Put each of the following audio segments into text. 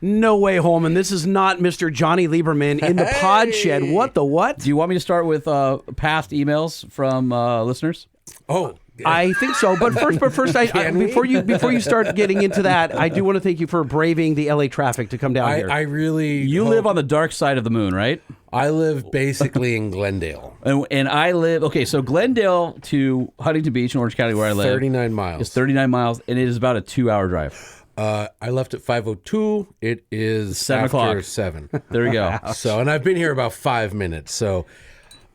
No way, Holman. This is not Mr. Jonny Lieberman in the pod shed. What the what? Do you want me to start with past emails from listeners? Oh, I think so, but first, before you start getting into that, I do want to thank you for braving the LA traffic to come down here. I really. You live on the dark side of the moon, right? I live basically in Glendale. And I live, so Glendale to Huntington Beach in Orange County, where I live. 39 miles. It's 39 miles, and it is about a 2-hour drive. I left at 5:02. It is 7 after o'clock. 7. There we go. So, and I've been here about 5 minutes. So,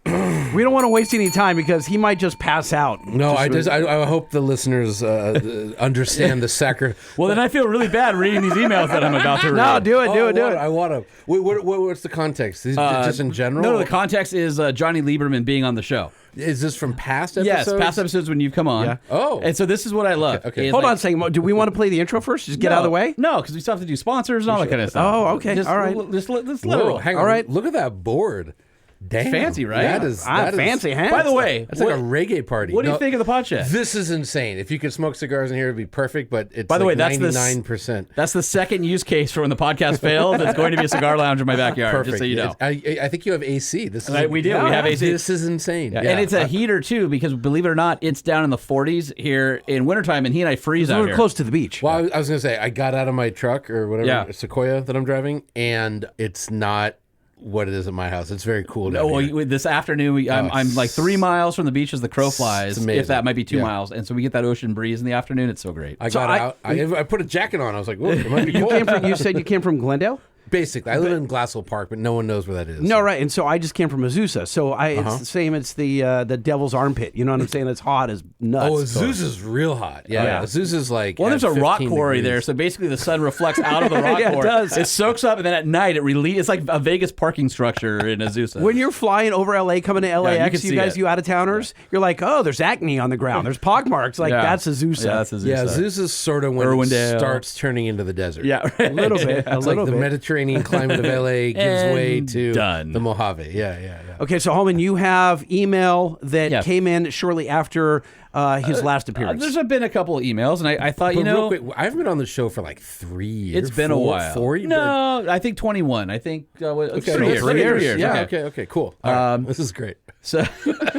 we don't want to waste any time because he might just pass out. no, I hope the listeners understand the sacrifice. Well, then I feel really bad reading these emails that I'm about to read. No, do it. I want to. What's the context? Is it just in general? No, the context is Jonny Lieberman being on the show. Is this from past episodes? Yes, past episodes when you've come on. Yeah. Oh. And so this is what I love. Okay. Hold on a second. Do we want to play the intro first? Just get out of the way? No, because we still have to do sponsors and all that kind of stuff. Oh, okay. Just, all right. Let's let it roll. Hang on. All right. Look at that board. Damn. Fancy, right? That is fancy, huh? By the way, That's like a reggae party. what do you think of the pod shed? This is insane. If you could smoke cigars in here, it'd be perfect. But it's By the way, that's 99%. That's the second use case for when the podcast failed. It's going to be a cigar lounge in my backyard, Perfect. just so you know. I think you have AC. This is We do. We have AC. This is insane. Yeah. Yeah. And it's a heater, too, because believe it or not, it's down in the 40s here in wintertime, and he and I freeze out We're here. close to the beach. Well, I was going to say, I got out of my truck or whatever, Yeah. Sequoia that I'm driving, and it's not what it is at my house. It's very cool down here. This afternoon, I'm like 3 miles from the beach as the crow flies, It's amazing. if that might be 2 Yeah. miles. And so we get that ocean breeze in the afternoon. It's so great. I got out. I put a jacket on. I was like, whoa, it might be cold. You said you came from Glendale? Basically, I live in Glassell Park, but no one knows where that is. No, right. And so I just came from Azusa. So it's the same. It's the devil's armpit. You know what I'm saying? It's hot as nuts. Oh, Azusa's real hot. Yeah. Azusa's like. Well, there's a at rock 15 quarry degrees. there, so basically the sun reflects out of the rock Yeah, it quarry. does. It soaks up, and then at night it releases. It's like a Vegas parking structure in Azusa. When you're flying over LA, coming to LAX, you can see it. you out-of-towners, you're like, oh, there's acne on the ground. There's pockmarks. Like, that's Azusa. Yeah, that's Azusa. Yeah, Azusa's sort of when Irwindale. it starts turning into the desert. Yeah, A little bit. It's like the Mediterranean climate of LA gives And way to done. the Mojave. Yeah. Okay, so Holman, you have email that Yeah. came in shortly after his last appearance. There's been a couple of emails, and I thought, But real real quick, I've been on the show for like 3 years. it's been a while. 4 years? No, I think 21. I think Okay, 3 years. 3 years. Yeah. Okay, cool. All right. This is great. So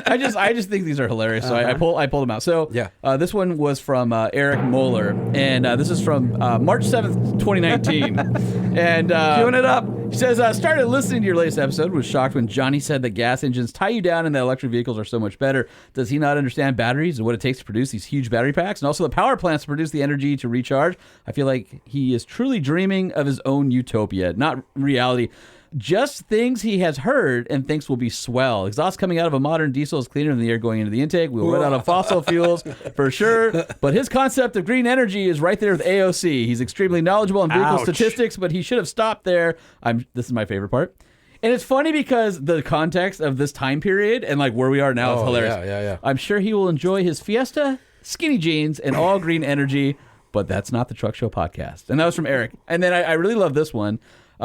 I just think these are hilarious. So I pulled them out. So Yeah. this one was from Eric Moeller, and this is from March 7th, 2019. And Doing it up. He says, started listening to your latest episode, was shocked when Johnny said that gas engines tie you down and that electric vehicles are so much better. Does he not understand batteries and what it takes to produce these huge battery packs and also the power plants to produce the energy to recharge? I feel like he is truly dreaming of his own utopia, not reality. Just things he has heard and thinks will be swell. Exhaust coming out of a modern diesel is cleaner than the air going into the intake. We'll run out of fossil fuels for sure. But his concept of green energy is right there with AOC. He's extremely knowledgeable on vehicle Ouch. statistics, but he should have stopped there. This is my favorite part. And it's funny because the context of this time period and like where we are now is hilarious. Yeah. I'm sure he will enjoy his Fiesta, skinny jeans, and all green energy, but that's not the Truck Show podcast. And that was from Eric. And then I really love this one.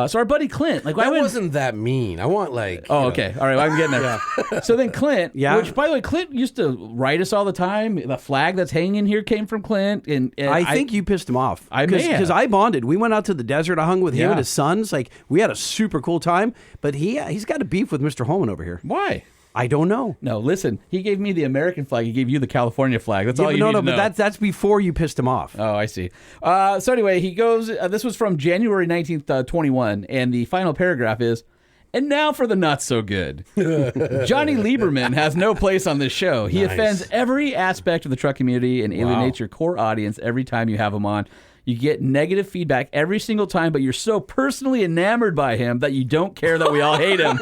So our buddy Clint, like That wasn't that mean. I want like. Oh, okay. All right. I'm getting there. So then Clint, Yeah. which, by the way, Clint used to write us all the time. The flag that's hanging here came from Clint. And I think you pissed him off. I may have. Because I bonded. We went out to the desert. I hung with him Yeah. and his sons. Like, we had a super cool time. But he's got a beef with Mr. Holman over here. Why? I don't know. No, listen. He gave me the American flag. He gave you the California flag. That's all you no, need no, to know. but that's before you pissed him off. Oh, I see. So anyway, he goes, this was from January 19th, 21, and the final paragraph is, and now for the not so good. Jonny Lieberman has no place on this show. He offends every aspect of the truck community and alienates your core audience every time you have him on. You get negative feedback every single time, but you're so personally enamored by him that you don't care that we all hate him.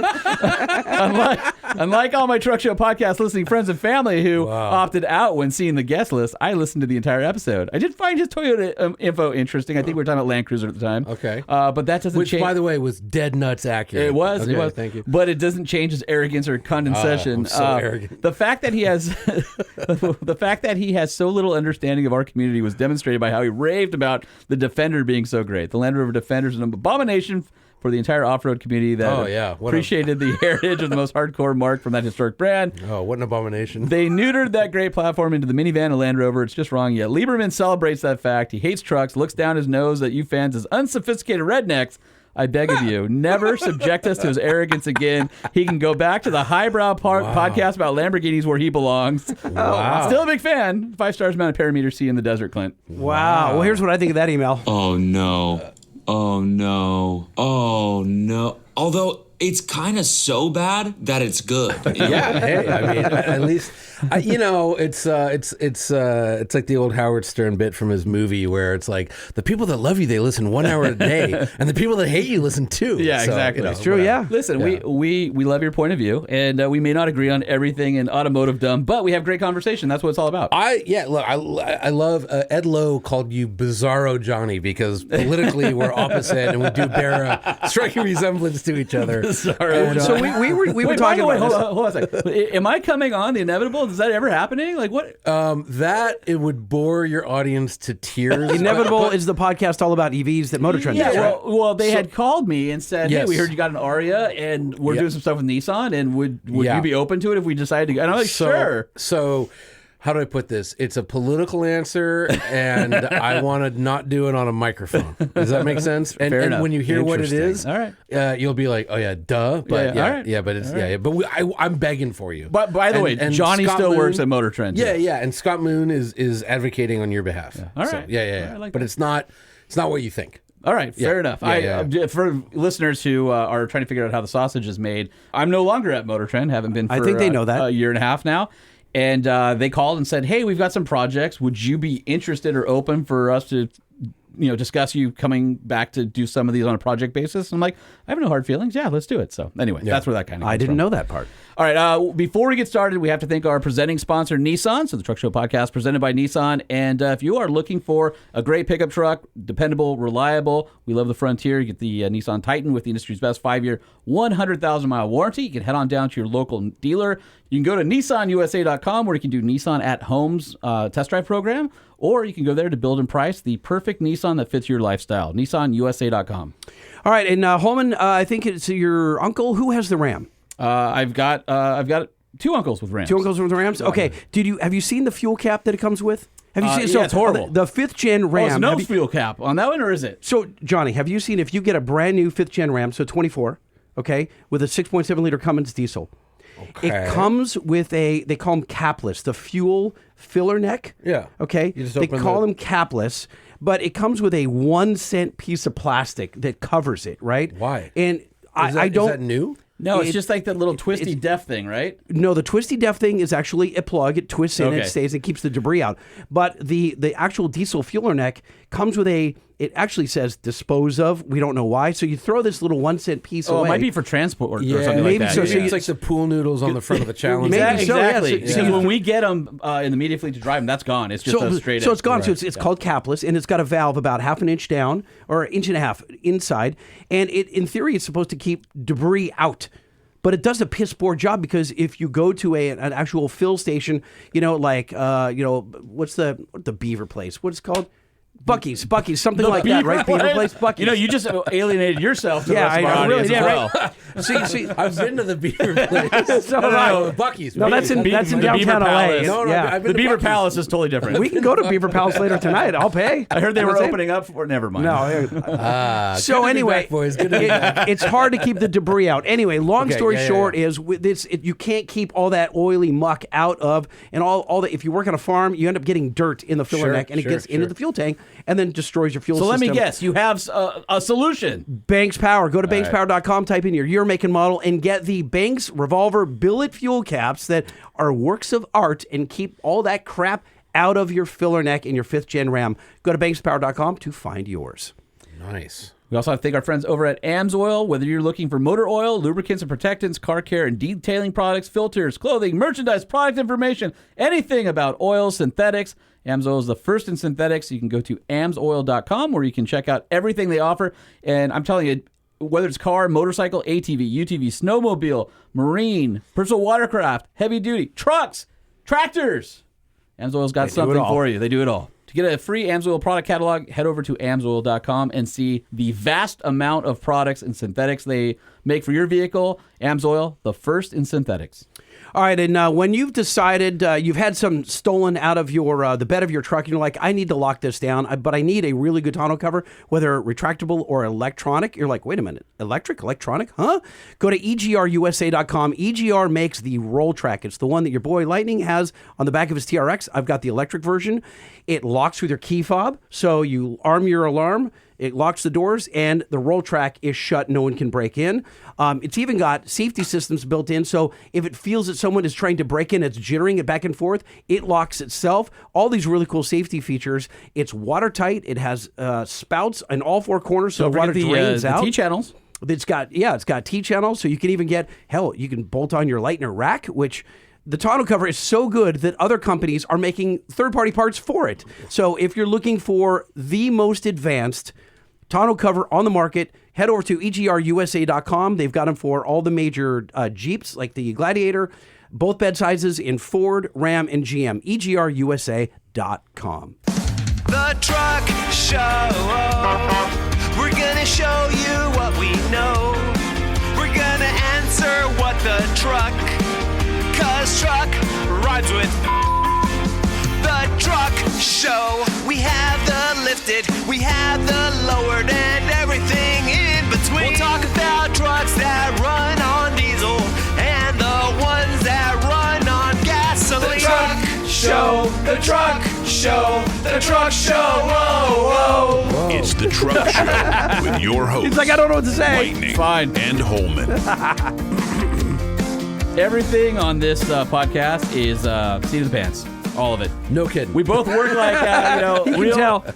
Unlike all my Truck Show podcast listening friends and family who opted out when seeing the guest list, I listened to the entire episode. I did find his Toyota info interesting. I think we were talking about Land Cruiser at the time. Okay. But that doesn't Which, change. by the way, was dead nuts accurate. It was. Okay, It was. Thank you. But it doesn't change his arrogance or condescension. I'm so arrogant. The fact that he has, the fact that he has so little understanding of our community was demonstrated by how he raved about about the Defender being so great. The Land Rover Defender is an abomination for the entire off-road community that appreciated the heritage of the most hardcore mark from that historic brand. Oh, what an abomination. They neutered that great platform into the minivan of Land Rover. It's just wrong. Yet Lieberman celebrates that fact. He hates trucks, looks down his nose at you fans as unsophisticated rednecks. I beg of you, never subject us to his arrogance again. He can go back to the highbrow podcast about Lamborghinis where he belongs. Wow. Still a big fan. 5 stars mounted parameter C in the desert, Clint. Wow. Well, here's what I think of that email. Oh, no. Oh, no. Oh, no. Although it's kind of so bad that it's good. Yeah, hey, I mean, at least, it's like the old Howard Stern bit from his movie where it's like, the people that love you, they listen 1 hour a day, and the people that hate you listen 2. Yeah, exactly. It's true, yeah. Listen, we love your point of view, and we may not agree on everything in automotive dumb, but we have great conversation. That's what it's all about. Look, I love Ed Lowe called you Bizarro Johnny because politically we're opposite and we do bear a striking resemblance to each other. So we were talking about this. Hold on a second. Am I coming on the inevitable? Is that ever happening? Like what? That it would bore your audience to tears. The Inevitable is the podcast all about EVs that Motor Trend does. Yeah, well, they had called me and said, "Hey, we heard you got an Aria, and we're doing some stuff with Nissan, and would you be open to it if we decided to go?" And I'm like, "Sure." So, how do I put this? It's a political answer, and I want to not do it on a microphone. Does that make sense? And when you hear what it is, all right, you'll be like, "Oh yeah, duh." But I'm begging for you. But by the way, Johnny Scott still Moon, works at Motor Trend. Yeah, and Scott Moon is advocating on your behalf. Yeah. All right, so, yeah. I like but that. it's not what you think. All right, fair enough. For listeners who are trying to figure out how the sausage is made, I'm no longer at Motor Trend. Haven't been for I think they know that. A year and a half now. And they called and said, "Hey, we've got some projects. Would you be interested or open for us to, discuss you coming back to do some of these on a project basis?" And I'm like, I have no hard feelings. Yeah, let's do it. So anyway, that's where that kind of comes I didn't from. know that part. All right, before we get started, we have to thank our presenting sponsor, Nissan. So the Truck Show podcast presented by Nissan. And if you are looking for a great pickup truck, dependable, reliable, we love the Frontier. You get the Nissan Titan with the industry's best 5-year, 100,000-mile warranty. You can head on down to your local dealer. You can go to NissanUSA.com where you can do Nissan at Home's test drive program, or you can go there to build and price the perfect Nissan that fits your lifestyle. NissanUSA.com. All right, and Holman, I think it's your uncle. Who has the Ram? I've got 2 uncles with Rams. 2 uncles with Rams? Okay. Have you seen the fuel cap that it comes with? Have you seen? Yeah, it's horrible. The 5th gen Ram. Oh, it's no fuel cap on that one, or is it? So, Johnny, have you seen if you get a brand new 5th gen Ram, so 24, okay, with a 6.7 liter Cummins diesel? Okay. It comes with they call them capless, the fuel filler neck. Yeah. Okay. They call them capless, but it comes with a 1 cent piece of plastic that covers it, right? Why? And I don't. Is that new? No, it's just like that little twisty def thing, right? No, the twisty def thing is actually a plug. It twists in, it stays, it keeps the debris out. But the actual diesel fueler neck comes with it actually says dispose of. We don't know why. So you throw this little 1 cent piece away. It might be for transport or something maybe like that. So. It's like the pool noodles on the front of the Challenger. Exactly. Yeah, Because when we get them in the media fleet to drive them, that's gone. It's just a straight. So it's gone. Right. So it's called capless, and it's got a valve about 1/2 inch down or 1.5 inches inside, and in theory it's supposed to keep debris out. But it does a piss poor job because if you go to an actual fill station, what's the beaver place? What's it called? Buc-ee's, something like that, right? Beaver place, Buc-ee's. You just alienated yourself to the yeah, rest of our audience as well. Right? See, I've been to the beaver place. No, Buc-ee's. No, that's in downtown LA. No, I've been the Beaver Palace is totally different. We can go to Beaver Palace later tonight. I'll pay. I heard they were opening up for. Never mind. No. So anyway, boys. It's hard to keep the debris out. Anyway, long story short is with this, you can't keep all that oily muck out of, and all that. If you work on a farm, you end up getting dirt in the filler neck, and it gets into the fuel tank, and then destroys your fuel system. So let me guess, you have a solution. Banks Power. Go to bankspower.com, type in your year, make, and model, and get the Banks Revolver billet fuel caps that are works of art and keep all that crap out of your filler neck in your 5th gen Ram. Go to bankspower.com to find yours. Nice. We also have to thank our friends over at AMSOIL. Whether you're looking for motor oil, lubricants and protectants, car care and detailing products, filters, clothing, merchandise, product information, anything about oils, synthetics, AMSOIL is the first in synthetics. You can go to amsoil.com where you can check out everything they offer. And I'm telling you, whether it's car, motorcycle, ATV, UTV, snowmobile, marine, personal watercraft, heavy duty, trucks, tractors, AMSOIL's got something for you. They do it all. To get a free AMSOIL product catalog, head over to AMSOIL.com and see the vast amount of products and synthetics they make for your vehicle. AMSOIL, the first in synthetics. All right, and when you've decided you've had some stolen out of your the bed of your truck, and you're like, I need to lock this down, but I need a really good tonneau cover, whether retractable or electronic. You're like, wait a minute, electronic, huh? Go to EGRUSA.com. EGR makes the roll track. It's the one that your boy Lightning has on the back of his TRX. I've got the electric version. It locks with your key fob, so you arm your alarm. It locks the doors, and the roll track is shut. No one can break in. It's even got safety systems built in, so if it feels that someone is trying to break in, it's jittering it back and forth, it locks itself. All these really cool safety features. It's watertight. It has spouts in all four corners, so water drains out. The T-channels. It's got T-channels, so you can even you can bolt on your Lightner rack, which... The tonneau cover is so good that other companies are making third-party parts for it. So if you're looking for the most advanced tonneau cover on the market, head over to EGRUSA.com. They've got them for all the major Jeeps, like the Gladiator, both bed sizes in Ford, Ram, and GM. EGRUSA.com. The Truck Show. We're gonna show you what we know. We're gonna answer what the truck. 'Cause truck rhymes with the Truck Show. We have the lifted, we have the lowered, and everything in between. We'll talk about trucks that run on diesel and the ones that run on gasoline. The Truck Show, the Truck Show, the Truck Show. Whoa, whoa. It's the Truck Show with your hosts. He's like, I don't know what to say. Lightning Fine. and Holman. Everything on this podcast is seat of the pants. All of it. No kidding. We both work like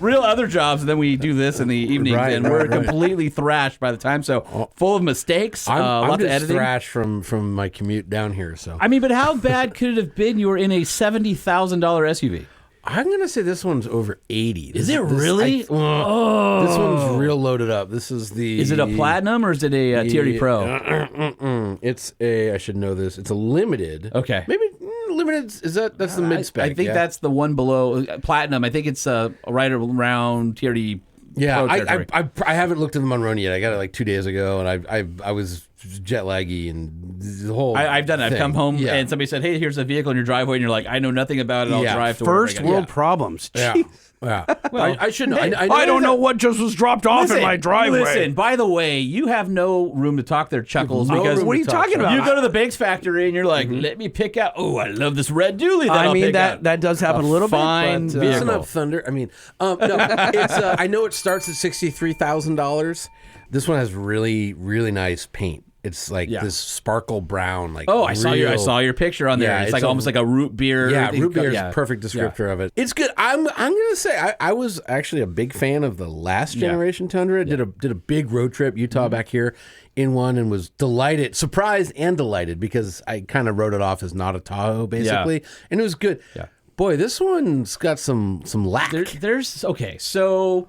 real other jobs, and then we do this in the evenings, and we're completely thrashed by the time. So full of mistakes. I'm lots of just editing. thrashed from my commute down here. So I mean, but how bad could it have been? You were in a $70,000 SUV. I'm gonna say this one's over 80. Is it really? This one's real loaded up. This is the. Is it a platinum or is it a TRD Pro? It's a. I should know this. It's a limited. Okay. Maybe limited. That's the mid spec. I think that's the one below platinum. I think it's right around TRD. Yeah, Pro territory. I haven't looked at the Monroney yet. I got it like 2 days ago, and I was jet laggy and the whole. I've done it. I've thing. come home Yeah. and somebody said, "Hey, here's a vehicle in your driveway," and you're like, "I know nothing about it. I'll drive to First wherever I world gotta problems. Yeah. Gee. Yeah. Well, I should know. I don't know what just was dropped off in my driveway. Listen, by the way, you have no room to talk their chuckles No because room What are to you talk, talking Chuck. about? you go to the Banks factory and you're like, let me pick out. Oh, I love this red dually. I mean, that does happen a little fine bit. But, vehicle. Listen up, Thunder. I mean, no, it's. I know it starts at $63,000. This one has really, really nice paint. It's like this sparkle brown, like I saw your picture on there. Yeah, it's it's like almost like a root beer. Yeah, thing. root beer is Yeah. a perfect descriptor of it. It's good. I'm gonna say I was actually a big fan of the last generation Tundra. Did a big road trip Utah back here in one and was delighted, surprised and delighted because I kind of wrote it off as not a Tahoe basically, and it was good. Yeah. Boy, this one's got some lack. There's okay, so.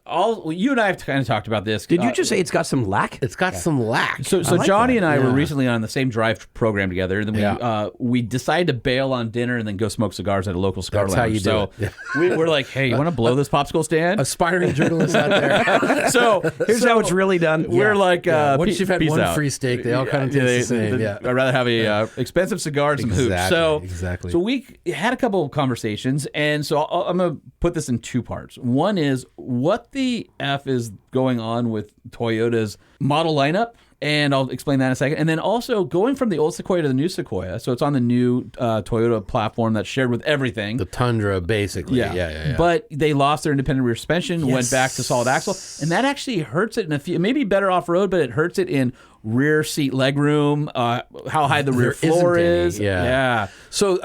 You and I have kind of talked about this. Did you just say it's got some lack? It's got some lack. So like Johnny that. and I were Yeah. recently on the same drive program together, and then we decided to bail on dinner and then go smoke cigars at a local cigar That's how lounge. you do so it. Yeah. we're like, hey, you want to blow this popsicle stand? Aspiring journalists out there. So Here's how it's really done. We're like, once you've had peace one out. free steak, they all kind of taste the same. Yeah. I'd rather have a expensive cigar and some hoops. So Exactly. So we had a couple of conversations, and so I'm going to put this in two parts. One is what the F is going on with Toyota's model lineup, and I'll explain that in a second. And then also going from the old Sequoia to the new Sequoia, so it's on the new Toyota platform that's shared with everything. The Tundra, basically. Yeah. But they lost their independent rear suspension, went back to solid axle, and that actually hurts it in a few. Maybe better off road, but it hurts it in rear seat legroom, how high the rear floor is. Yeah. So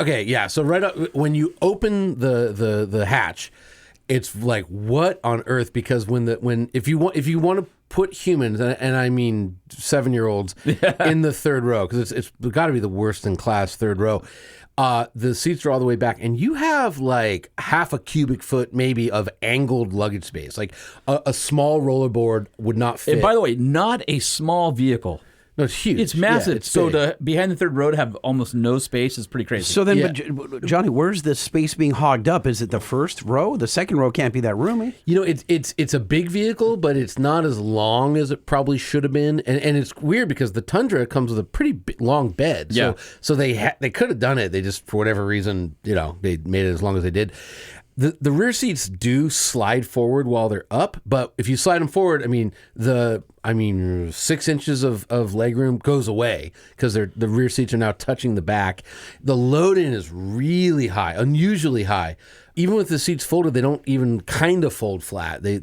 So right up when you open the hatch, it's like what on earth? Because if you want to put humans, and I mean 7-year-olds in the third row, because it's got to be the worst in class third row. The seats are all the way back, and you have like half a cubic foot maybe of angled luggage space. Like a small rollerboard would not fit. And by the way, not a small vehicle. No, it's huge. It's massive. Yeah, it's so big. to behind the third row to have almost no space is pretty crazy. So then, Yeah. but Johnny, where's the space being hogged up? Is it the first row? The second row can't be that roomy. You know, it's a big vehicle, but it's not as long as it probably should have been, and it's weird because the Tundra comes with a pretty long bed. Yeah. So they could have done it. They just, for whatever reason, they made it as long as they did. The rear seats do slide forward while they're up, but if you slide them forward, 6 inches of legroom goes away because the rear seats are now touching the back. The load-in is really high, unusually high. Even with the seats folded, they don't even kind of fold flat. I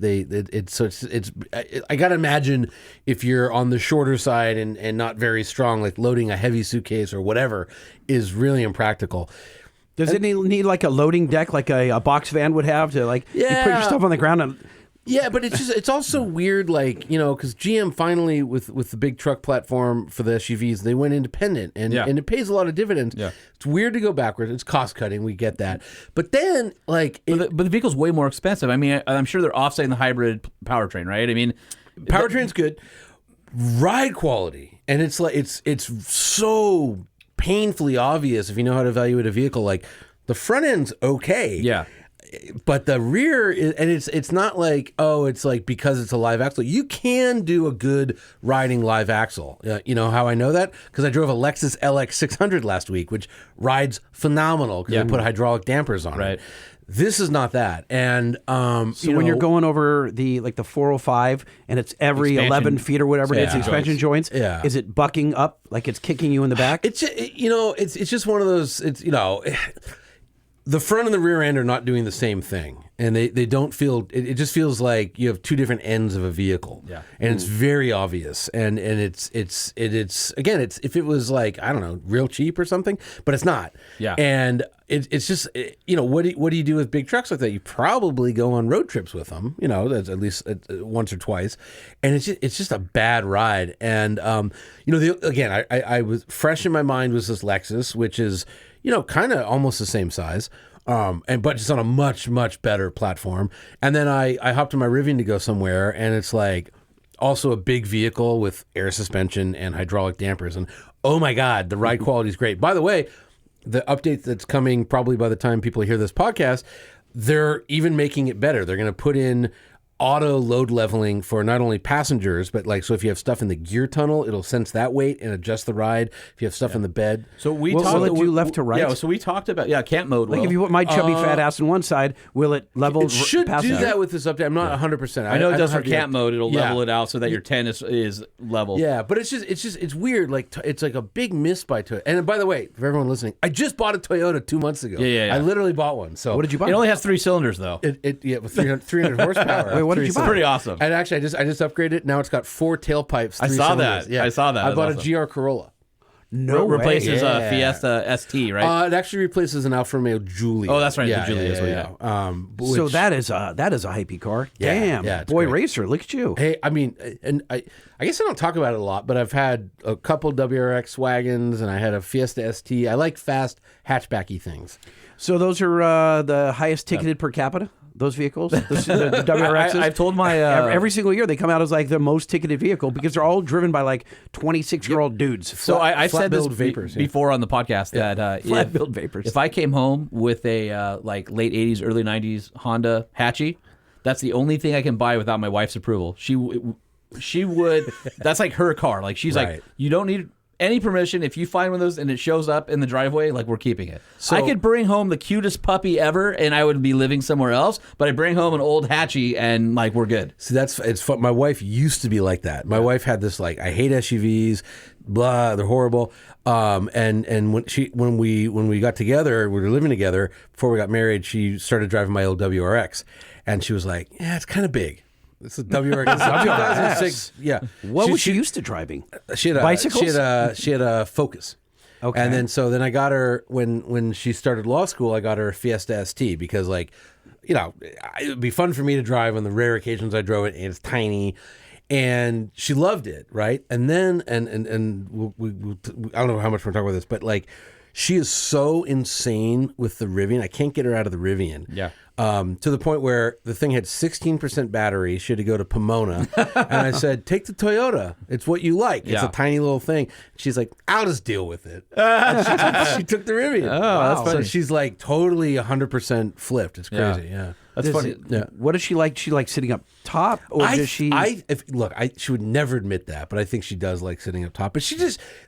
gotta imagine if you're on the shorter side and not very strong, like loading a heavy suitcase or whatever is really impractical. Does it need like a loading deck, like a box van would have to you put your stuff on the ground and... Yeah, but it's also weird, because GM finally with the big truck platform for the SUVs, they went independent, and it pays a lot of dividends. Yeah. It's weird to go backwards. It's cost cutting. We get that, but then but the vehicle's way more expensive. I'm sure they're offsetting the hybrid powertrain, right? powertrain's good, ride quality, and it's like it's so painfully obvious if you know how to evaluate a vehicle. Like the front end's okay. Yeah. But the rear is, and it's not like, it's like because it's a live axle. You can do a good riding live axle. You know how I know that? Because I drove a Lexus LX 600 last week, which rides phenomenal because I put hydraulic dampers on it. This is not that. And So when you're going over the 405 and it's every Expansion. 11 feet or whatever it is, Yeah. expansion joints, Yeah. is it bucking up like it's kicking you in the back? it's just one of those. The front and the rear end are not doing the same thing, and they don't feel. It just feels like you have two different ends of a vehicle. Yeah. And it's very obvious, and it's again, it's if it was like, I don't know, real cheap or something, but it's not. Yeah. And it's just what do you do with big trucks like that? You probably go on road trips with them. That's at least once or twice, and it's just a bad ride. And again, I was fresh in my mind was this Lexus, which is kind of almost the same size, but just on a much, much better platform. And then I hopped in my Rivian to go somewhere, and it's like also a big vehicle with air suspension and hydraulic dampers. And oh my God, the ride quality is great. By the way, the update that's coming probably by the time people hear this podcast, they're even making it better. They're going to put in auto load leveling for not only passengers, but so if you have stuff in the gear tunnel, it'll sense that weight and adjust the ride. If you have stuff in the bed. So will it do left to right? Yeah, so we talked about camp mode. If you put my chubby fat ass on one side, will it level? It should past do that? that with this update. I'm not 100%. I know it does for don't have camp mode. It'll level it out so that your 10 is level. Yeah, but it's weird. It's like a big miss by Toyota. And by the way, for everyone listening, I just bought a Toyota 2 months ago. Yeah. I literally bought one. So What did you buy? It only has 3 cylinders though. with 300 horsepower. Wait, what did you buy? Pretty awesome. And actually, I just upgraded it. Now it's got 4 tailpipes. I 3 saw cylinders. that. Yeah. I saw that. I That's bought awesome. a GR Corolla. No way. Replaces Yeah. Fiesta ST, right? It actually replaces an Alfa Romeo Giulia. Oh, that's right, the Yeah, Giulia is what yeah. So Which- that is a hypey car. Yeah, Damn, yeah, it's boy great. racer, look at you. Hey, and I guess I don't talk about it a lot, but I've had a couple WRX wagons, and I had a Fiesta ST. I like fast hatchbacky things. So those are the highest ticketed per capita. Those vehicles, the WRXs. I've told my every single year they come out as the most ticketed vehicle because they're all driven by 26-year-old dudes. So I've said this flat-billed vapors, yeah. before on the podcast that Flat-billed vapors. If I came home with a late 80s, early 90s Honda Hatchie, that's the only thing I can buy without my wife's approval. She would. That's her car. She's Right. you don't need any permission. If you find one of those and it shows up in the driveway, we're keeping it. So- I could bring home the cutest puppy ever, and I would be living somewhere else. But I bring home an old Hatchie, and we're good. See, it's fun. My wife used to be like that. My wife had this I hate SUVs, blah, they're horrible. And when we got together, we were living together before we got married. She started driving my old WRX, and she was like, "Yeah, it's kind of big." This is WRX. 2006. Yeah. What was she used to driving? She had a Bicycles? She had a Focus. Okay. And then I got her when she started law school. I got her a Fiesta ST because it would be fun for me to drive on the rare occasions I drove it. And it's tiny, and she loved it, right? And then we I don't know how much we're talking about this, but she is so insane with the Rivian. I can't get her out of the Rivian. Yeah. to the point where the thing had 16% battery. She had to go to Pomona. And I said, take the Toyota. It's what you like. It's a tiny little thing. She's like, I'll just deal with it. She took the Rivian. Oh, that's funny. So she's like totally 100% flipped. It's crazy. Yeah. That's funny. What does she like? She like sitting up top, or does she? She would never admit that, but I think she does like sitting up top. But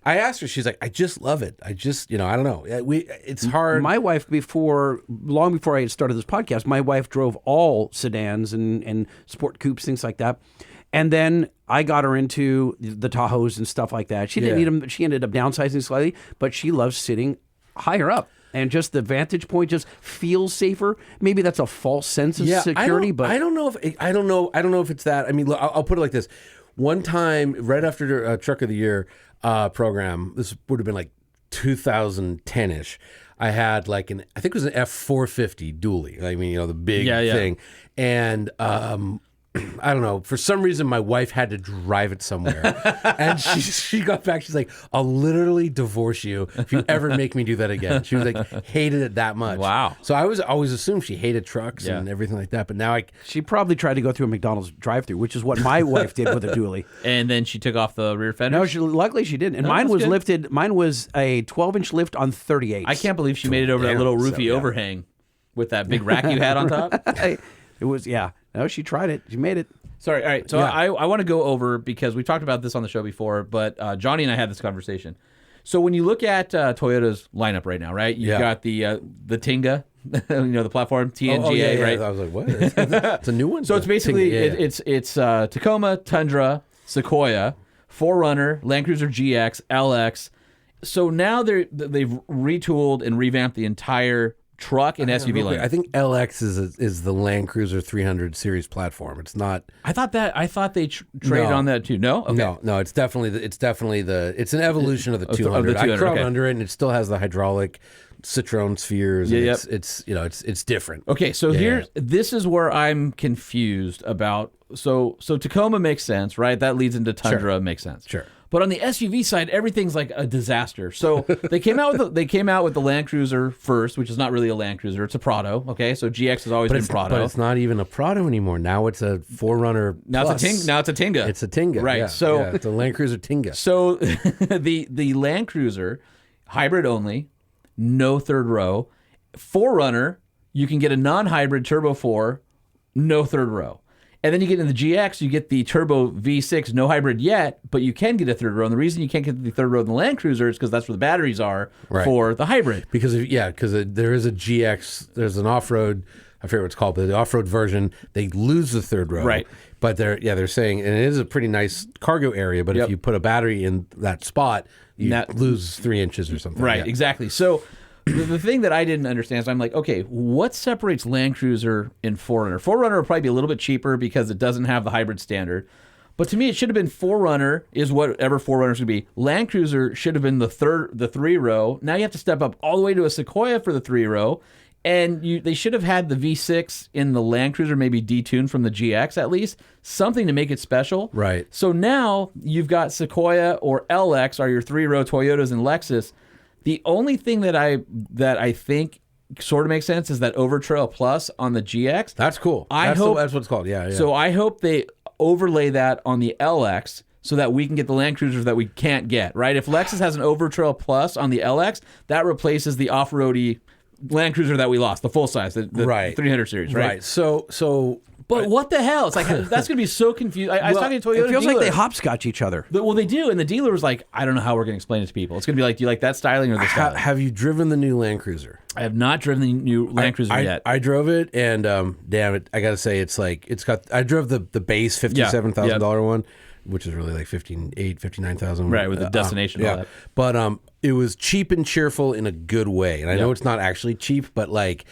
I asked her, she's like, I just love it. I don't know. It's hard. My wife, long before I had started this podcast, my wife drove all sedans and sport coupes, things like that. And then I got her into the Tahoes and stuff like that. She didn't need them. She ended up downsizing slightly, but she loves sitting higher up. And just the vantage point just feels safer. Maybe that's a false sense of security, but I don't know if it's that. I mean, look, I'll put it like this. One time, right after Truck of the Year program, this would have been like 2010-ish. I had I think it was an F450 dually. I mean, the big thing, and I don't know. For some reason, my wife had to drive it somewhere, and she got back. She's like, "I'll literally divorce you if you ever make me do that again." She was like, hated it that much. Wow. So I was always assumed she hated trucks and everything like that. But now she probably tried to go through a McDonald's drive-through, which is what my wife did with a dually. And then she took off the rear fender. No, luckily she didn't. And mine was lifted. Mine was a 12-inch lift on 38. I can't believe she made it over that little roofy overhang with that big rack you had on top. It was No, she tried it. She made it. Sorry. All right. So I want to go over, because we've talked about this on the show before, but Johnny and I had this conversation. So when you look at Toyota's lineup right now, right? You've got the Tinga, the platform TNGA, right? I was like, what? It's a new one. So it's basically it's Tacoma, Tundra, Sequoia, 4Runner, Land Cruiser GX, LX. So now they've retooled and revamped the entire truck and SUV line. I think LX is the Land Cruiser 300 series platform. It's not. I thought they traded on that too. No, okay. No. It's definitely it's an evolution of the 200. I crawled under it, and it still has the hydraulic Citroen spheres. Yeah, it's different. Okay, so this is where I'm confused about. So Tacoma makes sense, right? That leads into Tundra, makes sense. Sure. But on the SUV side, everything's like a disaster. So they came out with the Land Cruiser first, which is not really a Land Cruiser; it's a Prado. Okay, so GX has always been Prado, but it's not even a Prado anymore. Now it's a 4Runner. Now it's a Tinga. It's a Tinga, right? So it's a Land Cruiser Tinga. So the Land Cruiser, hybrid only, no third row. 4Runner, you can get a non-hybrid turbo 4, no third row. And then you get in the GX, you get the turbo V6, no hybrid yet, but you can get a third row. And the reason you can't get the third row in the Land Cruiser is because that's where the batteries are for the hybrid. Because there is a GX, there's an off-road, I forget what it's called, but the off-road version, they lose the third row. Right. But they're saying, and it is a pretty nice cargo area, but if you put a battery in that spot, you lose 3 inches or something. Right, exactly. So the thing that I didn't understand is I'm like, okay, what separates Land Cruiser and 4Runner? 4Runner will probably be a little bit cheaper because it doesn't have the hybrid standard. But to me, it should have been 4Runner is whatever 4Runner should be. Land Cruiser should have been the 3-row. Now you have to step up all the way to a Sequoia for the 3-row. And they should have had the V6 in the Land Cruiser, maybe detuned from the GX at least, something to make it special. Right. So now you've got Sequoia or LX are your 3-row Toyotas and Lexus. The only thing that I think sort of makes sense is that Overtrail Plus on the GX. That's cool. That's what it's called. Yeah. So I hope they overlay that on the LX so that we can get the Land Cruisers that we can't get, right? If Lexus has an Overtrail Plus on the LX, that replaces the off-roady Land Cruiser that we lost, the full size, the 300 series, right? Right. So but what the hell? It's like, that's going to be so confusing. I was talking to a Toyota It feels dealer. like they hopscotch each other. Well, they do, and the dealer was like, I don't know how we're going to explain it to people. It's going to be like, do you like that styling or this styling? Have you driven the new Land Cruiser? I have not driven the new Land Cruiser yet. I drove it, and damn it, I got to say, I drove the base $57,000 one, which is really like $59,000. Right, with the destination and all that. But it was cheap and cheerful in a good way. And I know it's not actually cheap, but like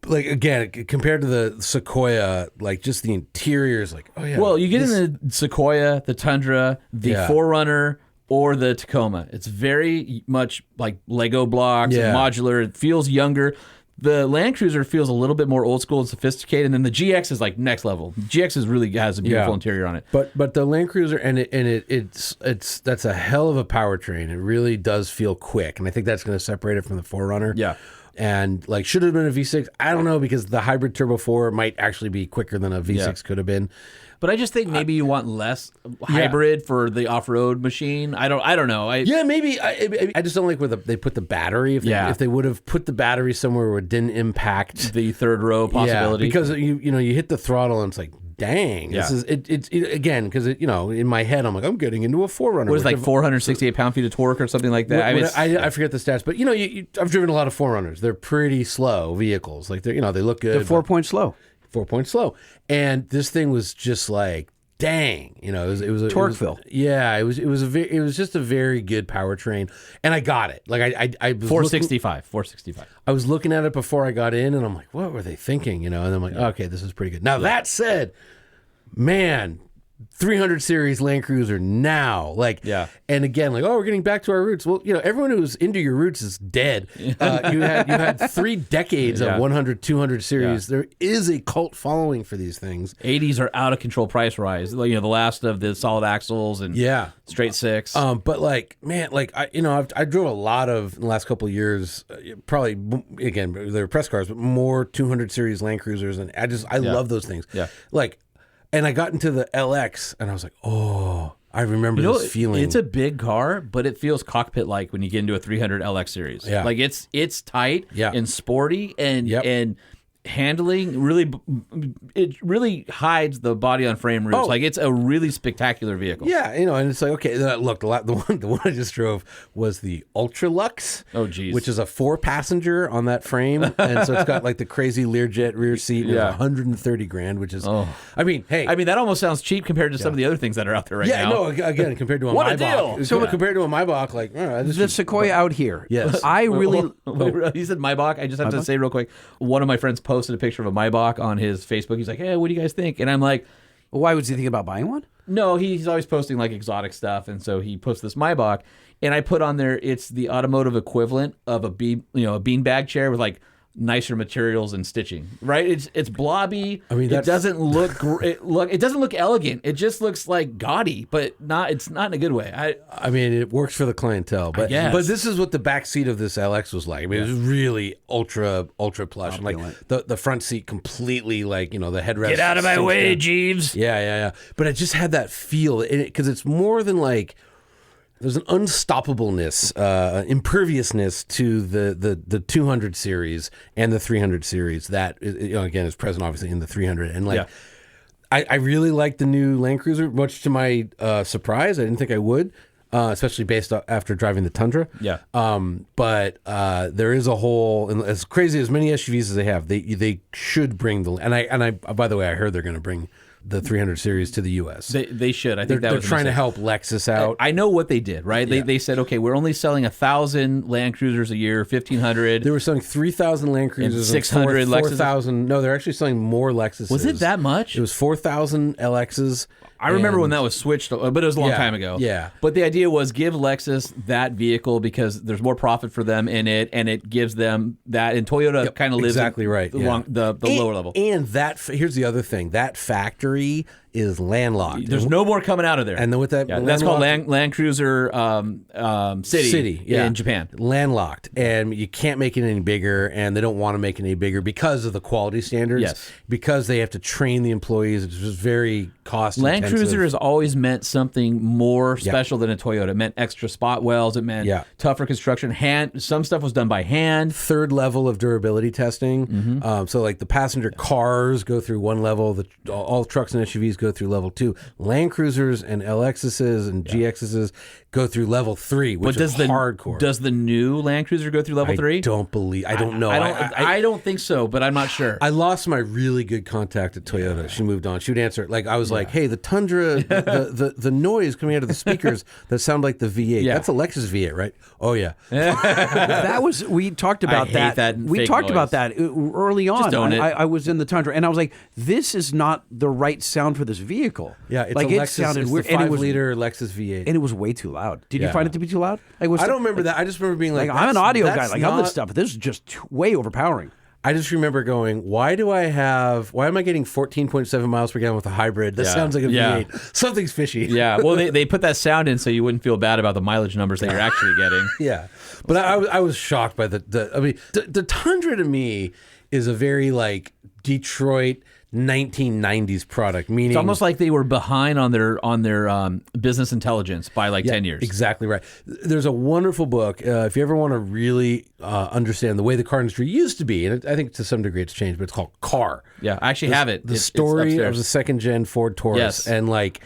again, compared to the Sequoia, like just the interior is like, oh yeah. Well, you get in the Sequoia, the Tundra, the 4Runner, or the Tacoma. It's very much like Lego blocks and modular. It feels younger. The Land Cruiser feels a little bit more old school and sophisticated, and then the GX is like next level. GX really has a beautiful interior on it. But the Land Cruiser it's that's a hell of a powertrain. It really does feel quick, and I think that's going to separate it from the 4Runner. Yeah. And like, should have been a V6. I don't know, because the hybrid turbo 4 might actually be quicker than a V6 could have been. But I just think maybe you want less hybrid for the off-road machine. I don't know. Maybe. I just don't like where they put the battery. If they would have put the battery somewhere where it didn't impact the third row possibility. Yeah, because you hit the throttle and it's like, dang, this is it again, because in my head I'm like, I'm getting into a 4Runner. What is like 468 pound-feet of torque or something like that? I forget the stats, but I've driven a lot of 4Runners. They're pretty slow vehicles. Like they look good. They're 4-point slow. 4-point slow, and this thing was just like, dang, it was a torque fill. Yeah, it was just a very good powertrain, and I got it. Like I was 465. I was looking at it before I got in, and I'm like, what were they thinking? And I'm like, okay, this is pretty good. Now that said, man, 300 series Land Cruiser now, and again, like, we're getting back to our roots. Well, everyone who's into your roots is dead. You had 3 decades of 100, 200 series. There is a cult following for these things. 80s are out of control price rise. The last of the solid axles and straight six. But like, man, like I drove a lot of in the last couple of years. Probably again, they were press cars, but more 200 series Land Cruisers, and I love those things. Yeah, like. And I got into the LX, and I was like, oh, I remember this feeling. It's a big car, but it feels cockpit-like when you get into a 300 LX series. Yeah. Like, it's tight and sporty, and handling it really hides the body on frame roots. Like, it's a really spectacular vehicle. Yeah, and it's like, okay, look, the one I just drove was the Ultra Lux. Oh, geez. Which is a 4-passenger on that frame, and so it's got like the crazy Learjet rear seat. And it's $130,000, which is, I mean, that almost sounds cheap compared to some of the other things that are out there now. Yeah, no, again, compared to a what Maybach. A deal! So compared to a Maybach, like the Sequoia out here. Yes, I really. You said Maybach. I just have to say real quick. One of my friends posted a picture of a Maybach on his Facebook. He's like, "Hey, what do you guys think?" And I'm like, "Why was he thinking about buying one?" No, he's always posting like exotic stuff, and so he posts this Maybach, and I put on there, it's the automotive equivalent of a beanbag chair with like nicer materials and stitching, right? It's blobby. I mean, it doesn't look it doesn't look elegant. It just looks like gaudy, but it's not in a good way. I mean, it works for the clientele, but this is what the back seat of this LX was like. I mean, it was really ultra plush, and like the front seat completely like the headrest. Get out of my way, Jeeves. Yeah. But it just had that feel because it's more than like. There's an unstoppableness, imperviousness to the 200 series and the 300 series that again is present obviously in the 300. And like, I really like the new Land Cruiser, much to my surprise. I didn't think I would, especially based after driving the Tundra. Yeah. But there is a whole, and as crazy as many SUVs as they have, they should bring the and I by the way, I heard they're going to bring the 300 series to the U.S. They should. I think they're trying to help Lexus out. I know what they did, right? They said, okay, we're only selling 1,000 Land Cruisers a year, 1,500. They were selling 3,000 Land Cruisers, 600 Lexus. 4,000. No, they're actually selling more Lexuses. Was it that much? It was 4,000 LXs. I remember when that was switched, but it was a long time ago. Yeah. But the idea was give Lexus that vehicle because there's more profit for them in it, and it gives them that. And Toyota kind of lives exactly right. The lower level. And here's the other thing. That factory is landlocked. There's no more coming out of there. And then with that, that's called Land Cruiser City in Japan. Landlocked, and you can't make it any bigger, and they don't want to make it any bigger because of the quality standards. Yes. Because they have to train the employees. It's just very cost Land intensive. Cruiser has always meant something more special than a Toyota. It meant extra spot wells. It meant tougher construction. Some stuff was done by hand. 3rd level of durability testing. Mm-hmm. So like the passenger cars go through 1 level. All trucks and SUVs go through level 2. Land Cruisers and LXs and GXs go through level 3, which is hardcore. Does the new Land Cruiser go through level 3? I don't know. I don't think so, but I'm not sure. I lost my really good contact at Toyota. She moved on. She would answer. Like I was like, hey, the Tundra, the noise coming out of the speakers that sound like the V8. That's a Lexus V8, right? Oh yeah. We talked about that. We talked about that early on. Just own it. I was in the Tundra, and I was like, this is not the right sound for this vehicle. Yeah, it's like a Lexus. It sounded it's weird, the 5-liter Lexus V8, and it was way too loud. Did you find it to be too loud? I don't remember that. I just remember being like I'm an audio guy. Like, I love this stuff. But this is just way overpowering. I just remember going, why am I getting 14.7 miles per gallon with a hybrid? That sounds like a V8. Something's fishy. Yeah, well, they put that sound in so you wouldn't feel bad about the mileage numbers that you're actually getting. Yeah, but I was shocked by the Tundra to me is a very like Detroit 1990s product, meaning It's almost like they were behind on their business intelligence by like 10 years. Exactly right. There's a wonderful book. If you ever want to really understand the way the car industry used to be, and I think to some degree it's changed, but it's called Car. Yeah, I actually have it. The It's story upstairs. of the second gen Ford Taurus. Yes. And like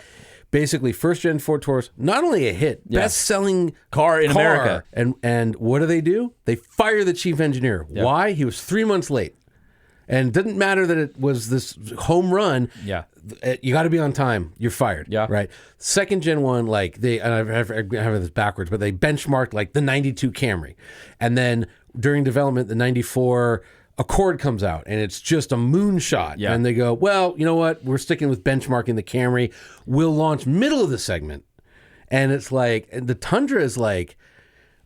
basically first gen Ford Taurus, not only a hit, best selling car in America. And what do? They fire the chief engineer. Yep. Why? He was 3 months late. And it didn't matter that it was this home run. Yeah. You got to be on time. You're fired. Yeah. Right. Second gen one, like and I have this backwards, but they benchmarked like the 92 Camry. And then during development, the 94 Accord comes out and it's just a moonshot. Yeah. And they go, well, you know what? We're sticking with benchmarking the Camry. We'll launch middle of the segment. And it's like, and the Tundra is like,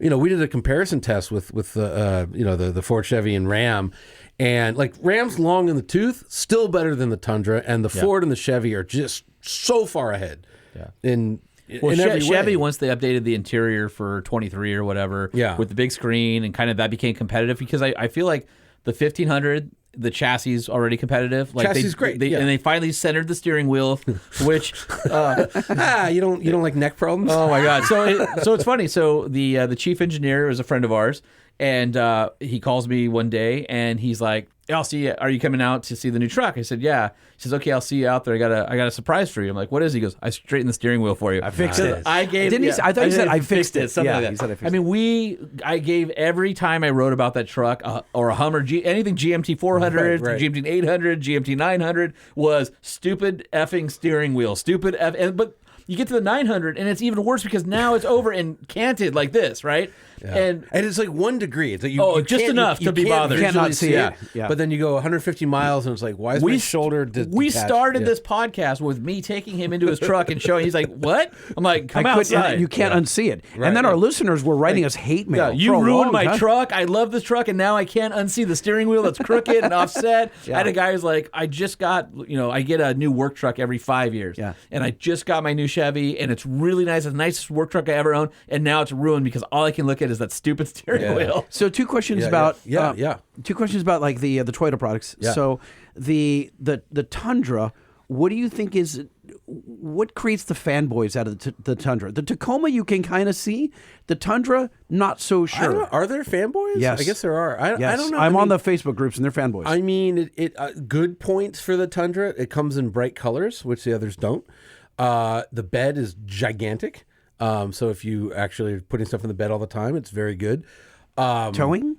we did a comparison test with the Ford, Chevy, and Ram. And like Ram's long in the tooth, still better than the Tundra, and the Ford and the Chevy are just so far ahead. Yeah. In every Chevy, way. once they updated the interior for 23 or whatever, with the big screen and kind of that became competitive because I feel like the 1500, the chassis is already competitive. Like Chassis is great, and they finally centered the steering wheel, which you don't like neck problems? oh my god! So it's funny. So the chief engineer is a friend of ours. And he calls me one day, and he's like, "I'll see you. Are you coming out to see the new truck?" I said, "Yeah." He says, "Okay, I'll see you out there. I got a surprise for you." I'm like, "What is it?" He goes, "I straightened the steering wheel for you. I fixed it. I gave. Didn't he? I thought he said I fixed it. Something Yeah, like that. he said I fixed I mean, I gave every time I wrote about that truck or a Hummer, anything GMT 400, Right. GMT 800, GMT 900 was stupid effing steering wheel, but. You get to the 900, and it's even worse because now it's over and canted like this, right? Yeah. And it's like 1 degree. It's like you just can't- enough you to be can't bothered. visually Cannot see it. it. Yeah. But then you go 150 miles, and it's like, why is my shoulder We detached? started Yeah. this podcast with me taking him into his truck and showing. He's like, "What?" I'm like, "Come I couldn't- outside." You can't unsee it. And then our listeners were writing us hate mail. Yeah, you for a ruined long my time. truck. I love this truck, and now I can't unsee the steering wheel that's crooked and offset. I had a guy who's like, "I just got, I get a new work truck every 5 years, and I just got my new Chevy, and it's really nice. It's the nicest work truck I ever owned, and now it's ruined because all I can look at is that stupid steering wheel." So two questions Yeah, about yeah. Two questions about like the Toyota products. Yeah. So the Tundra, what do you think what creates the fanboys out of the Tundra? The Tacoma you can kind of see. The Tundra, not so I don't know. sure. Are there fanboys? Yes. I guess there are. I don't know. I'm I on mean, the Facebook groups and they're fanboys. I mean, good points for the Tundra. It comes in bright colors, which the others don't. The bed is gigantic. So if you actually are putting stuff in the bed all the time, it's very good. Towing?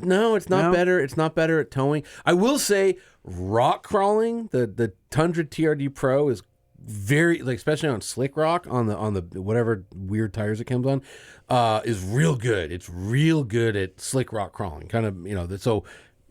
No, it's not No? better. It's not better at towing. I will say rock crawling, the Tundra TRD Pro is very, like, especially on slick rock on the whatever weird tires it comes on, is real good. It's real good at slick rock crawling. Kind of, so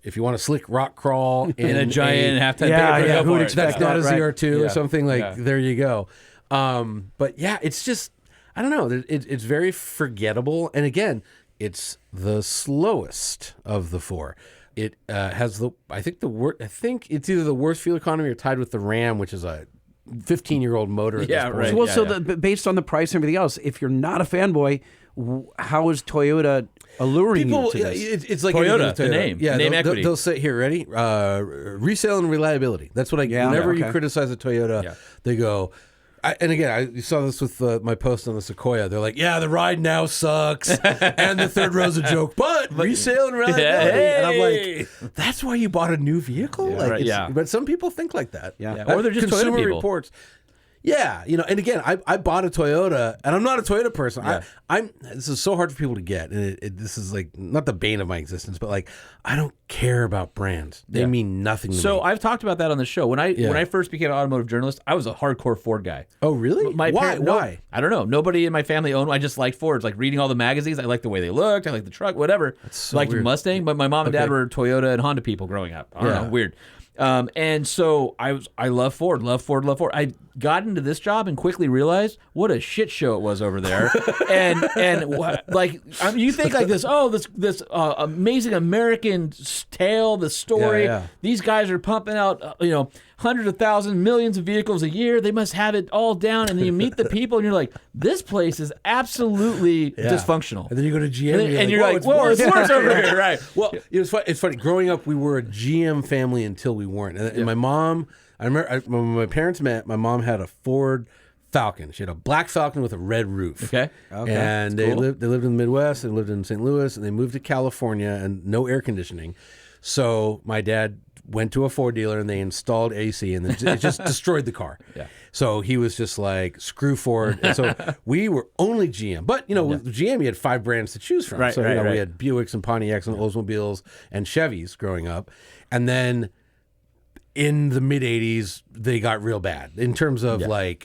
if you want to slick rock crawl In a giant half-ton Yeah, paper yeah, cup who would art. expect that's not a that, right? ZR2 Yeah. or something like. Yeah. There you go. But yeah, it's just, I don't know. It's very forgettable, and again, it's the slowest of the four. It has I think it's either the worst fuel economy or tied with the Ram, which is a 15-year-old motor. At Yeah, this point. right. Well, Yeah, so yeah. based on the price and everything else, if you're not a fanboy, how is Toyota alluring People, you to this? it's like Toyota, anything with the name. Yeah, Name they'll, equity. They'll say, here, ready? Resale and reliability. That's what I get. Yeah, Whenever okay. you criticize a Toyota, they go, and again, you saw this with my post on the Sequoia. They're like, yeah, the ride now sucks, and the third row's a joke, but resale and reliability. Hey! And I'm like, that's why you bought a new vehicle? Yeah, Like, right, yeah. But some people think like that. Yeah. Or they're just Toyota Consumer people. Reports. Yeah, and again, I bought a Toyota, and I'm not a Toyota person. Yeah. This is so hard for people to get, and this is like not the bane of my existence, but like I don't care about brands. They mean nothing to me. So I've talked about that on the show. When I first became an automotive journalist, I was a hardcore Ford guy. Oh, really? My Why? parent- Why? I don't know. Nobody in my family owned. I just liked Fords. Like reading all the magazines. I liked the way they looked. I liked the truck. Whatever. so liked weird. Mustang, but my mom and dad Okay. were Toyota and Honda people growing up. I don't know. Weird. And so I love Ford. I got into this job and quickly realized what a shit show it was over there. You think like this amazing American tale, the story. Yeah. These guys are pumping out, hundreds of thousands, millions of vehicles a year. They must have it all down. And then you meet the people and you're like, this place is absolutely dysfunctional. And then you go to GM and you're like, whoa, it's worse over here, right? Well, it's funny. Growing up, we were a GM family until we weren't. And my mom, I remember when my parents met, my mom had a Ford Falcon. She had a black Falcon with a red roof. Okay. And they lived in the Midwest and lived in St. Louis, and they moved to California and no air conditioning. So my dad went to a Ford dealer and they installed AC, and it just destroyed the car. Yeah. So he was just like, screw Ford. And so we were only GM. But, with GM, you had 5 brands to choose from. Right, so, right. we had Buicks and Pontiacs and Oldsmobiles and Chevys growing up. And then in the mid-'80s, they got real bad in terms of my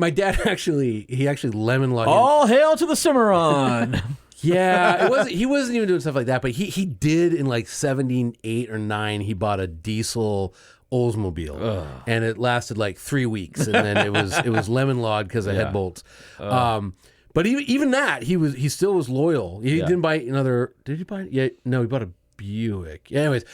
dad he actually lemon logged. All hail to the Cimarron. Yeah, he wasn't even doing stuff like that, but he did in like 78 or 9. He bought a diesel Oldsmobile, and it lasted like 3 weeks, and then it was lemon logged because of head bolts. But even that, he still was loyal. He didn't buy another. Did he buy? Yeah, no, he bought a Buick. Yeah, anyways,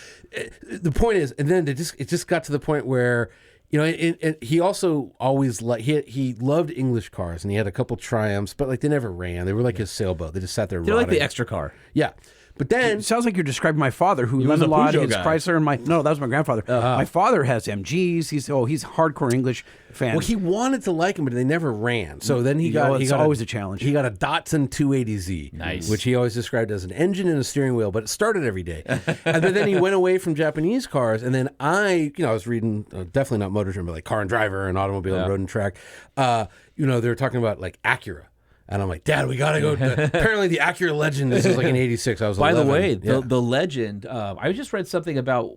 the point is, and then it just got to the point where. He also always he loved English cars, and he had a couple Triumphs, but they never ran. They were like his sailboat. They just sat there. They're like the extra car. Yeah, but then It sounds like you're describing my father, who was a lemon Peugeot his guy. Chrysler, and that was my grandfather. My father has MGs. He's hardcore English fan. he wanted to like them, but they never ran. So then it's always a challenge. He got a Datsun 280Z, Nice. which he always described as an engine and a steering wheel, but it started every day. And then he went away from Japanese cars, and then I was reading, definitely not Motor Trend, but like Car and Driver and Automobile and Road and Track. They were talking about like Acura. And I'm like, Dad, we gotta go. Apparently, the Acura Legend. This is like in '86. I was. By 11. the way, Yeah. the Legend. I just read something about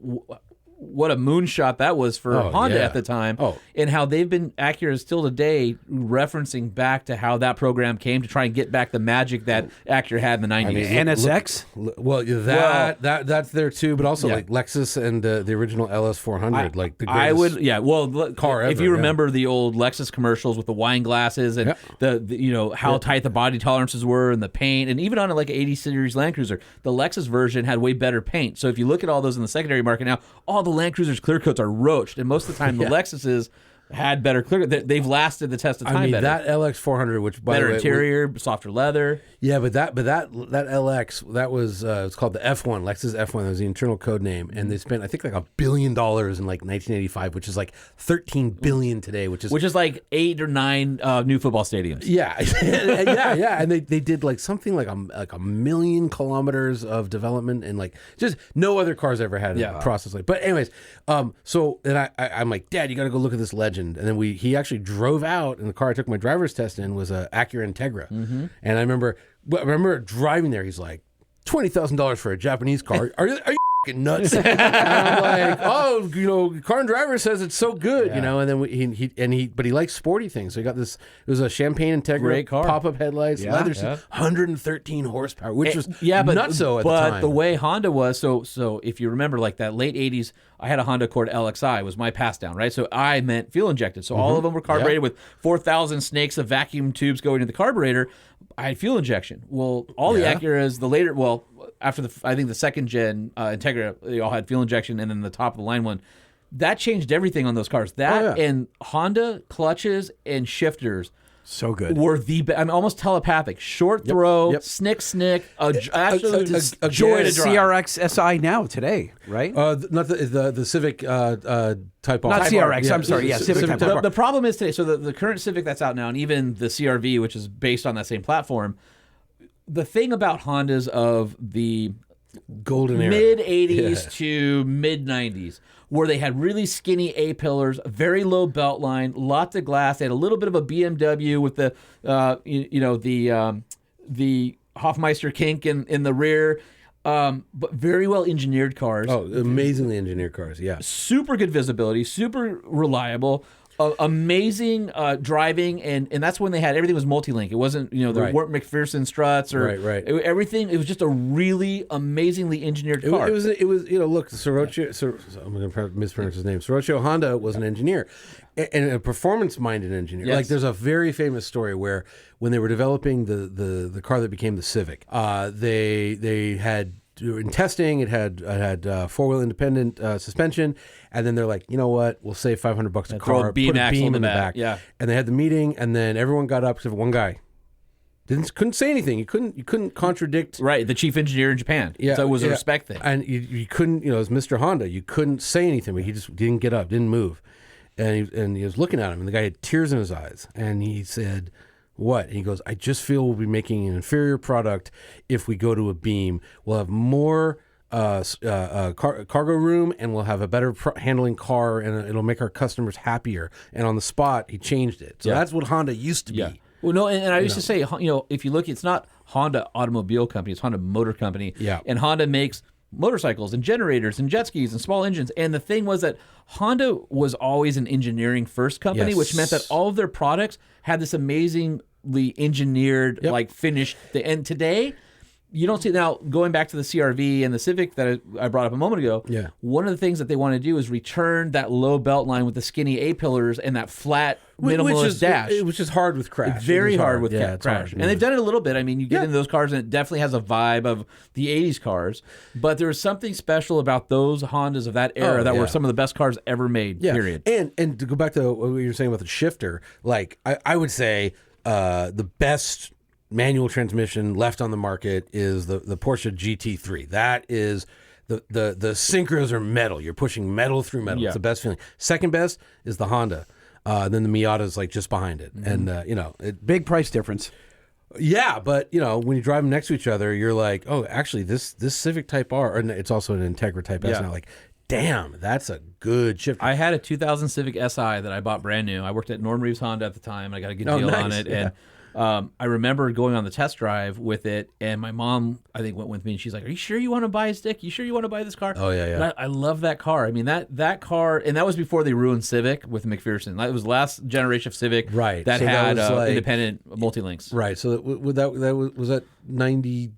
what a moonshot that was for Honda at the time, and how they've been Acura still today referencing back to how that program came to try and get back the magic that Acura had in the 90s. NSX. That's there too, but also like Lexus and the original LS 400, like the greatest I would, car if ever, you remember the old Lexus commercials with the wine glasses and the how tight the body tolerances were and the paint, and even on like an 80 series Land Cruiser, the Lexus version had way better paint. So if you look at all those in the secondary market now, all the Land Cruisers clear coats are roached, and most of the time the Lexuses had better clear. They've lasted the test of time. Better. That LX 400, which by better the way, interior, softer leather. Yeah, but that LX, that was it's called the F1, Lexus F1. That was the internal code name, and they spent I think like $1 billion in like 1985, which is like $13 billion today, which is like 8 or 9 new football stadiums. Yeah, and they did like something like a million kilometers of development, and like just no other cars ever had a process like. But anyways, so then I'm like, Dad, you got to go look at this Legend, and then he actually drove out, and the car I took my driver's test in was a Acura Integra, and I remember driving there. He's like, $20,000 for a Japanese car? Are you fucking nuts? And I'm like, Car and Driver says it's so good, And then but he likes sporty things, so he got this. It was a Champagne Integra, great car, pop-up headlights, leather seats, 113 horsepower, which was nutso at the time. But the way Honda was, so if you remember, like that late 80s, I had a Honda Accord LXI, was my pass down, right? So I meant fuel injected. So all of them were carbureted with 4,000 snakes of vacuum tubes going into the carburetor. I had fuel injection. Well, all the Acuras, after I think the second gen Integra, they all had fuel injection, and then the top of the line one. That changed everything on those cars. And Honda clutches and shifters. So good. Were the I'm almost telepathic. Short throw, snick, absolute joy to drive. CRX SI now today, right? Not the Civic Type R. Not CRX. I'm sorry. Yeah, Civic Type R. The problem is today. So the current Civic that's out now, and even the CRV, which is based on that same platform. The thing about Hondas of the golden era, mid 80s to mid 90s, where they had really skinny A pillars, very low belt line, lots of glass. They had a little bit of a BMW with the the Hofmeister kink in the rear, but very well engineered cars. Oh, amazingly engineered cars. Yeah, super good visibility, super reliable. amazing driving, and that's when they had everything was multi-link. It wasn't there weren't McPherson struts or everything. It was just a really amazingly engineered car. It was look, I'm going to mispronounce his name. Sorocho Honda was an engineer and a performance-minded engineer. Yes. Like there's a very famous story where when they were developing the car that became the Civic, they had. In testing, it had four-wheel independent suspension, and then they're like, you know what? We'll save $500 a throw car, a beam put a axle beam in in the the back. back. Yeah. And they had the meeting, and then everyone got up except for one guy. Couldn't say anything. You couldn't contradict. Right, the chief engineer in Japan. Yeah, So it was a yeah. respect thing. And you couldn't, as Mr. Honda, you couldn't say anything, but he just didn't get up, didn't move, and he was looking at him, and the guy had tears in his eyes, and he said, "What?" And he goes, "I just feel we'll be making an inferior product if we go to a beam. We'll have more cargo room, and we'll have a better handling car, and it'll make our customers happier." And on the spot, he changed it. So that's what Honda used to be. Well, no, and I used to say, if you look, it's not Honda Automobile Company, it's Honda Motor Company. Yeah. And Honda makes motorcycles and generators and jet skis and small engines. And the thing was that Honda was always an engineering first company, Yes. which meant that all of their products had this amazingly engineered, finish. And today, you don't see now going back to the CRV and the Civic that I brought up a moment ago. Yeah. One of the things that they want to do is return that low belt line with the skinny A pillars and that flat minimalist dash. Which is hard with crash. Very It is hard with it's crash. hard. And they've done it a little bit. I mean, you get into those cars and it definitely has a vibe of the 80s cars. But there was something special about those Hondas of that era that were some of the best cars ever made, period. And to go back to what you were saying about the shifter, like I would say the best manual transmission left on the market is the Porsche GT3. That is the synchros are metal. You're pushing metal through metal. Yeah. It's the best feeling. Second best is the Honda. Then the Miata's like just behind it. And Big price difference. yeah, but when you drive them next to each other, you're like, oh, actually this Civic Type R, and it's also an Integra Type S now. Like, damn, that's a good shifter. I had a 2000 Civic Si that I bought brand new. I worked at Norm Reeves Honda at the time. I got a good deal on nice. it. Yeah. And I remember going on the test drive with it, and my mom, I think, went with me, and she's like, "Are you sure you want to buy a stick? You sure you want to buy this car?" Oh, yeah. But I love that car. I mean, that car, and that was before they ruined Civic with McPherson. It was the last generation of Civic Right. that So that had was like- independent multi-links. Right. So was that 90?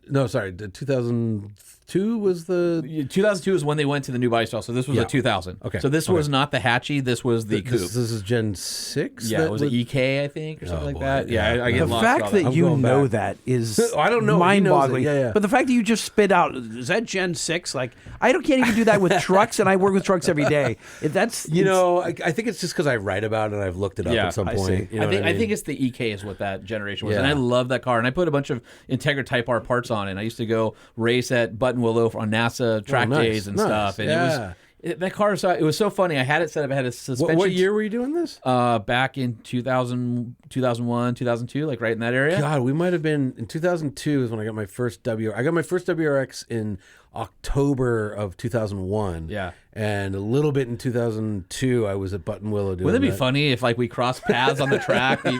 No, sorry. 2002 was the. 2002 is when they went to the new body style, so this was a 2000. Okay. So this was not the hatchy, this was the coupe. This is Gen 6? Yeah, it was an EK, I think, or something like boy. that. Yeah, Yeah. I get The lost fact all that I'm you going know back. that is I don't know. He knows it. mind-boggling. Yeah. But the fact that you just spit out, is that Gen 6? Like, can't even do that with trucks, and I work with trucks every day. I think it's just because I write about it and I've looked it up at some I point. see. You know I what think it's the EK is what that generation was, Yeah. and I love that car. And I put a bunch of Integra Type R parts on it. And I used to go race at Buttonwillow on NASA track nice, days and nice. stuff. And Yeah. that car, it was so funny. I had it set up. I had a suspension. What year were you doing this? Back in 2000, 2001, 2002, like right in that area. God, we might have been in 2002 is when I got my first I got my first WRX in October of 2001. Yeah. And a little bit in 2002, I was at Buttonwillow doing Wouldn't it be that. funny if we crossed paths on the track, and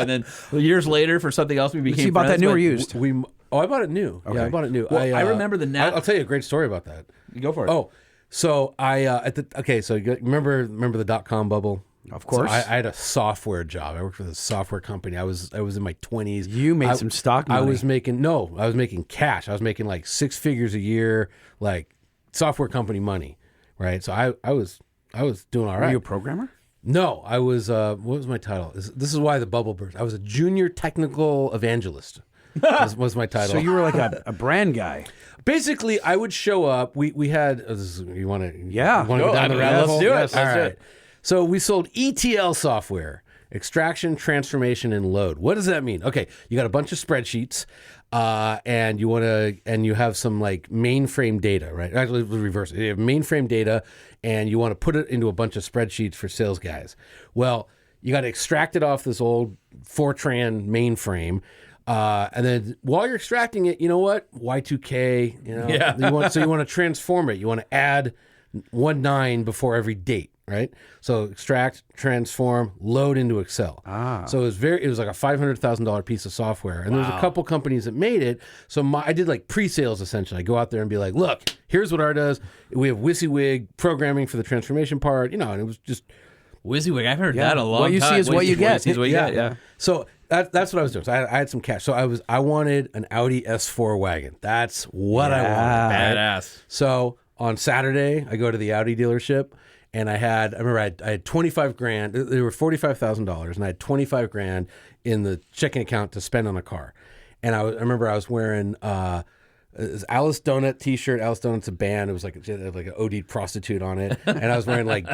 then years later for something else we became So you bought that friends, new or but- used? I bought it new. Yeah, I bought it new. Well, I remember the I'll tell you a great story about that. Go for it. Oh, so so you remember the .com bubble? Of course. So I had a software job. I worked for this software company. I was in my 20s. You made some stock money. I was making cash. I was making like 6 figures a year, like software company money, right? So I was doing all right. Were you a programmer? No, I was. What was my title? This is why the bubble burst. I was a junior technical evangelist. was my title. So you were like a brand guy. Basically, I would show up. We had. You want to? Yeah. Go down the rabbit let's hole? do it. Yes. Let's All do right. it. So we sold ETL software, extraction, transformation, and load. What does that mean? Okay, you got a bunch of spreadsheets, and you have some like mainframe data, right? Actually, reverse it. You have mainframe data, and you want to put it into a bunch of spreadsheets for sales guys. Well, you got to extract it off this old Fortran mainframe. And then while you're extracting it, you know what? Y2K, you want to transform it. You want to add 19 before every date, right? So extract, transform, load into Excel. So it was like a $500,000 piece of software. And there's a couple companies that made it. So I did like pre-sales essentially. I go out there and be like, look, here's what ours does. We have WYSIWYG programming for the transformation part, and it was just WYSIWYG, I've heard that a long time. What you see is what you get. Is what you get, yeah. So that's what I was doing. So I had some cash. So I wanted an Audi S4 wagon. That's what I wanted. Badass. So on Saturday, I go to the Audi dealership, and I remember I had 25 grand. They were $45,000, and I had 25 grand in the checking account to spend on a car. And I remember I was wearing this Alice Donut T-shirt. Alice Donut's a band. It was like an OD prostitute on it, and I was wearing like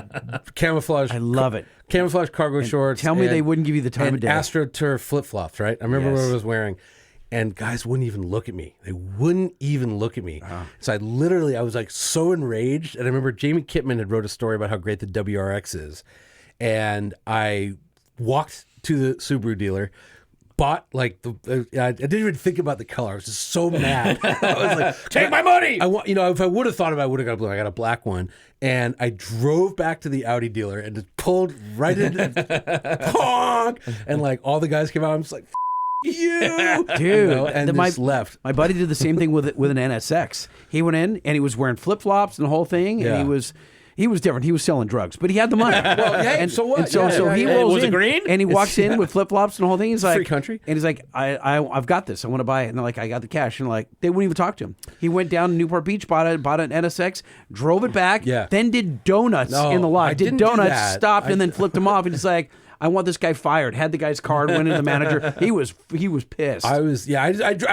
camouflage. I love it. Camouflage cargo shorts. Tell me they wouldn't give you the time of day. AstroTurf flip-flops, right? I remember what I was wearing. And guys wouldn't even look at me. They wouldn't even look at me. So I was like so enraged. And I remember Jamie Kitman had wrote a story about how great the WRX is. And I walked to the Subaru dealer, bought like I didn't even think about the color. I was just so mad. I was like, take my money. If I would have thought about it, I would have got a blue. I got a black one. And I drove back to the Audi dealer and just pulled right into honk. And like all the guys came out. I'm just like, you dude, and just left. My buddy did the same thing with an NSX. He went in and he was wearing flip flops and the whole thing, and he was different. He was selling drugs, but he had the money. And so what? And so he rolls was in, it green? and he walks in with flip flops and the whole thing. He's like, free country. And he's like, I've got this. I want to buy it. And they're like, I got the cash. And like, they wouldn't even talk to him. He went down to Newport Beach, bought an NSX, drove it back, then did donuts in the lot. Did donuts, stopped, and then flipped him off. And he's like, I want this guy fired. Had the guy's card, went into the manager. He was pissed. I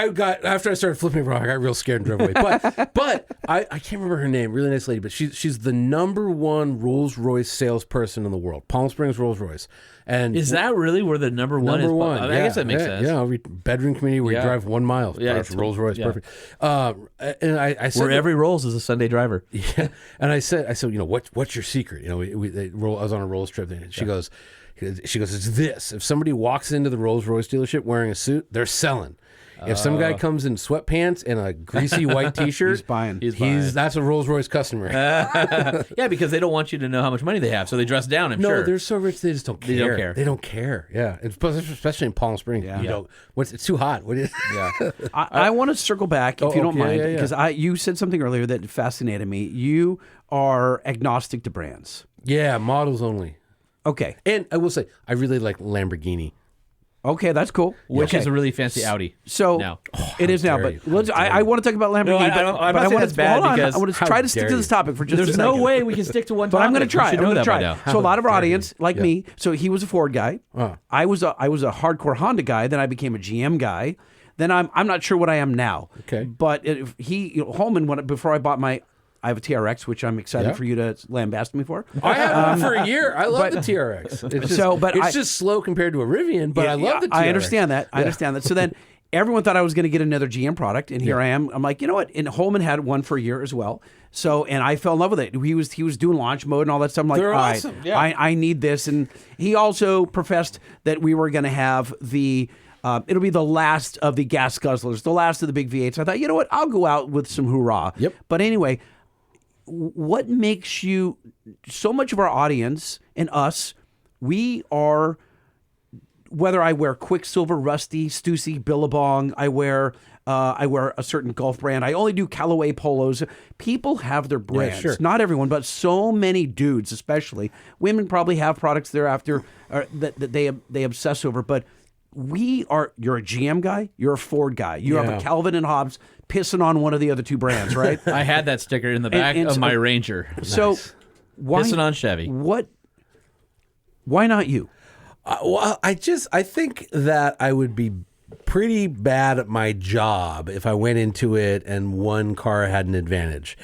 got after I started flipping around, I got real scared and drove away. But I can't remember her name. Really nice lady, but she's the #1 Rolls Royce salesperson in the world. Palm Springs Rolls Royce. And is that really where the number one is? I guess that makes sense. Yeah, bedroom community where you drive 1 mile. Yeah, it's Rolls Royce, perfect. And I said where every Rolls is a Sunday driver. Yeah, and I said, what's your secret? I was on a Rolls trip, and she goes, it's this. If somebody walks into the Rolls Royce dealership wearing a suit, they're selling. If some guy comes in sweatpants and a greasy white T-shirt, he's buying. That's a Rolls Royce customer. Yeah, because they don't want you to know how much money they have, so they dress down. I'm sure. No, they're so rich they just don't care. They don't care. They don't care. Yeah, especially in Palm Springs. Yeah. It's too hot. What is? Yeah. I want to circle back if you don't mind, yeah. because you said something earlier that fascinated me. You are agnostic to brands. Yeah, models only. Okay. And I will say, I really like Lamborghini. Okay, that's cool. Which is a really fancy Audi. So now. It is now, but I want to talk about Lamborghini. I'm not saying that's bad because I want to try to stick to this topic for just a there's second. no way we can stick to one topic. But I'm going to try. I'm going to try. So a lot of our audience, like Yeah. me, so he was a Ford guy. I was a hardcore Honda guy. Then I became a GM guy. Then I'm not sure what I am now. Okay. But Holman, before I bought I have a TRX, which I'm excited for you to lambast me for. I had one for a year. I love the TRX. It's just slow compared to a Rivian, but I love the TRX. I understand that. I understand that. So then everyone thought I was going to get another GM product, and here I am. I'm like, you know what? And Holman had one for a year as well. So, and I fell in love with it. He was doing launch mode and all that stuff. I'm like, They're all right, awesome. Yeah. I need this. And he also professed that we were going to have it'll be the last of the gas guzzlers, the last of the big V8s. I thought, you know what? I'll go out with some hoorah. Yep. But anyway, what makes you, so much of our audience and us, we are, whether I wear Quicksilver, Rusty, Stussy, Billabong, I wear a certain golf brand. I only do Callaway polos. People have their brands. sure. Not everyone, but so many dudes, especially. Women probably have products thereafter that they obsess over. But you're a GM guy, you're a Ford guy. You have a Calvin and Hobbes pissing on one of the other two brands, right? I had that sticker in the back of my Ranger. So why Pissing on Chevy. Why not you? Well, I think that I would be pretty bad at my job if I went into it and one car had an advantage.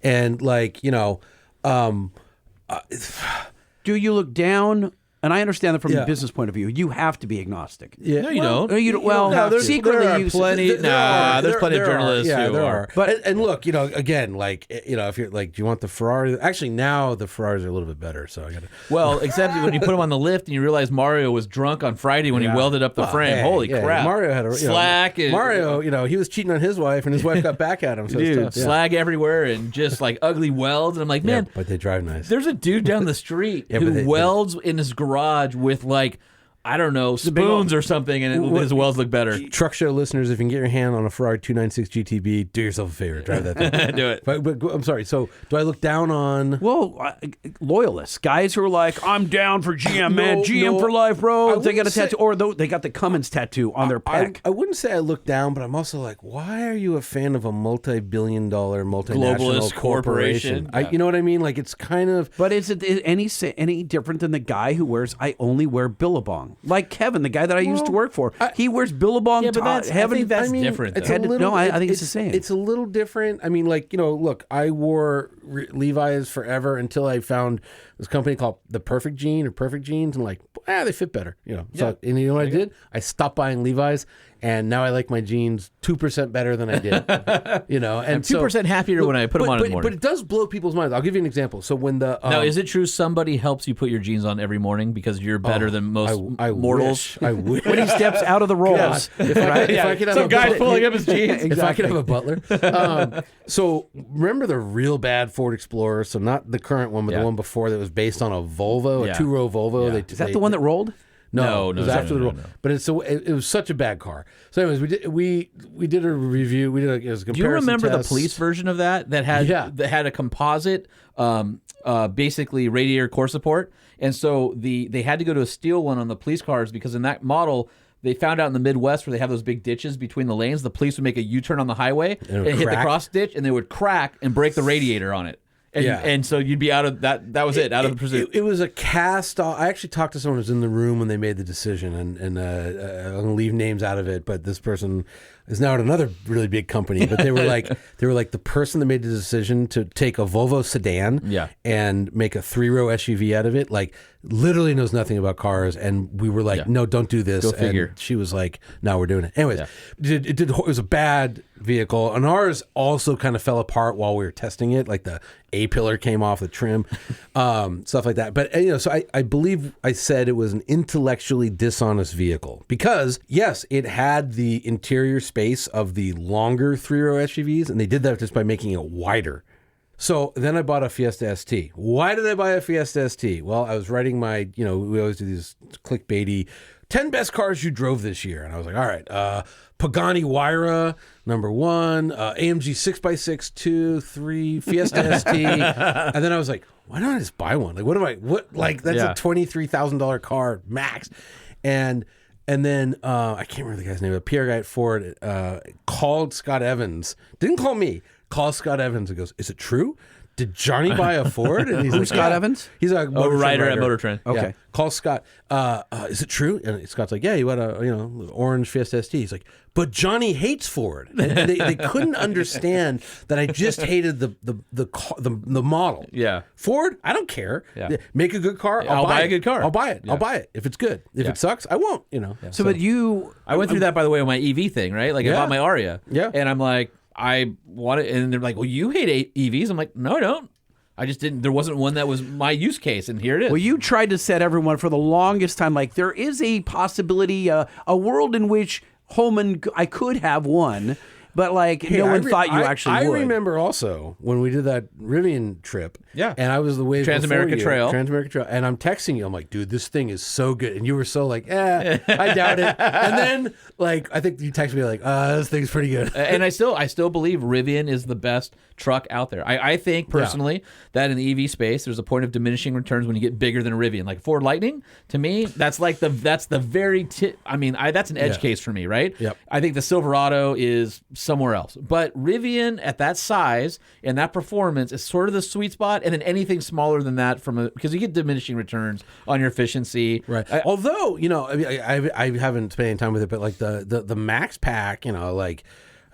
And do you look down? And I understand that from the business point of view, you have to be agnostic. Yeah. No, you don't. No, you don't. Well, secretly, there's plenty of journalists who are. But and look, again, if you're do you want the Ferrari? Actually, now the Ferraris are a little bit better. So I got to. Well, except when you put him on the lift and you realize Mario was drunk on Friday when he welded up the frame. Holy crap! Mario had a slack. Mario, he was cheating on his wife, and his wife got back at him. So dude, it's tough. slag everywhere and just ugly welds. And I'm like, man, but they drive nice. There's a dude down the street who welds in his garage with I don't know, spoons or something, and his welds look better. Truck show listeners, if you can get your hand on a Ferrari 296 GTB, do yourself a favor. Drive that thing. Do it. But I'm sorry. So do I look down on... Well, loyalists, guys who are like, I'm down for GM, man. GM no, for life, bro. I They got a wouldn't say- tattoo, or they got the Cummins tattoo on their pec. I wouldn't say I look down, but I'm also like, why are you a fan of a multi-billion-dollar multinational Globalist corporation? corporation? You know what I mean? Like, it's kind of... But is it any different than the guy who wears, I only wear Billabong? Like Kevin, the guy that I used to work for. He wears Billabong. Yeah, but that's, I think that's different. It's though. a little, No, I think it's the same. It's a little different. I mean, like, look, I wore Levi's forever until I found this company called The Perfect Jean or Perfect Jeans, and like, they fit better. So, and you know what I did? I stopped buying Levi's, and now I like my jeans 2% better than I did. And I'm 2% happier when I put them on in the morning. But it does blow people's minds. I'll give you an example. So when the now, is it true somebody helps you put your jeans on every morning because you're better than most I mortals? I wish. when he steps out of the rolls. If I could have Some a guy's butler- pulling up his jeans. If I could have a butler. So remember the real bad Ford Explorer? So not the current one, but Yeah. the one before that was based on a Volvo, Yeah. a two-row Volvo. Yeah. Is that the one that rolled? No, No, it was no, after no, the no, roll. no. But it was such a bad car. So anyways, we did a review. We did a comparison Do you remember test. the police version of that had a composite, basically radiator core support, and so they had to go to a steel one on the police cars because in that model. They found out in the Midwest where they have those big ditches between the lanes, the police would make a U-turn on the highway and hit the crack. cross ditch, and they would crack and break the radiator on it. And so you'd be out of that. That was out of the pursuit. It was a cast. I actually talked to someone who was in the room when they made the decision, and I'm going to leave names out of it. But this person is now at another really big company. But they were like the person that made the decision to take a Volvo sedan, and make a 3-row SUV out of it. Like literally knows nothing about cars, and we were like, no, don't do this. Go figure. And she was like, no, we're doing it. Anyways, it was a bad vehicle, and ours also kind of fell apart while we were testing it. Like the A-pillar came off the trim, stuff like that. But so I believe I said it was an intellectually dishonest vehicle because yes, it had the interior space of the longer 3-row SUVs, and they did that just by making it wider. So then I bought a Fiesta ST. Why did I buy a Fiesta ST? Well, I was writing my, we always do these clickbaity 10 best cars you drove this year. And I was like, all right, Pagani Huayra, number 1, AMG 6x6, 2, 3, Fiesta ST. And then I was like, why don't I just buy one? Like, that's a $23,000 car max. And then I can't remember the guy's name, but PR guy at Ford called Scott Evans. Didn't call me. Called Scott Evans and goes, is it true? Did Johnny buy a Ford? And he's Who's Scott Evans? He's a writer at Motor Trend. Okay. Okay. Call Scott. Is it true? And Scott's like, yeah, you had a orange Fiesta ST. He's like, but Johnny hates Ford. And they couldn't understand that I just hated the model. Yeah. Ford, I don't care. Yeah. Make a good car. I'll buy it. a good car. I'll buy it. Yeah. I'll buy it if it's good. If it sucks, I won't. So, but you, I went through that, by the way, on my EV thing, right? Like I Yeah. bought my Aria. Yeah. And I'm like, I want it. And they're like, well, you hate EVs. I'm like, no, I don't. I just didn't. There wasn't one that was my use case, and here it is. well, you tried to set everyone for the longest time. Like there is a possibility, a world in which Holman, I could have one, but like no one thought you actually would. I remember also when we did that Rivian trip. Yeah. And I was the wave Transamerica before you, Trail. Transamerica Trail. And I'm texting you. I'm like, dude, this thing is so good. And you were so like, I doubt it. And then like I think you texted me like, this thing's pretty good. And I still believe Rivian is the best truck out there. I think personally that in the EV space, there's a point of diminishing returns when you get bigger than a Rivian. Like Ford Lightning, to me, that's the very tip. I mean, that's an edge case for me, right? Yep. I think the Silverado is somewhere else, but Rivian at that size and that performance is sort of the sweet spot. And then anything smaller than that because you get diminishing returns on your efficiency. Right. Although, I mean, I haven't spent any time with it, but like the Max Pack, like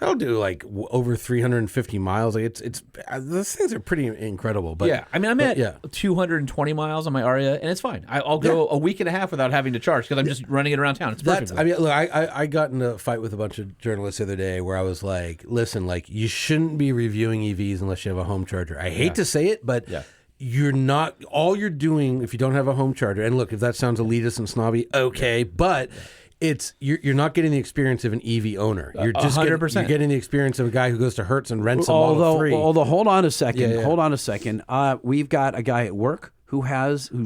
I'll do like over 350 miles. Like it's those things are pretty incredible. But yeah, I mean, I'm at 220 miles on my Aria, and it's fine. I'll go a week and a half without having to charge because I'm just running it around town. It's perfect. I mean, look, I got in a fight with a bunch of journalists the other day where I was like, listen, like you shouldn't be reviewing EVs unless you have a home charger. I hate to say it, but you're not. All you're doing if you don't have a home charger, and look, if that sounds elitist and snobby, okay, but. You're not getting the experience of an EV owner. You're just 100%. You're getting the experience of a guy who goes to Hertz and rents a Model 3. Although, hold on a second. Yeah. Hold on a second. We've got a guy at work who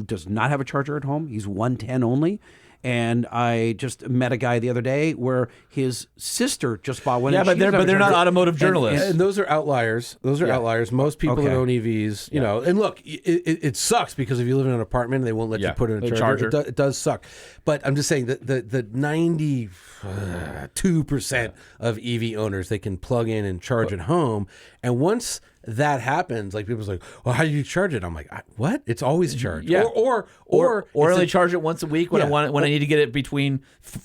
does not have a charger at home. He's 110 only. And I just met a guy the other day where his sister just bought one. Yeah, and but she's they're never not charged it. automotive journalists. And those are outliers. Those are outliers. Most people that own EVs, you know, and look, it sucks because if you live in an apartment, they won't let you put in a charger. It does suck. But I'm just saying that the 92% of EV owners, they can plug in and charge at home. And once that happens, like people's like, well, how do you charge it? I'm like, what? It's always charged. Yeah. Or only charge it once a week when I need to get it between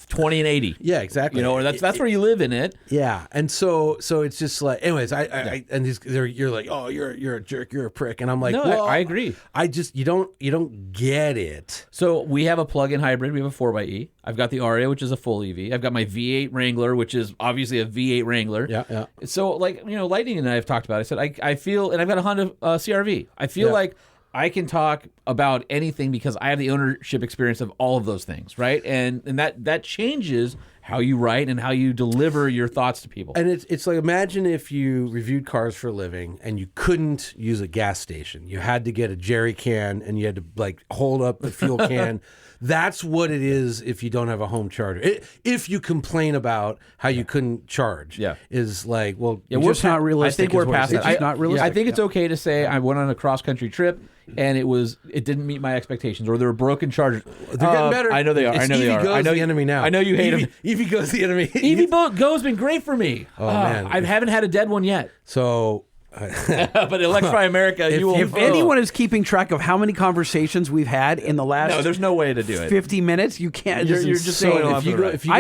20 and 80. Yeah, exactly. You know, or that's where you live in it. Yeah, and so it's just like, anyways, you're like, oh, you're a jerk, you're a prick, and I'm like, No, well, I agree. I just you don't get it. So we have a plug-in hybrid. We have a 4xe. I've got the Aria, which is a full EV. I've got my V8 Wrangler, which is obviously a V8 Wrangler. Yeah. So, like, you know, Lightning and I have talked about it. I said, I feel, and I've got a Honda CRV. I feel like I can talk about anything because I have the ownership experience of all of those things, right? And that changes how you write and how you deliver your thoughts to people. And it's like, imagine if you reviewed cars for a living and you couldn't use a gas station. You had to get a jerry can and you had to like hold up the fuel can. That's what it is if you don't have a home charger. If you complain about how you couldn't charge, is like, well, we're just not realistic. I think we're past that. It's not realistic. I think it's okay to say I went on a cross-country trip and it didn't meet my expectations, or there were broken chargers. They're getting better. I know they are. It's I know they are. EV Go's I know the enemy now. I know you hate them. EV Go's the enemy. EV Go's been great for me. Oh, man. I haven't had a dead one yet. So. But Electrify America, if anyone is keeping track of how many conversations we've had in the last there's no way to do it. 50 minutes, you can't. You're just saying I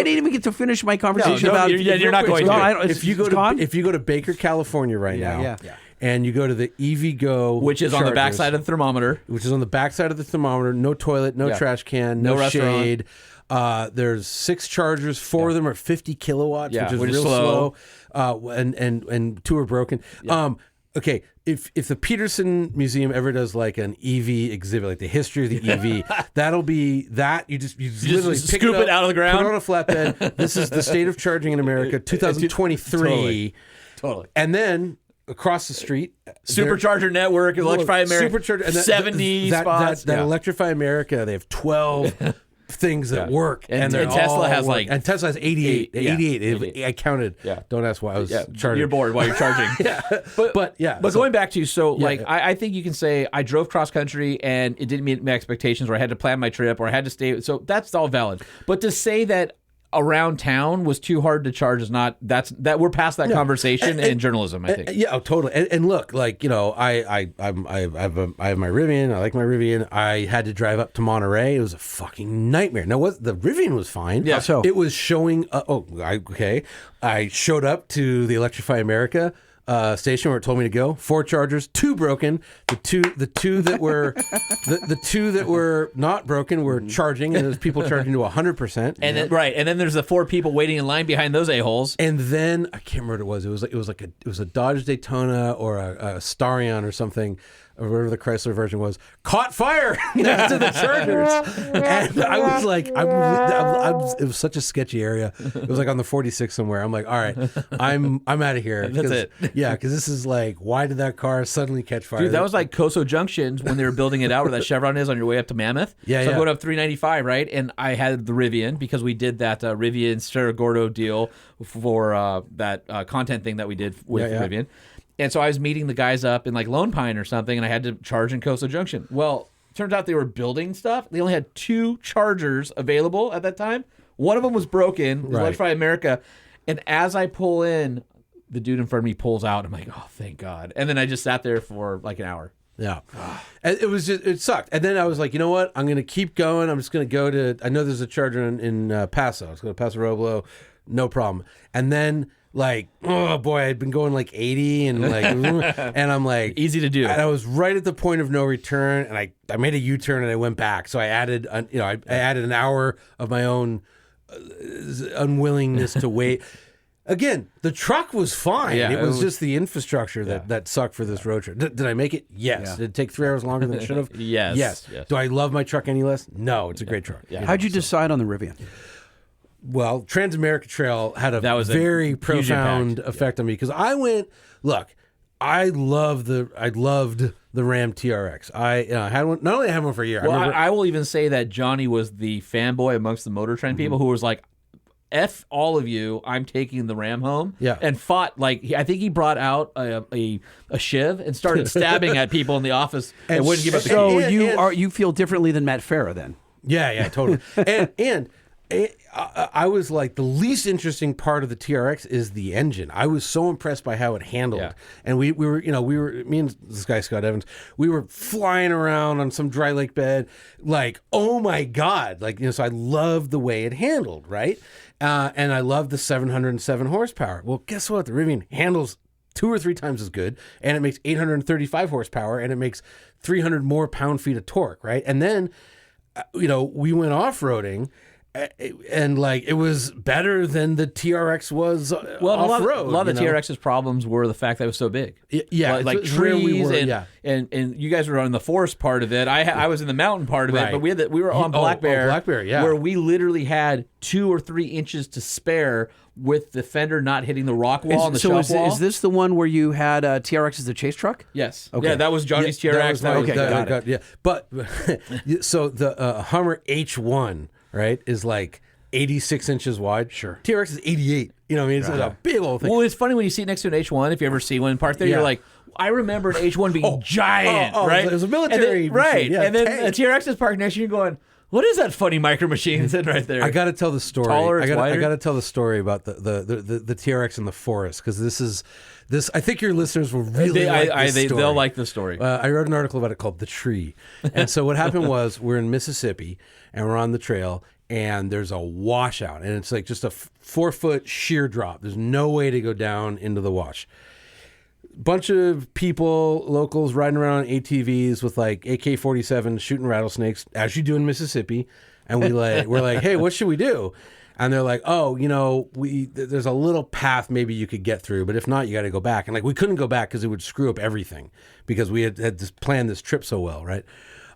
didn't even get to finish my conversation about. You're not going to. If you go to Baker, California right now, and you go to the EV Go, which is on the backside of the thermometer, no toilet, no trash can, no shade. There's 6 chargers. 4 of them are 50 kilowatts, which is real slow. And 2 are broken. Okay, if the Peterson Museum ever does like an EV exhibit, like the history of the EV, that'll be that. You just literally pick scoop it out of the ground, put it on a flatbed. This is the state of charging in America, 2023. Totally. And then across the street, Supercharger Network, Electrify America, Supercharger, and 70 spots. That Electrify America, they have 12 things that work, and they're Tesla has work. And Tesla has 88. 88. I counted. Don't ask why I was charging. You're bored while you're charging. But going back to I think you can say I drove cross country and it didn't meet my expectations, or I had to plan my trip, or I had to stay. So that's all valid. But to say that around town was too hard to charge is not. That we're past that conversation in journalism, I think. Totally. And look, like, you know, I have my Rivian. I like my Rivian. I had to drive up to Monterey. It was a fucking nightmare. Now, the Rivian was fine. Yeah. So it was showing. I showed up to the Electrify America station where it told me to go. 4 chargers, 2 broken. The two that were the 2 that were not broken were charging, and there's people charging to 100%. And then there's the 4 people waiting in line behind those a-holes. And then I can't remember what it was. It was a Dodge Daytona or a Starion or something, or whatever the Chrysler version was, caught fire next to the chargers. And I was like, it was such a sketchy area. It was like on the 46 somewhere. I'm like, all right, I'm out of here. That's it. Yeah, because this is like, why did that car suddenly catch fire? Dude, that was like Coso Junction when they were building it out, where that Chevron is on your way up to Mammoth. Yeah, so I'm going up 395, right? And I had the Rivian because we did that Rivian Cerro Gordo deal for that content thing that we did with Rivian. And so I was meeting the guys up in like Lone Pine or something, and I had to charge in Coso Junction. Well, turns out they were building stuff. They only had 2 chargers available at that time. One of them was broken, Electrify America. And as I pull in, the dude in front of me pulls out. I'm like, oh, thank God. And then I just sat there for like an hour. Yeah. And it sucked. And then I was like, you know what? I'm going to keep going. I'm just going to go to, I know there's a charger in Paso. I was going to Paso Robles, no problem. And then, like, oh boy, I'd been going like 80 and like, and I'm like, easy to do. And I was right at the point of no return, and I made a U-turn and I went back. So I added, I added an hour of my own unwillingness to wait. Again, the truck was fine. Yeah, it was just the infrastructure that sucked for this road trip. Did I make it? Yes. Yeah. Did it take 3 hours longer than it should have? Yes. Do I love my truck any less? No, it's a great truck. Yeah. How'd you decide on the Rivian? Well, Transamerica Trail had a That was a very huge profound impact. effect on me because I went, look, I loved the Ram TRX. I had one. Not only I had one for a year. Well, I remember, I will even say that Johnny was the fanboy amongst the Motor Trend people who was like, F all of you, I'm taking the Ram home. Yeah. And fought, like, I think he brought out a shiv and started stabbing at people in the office and wouldn't give up the key. So you feel differently than Matt Farah then? Yeah, totally. and I was like, the least interesting part of the TRX is the engine. I was so impressed by how it handled. Yeah. And we were, me and this guy, Scott Evans, we were flying around on some dry lake bed, like, oh my God. Like, so I loved the way it handled, right? And I loved the 707 horsepower. Well, guess what? The Rivian handles 2 or 3 times as good, and it makes 835 horsepower, and it makes 300 more pound-feet of torque, right? And then, we went off-roading, and like it was better than the TRX was off-road. A lot of the TRX's problems were the fact that it was so big. Yeah, like it's where we trees were, and you guys were on the forest part of it. I was in the mountain part of it, Right. but we were on Black Bear, Black Bear, yeah. where we literally had 2 or 3 inches to spare with the fender not hitting the rock wall and the shelf wall. Is this the one where you had TRX as a chase truck? Yes. Okay. Yeah, that was Johnny's TRX. got it. Yeah, but so the Hummer H1, right, is like 86 inches wide. Sure. TRX is 88. You know what I mean? It's a big old thing. Well, it's funny when you see it next to an H1, if you ever see one parked there, Yeah. you're like, I remember an H1 being giant, right? It was a military and then, right. machine. Yeah, and then tank. a TRX is parked next to you going, what is that funny micro machine sitting right there? I got to tell the story. Taller, it's I wider? got to tell the story about the TRX in the forest, because this. I think your listeners will really like this story. They'll like the story. I wrote an article about it called "The Tree," and so what happened was we're in Mississippi and we're on the trail, and there's a washout, and it's like just a 4-foot sheer drop. There's no way to go down into the wash. Bunch of people, locals, riding around on ATVs with like AK-47 shooting rattlesnakes, as you do in Mississippi. And we're like, hey, what should we do? And they're like, oh, there's a little path maybe you could get through, but if not, you got to go back. And like, we couldn't go back because it would screw up everything, because we had planned this trip so well, right?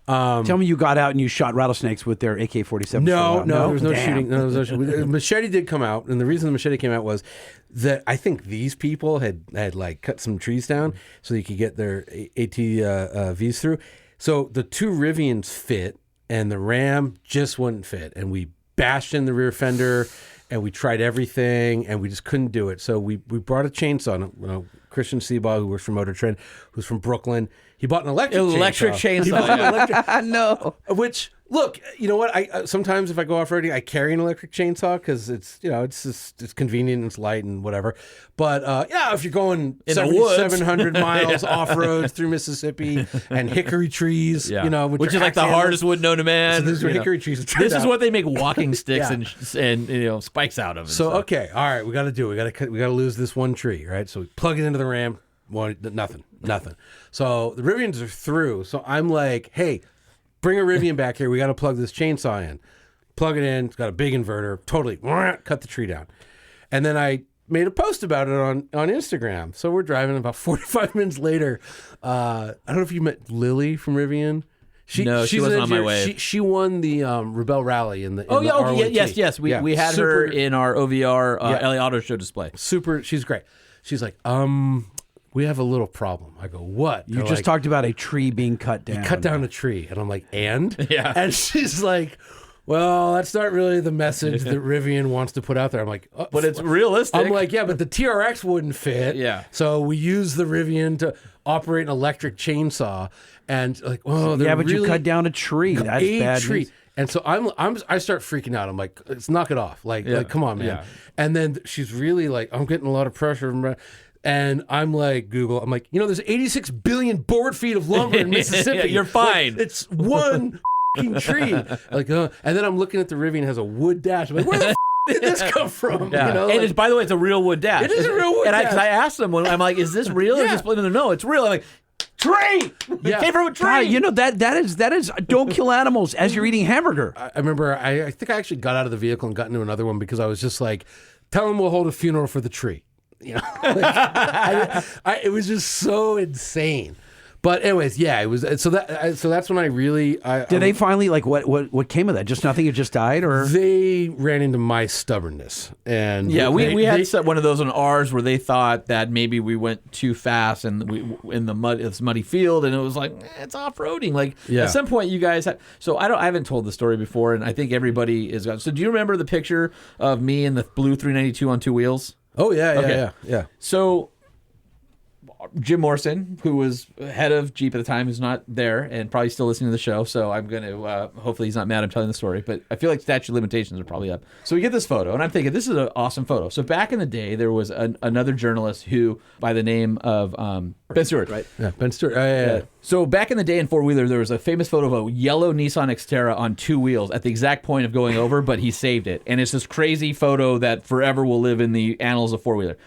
Tell me you got out and you shot rattlesnakes with their AK-47. No, there was no Damn. shooting. No, there was no shooting. Machete did come out, and the reason the machete came out was that I think these people had like cut some trees down so you could get their ATVs through. So the 2 Rivians fit, and the Ram just wouldn't fit, and we bashed in the rear fender, and we tried everything, and we just couldn't do it. So we brought a chainsaw. Christian Seabaugh, who works for Motor Trend, who's from Brooklyn, he bought an electric chainsaw. He bought an I know. Which, look, you know what? I sometimes if I go off roading, I carry an electric chainsaw because it's it's convenient and it's light and whatever. But if you're going in the woods, 700 miles off roads through Mississippi and hickory trees, which is like the hardest wood known to man. So these are hickory trees. This is what they make walking sticks and spikes out of. So okay, all right, we got to do it. We got to lose this one tree, right? So we plug it into the Ram. Nothing. So the Rivians are through. So I'm like, hey, bring a Rivian back here. We got to plug this chainsaw in. Plug it in. It's got a big inverter. Totally cut the tree down. And then I made a post about it on Instagram. So we're driving. About 45 minutes later. I don't know if you met Lily from Rivian. She wasn't on my way. She won the Rebel Rally in the R1T. Yes. We had her in our OVR LA Auto Show display. Super. She's great. She's like, we have a little problem. I go, what? You just talked about a tree being cut down. Cut down a tree. And I'm like, and? Yeah. And she's like, well, that's not really the message that Rivian wants to put out there. I'm like, but it's realistic. I'm like, yeah, but the TRX wouldn't fit. Yeah. So we use the Rivian to operate an electric chainsaw. And like, oh, but you cut down a tree. That's bad tree. news. And so I start freaking out. I'm like, let's knock it off. Like, come on, man. Yeah. And then she's really like, I'm getting a lot of pressure from her. And I'm like, Google, I'm like, there's 86 billion board feet of lumber in Mississippi. You're fine. Like, it's one tree. Like, and then I'm looking at the Rivian, has a wood dash. I'm like, where the did this come from? Yeah. And it's, by the way, it's a real wood dash. It is a real wood dash. And I asked them, I'm like, is this real? Yeah. No, it's real. I'm like, tree! Yeah. It came from a tree. That is don't kill animals as you're eating hamburger. I remember, I think I actually got out of the vehicle and got into another one because I was just like, tell them we'll hold a funeral for the tree. It was just so insane. But anyways, yeah, it was so that's when I really Did they finally what came of that? Just nothing? It just died, or they ran into my stubbornnness, and Yeah, we had one of those on ours where they thought that maybe we went too fast and we in the mud, it's muddy field, and it was like it's off-roading. Like at some point, you guys had, so I haven't told the story before, and I think everybody is. So do you remember the picture of me in the blue 392 on two wheels? Oh yeah. So Jim Morrison, who was head of Jeep at the time, who's not there and probably still listening to the show, so I'm going to, hopefully he's not mad I'm telling the story, but I feel like statute of limitations are probably up. So we get this photo, and I'm thinking, this is an awesome photo. So back in the day, there was another journalist who, by the name of Ben Stewart. Right. Yeah, Ben Stewart. Yeah. So back in the day in four-wheeler, there was a famous photo of a yellow Nissan Xterra on two wheels at the exact point of going over, but he saved it. And it's this crazy photo that forever will live in the annals of four-wheeler.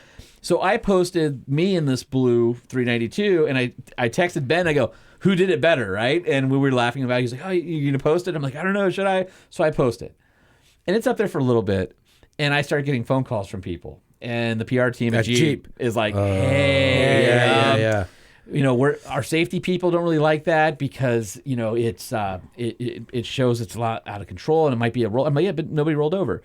So I posted me in this blue 392, and I texted Ben. I go, who did it better, right? And we were laughing about it. He's like, oh, you going to post it? I'm like, I don't know, should I? So I post it. And it's up there for a little bit, and I started getting phone calls from people. And the PR team at Jeep is like, hey, Yeah. You know, our safety people don't really like that because, you know, it shows it's a lot out of control, and it might be a roll. I mean, yeah, but nobody rolled over.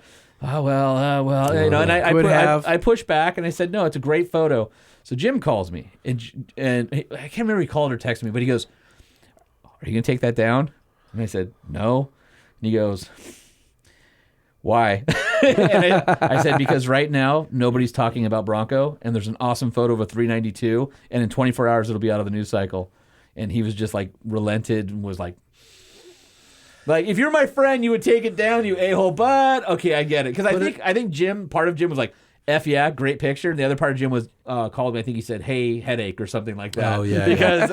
Oh, well, you know, and I pushed back and I said, no, it's a great photo. So Jim calls me and I can't remember if he called or texted me, but he goes, are you going to take that down? And I said, no. And he goes, why? And I said, because right now nobody's talking about Bronco, and there's an awesome photo of a 392, and in 24 hours it'll be out of the news cycle. And he was just like relented and was like, if you're my friend, you would take it down, you a-hole. But okay, I get it, because I think Jim, part of Jim was like, F yeah, great picture. And the other part of Jim was called me. I think he said, "Hey, headache" or something like that. Oh yeah, because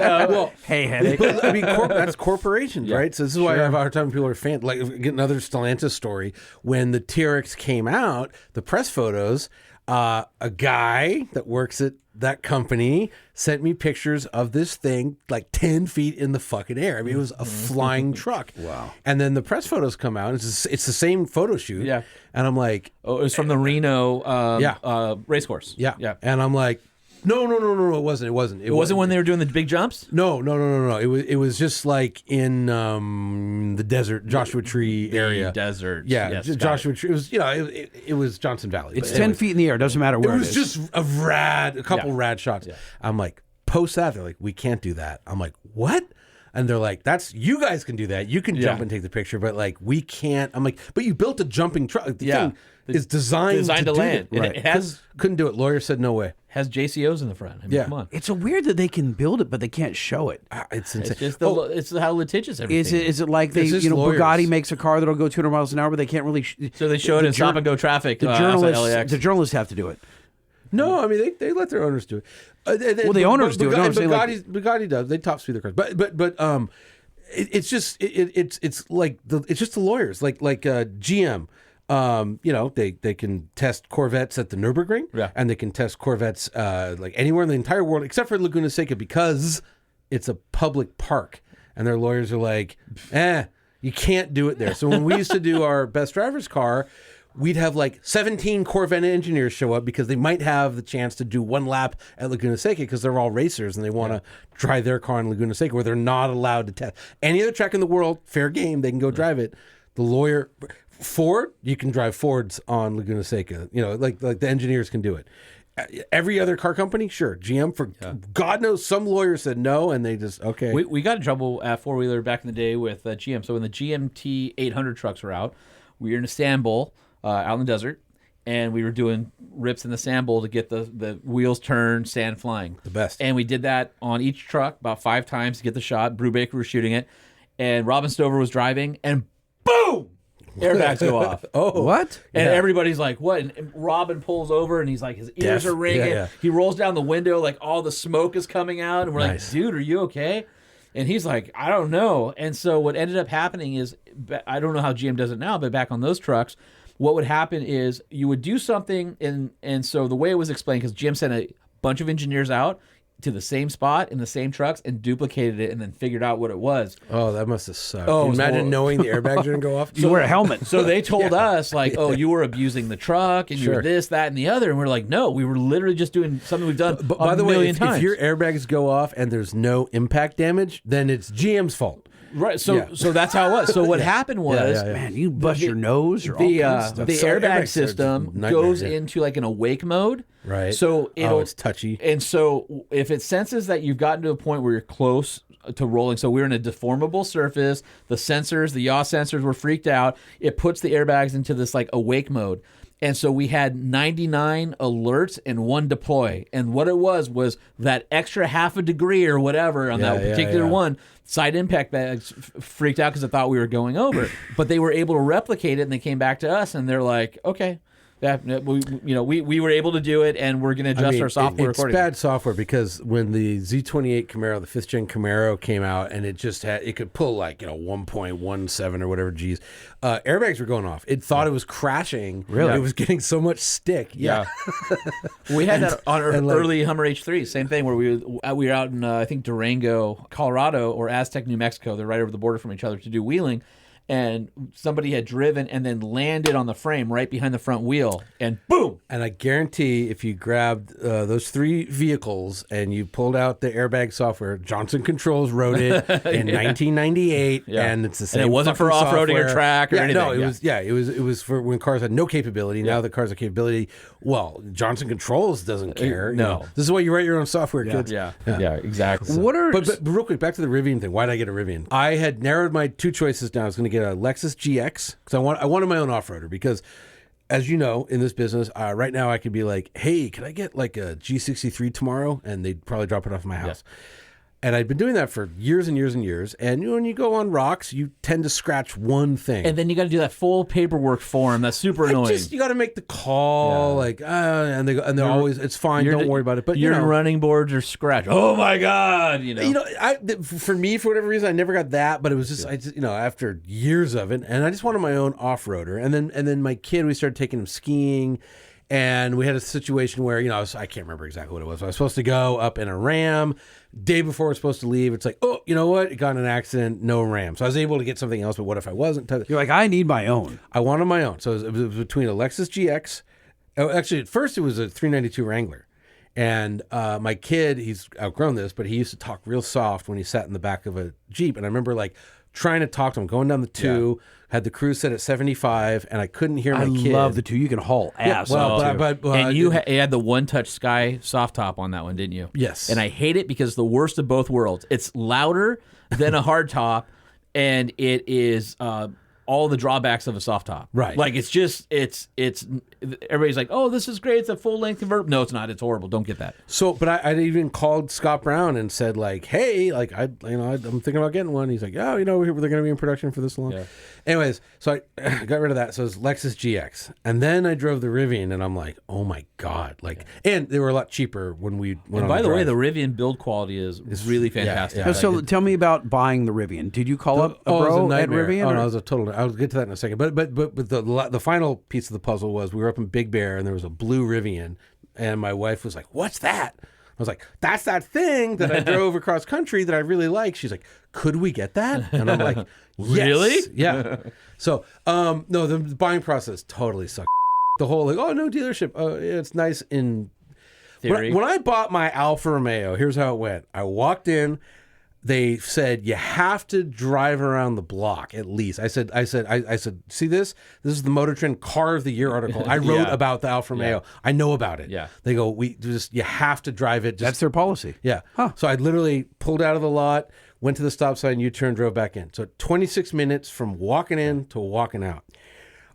hey, headache. But, I mean, that's corporations, right? So this is why I have a hard time when people are fan. Like, get another Stellantis story. When the TRX came out, the press photos, a guy that works at that company sent me pictures of this thing like 10 feet in the fucking air. I mean, it was a flying truck. Wow. And then the press photos come out. It's the same photo shoot. Yeah. And I'm like, oh, it was from the Reno race course. Yeah. And I'm like, no, it wasn't. It wasn't when they were doing the big jumps? No. It was just like in the desert, Joshua Tree area. Desert. Yeah, yes, Joshua Tree. It was, it was Johnson Valley. It's 10 feet in the air. Doesn't matter where it is. It was just a couple rad shots. Yeah. I'm like, post that. They're like, we can't do that. I'm like, what? And they're like, you guys can do that. You can jump and take the picture, but like, we can't. I'm like, but you built a jumping truck. The thing is designed to land. Right. It couldn't do it. Lawyer said no way. Has JCOs in the front. I mean, come on. It's so weird that they can build it, but they can't show it. It's insane. It's just it's how litigious everything is. Is it like Bugatti makes a car that'll go 200 miles an hour, but they can't really. So they show it in stop and go traffic. The journalists have to do it. No, I mean they let their owners do it. The owners do it. Bugatti does. They top speed their cars, but it's just it's just the lawyers like GM. They can test Corvettes at the Nürburgring, and they can test Corvettes like anywhere in the entire world except for Laguna Seca because it's a public park, and their lawyers are like, you can't do it there. So when we used to do our best driver's car, we'd have like 17 Corvette engineers show up because they might have the chance to do one lap at Laguna Seca because they're all racers and they want to drive their car in Laguna Seca where they're not allowed to test. Any other track in the world, fair game, they can go drive it. The lawyer... Ford, you can drive Fords on Laguna Seca. Like the engineers can do it. Every other car company, sure. GM, for God knows, some lawyer said no, and they just, okay. We got in trouble at four-wheeler back in the day with GM. So when the GMT 800 trucks were out, we were in Istanbul, out in the desert, and we were doing rips in the sand bowl to get the wheels turned, sand flying. The best. And we did that on each truck about 5 times to get the shot. Brubaker was shooting it, and Robin Stover was driving, and boom! Airbags go off. Oh, what? And everybody's like, what? And Robin pulls over and he's like, his ears are ringing. Yeah. He rolls down the window, like all the smoke is coming out. And we're like, dude, are you okay? And he's like, I don't know. And so what ended up happening is, I don't know how GM does it now, but back on those trucks, what would happen is you would do something. And so the way it was explained, because GM sent a bunch of engineers out to the same spot in the same trucks and duplicated it and then figured out what it was. Oh, that must have sucked. Oh, Can you imagine horrible. knowing the airbags are going to go off? You wear a helmet. So they told us, like, oh, you were abusing the truck and you were Sure. this, that, and the other. And we're like, no, we were literally just doing something we've done But by the way, million if times. your airbags go off and there's no impact damage, then it's GM's fault. Right. So Yeah. so that's how it was. So what happened was Man, you bust your nose or all the kinds of stuff. the So airbag airbags are system just nightmare, goes yeah. into like an awake mode. Right. So it's touchy. And so if it senses that you've gotten to a point where you're close to rolling, so we're in a deformable surface, the sensors, the yaw sensors were freaked out. It puts the airbags into this like awake mode. And so we had 99 alerts and 1 deploy. And what it was that extra half a degree or whatever on that particular one, side impact bags freaked out because they thought we were going over. But they were able to replicate it, and they came back to us, and they're like, okay. We were able to do it, and we're going to adjust our software It's accordingly. bad software because when the Z28 Camaro, the 5th gen Camaro came out, and it just had, it could pull like 1.17 or whatever G's, airbags were going off. It thought it was crashing. Really? It was getting so much stick. Yeah. We had that on our and, like- early Hummer H3. Same thing where we were out in, I think, Durango, Colorado, or Aztec, New Mexico. They're right over the border from each other to do wheeling. And somebody had driven and then landed on the frame right behind the front wheel. And boom! And I guarantee if you grabbed those 3 vehicles and you pulled out the airbag software, Johnson Controls wrote it in 1998, and it's the same. And it wasn't for fucking off-roading or software. track or yeah, anything. No, it was for when cars had no capability. Now the cars have capability. Well, Johnson Controls doesn't care. no. You know. This is why you write your own software, kids. Yeah, exactly. What are But real quick, back to the Rivian thing. Why did I get a Rivian? I had narrowed my 2 choices down. I was going to get a Lexus GX because I wanted my own off-roader because, as you know, in this business, right now I could be like, hey, can I get like a G63 tomorrow? And they'd probably drop it off at my house. And I'd been doing that for years and years and years. And when you go on rocks, you tend to scratch one thing. And then you got to do that full paperwork form. That's super annoying. You got to make the call, and they're always, it's fine, don't worry about it. But your running boards are scratched. Oh my god! For me, for whatever reason, I never got that. But it was just, after years of it, and I just wanted my own off-roader. And then my kid, we started taking him skiing. And we had a situation where, I can't remember exactly what it was. I was supposed to go up in a Ram. Day before we're supposed to leave, it's like, oh, you know what? It got in an accident, no Ram. So I was able to get something else, but what if I wasn't? You're like, I need my own. I wanted my own. So it was between a Lexus GX. Oh, actually, at first it was a 392 Wrangler. And my kid, he's outgrown this, but he used to talk real soft when he sat in the back of a Jeep. And I remember trying to talk to him, going down the 2, had the cruise set at 75, and I couldn't hear my kid. I love the 2. You can haul ass. And you had the one-touch Sky soft top on that one, didn't you? Yes. And I hate it because it's the worst of both worlds. It's louder than a hard top, and it is all the drawbacks of a soft top. Right. Like it's everybody's like, oh, this is great. It's a full-length convertible. No, it's not. It's horrible. Don't get that. So, but I even called Scott Brown and said hey, I'm thinking about getting one. He's like, oh, they're going to be in production for this long. Yeah. Anyways, so I got rid of that. So it's Lexus GX, and then I drove the Rivian, and I'm like, oh my god, and they were a lot cheaper when we went. And by the way, the Rivian build quality is really fantastic. Yeah. So tell me about buying the Rivian. Did you call up a bro at Rivian? Oh, no, it was a total. I'll get to that in a second. But the final piece of the puzzle was we were up in Big Bear, and there was a blue Rivian, and my wife was like, "What's that?" I was like, "That's that thing that I drove across country that I really like." She's like, "Could we get that?" And I'm like, yes. Really? Yeah. So, no, the buying process totally sucked. The whole no dealership. It's nice in theory. When I bought my Alfa Romeo, here's how it went. I walked in. They said you have to drive around the block at least. I said, see this? This is the Motor Trend Car of the Year article. I wrote about the Alfa Romeo. Yeah. I know about it. Yeah. They go, you have to drive it. That's their policy. Yeah. Huh. So I literally pulled out of the lot, went to the stop sign, U-turn, drove back in. So 26 minutes from walking in to walking out.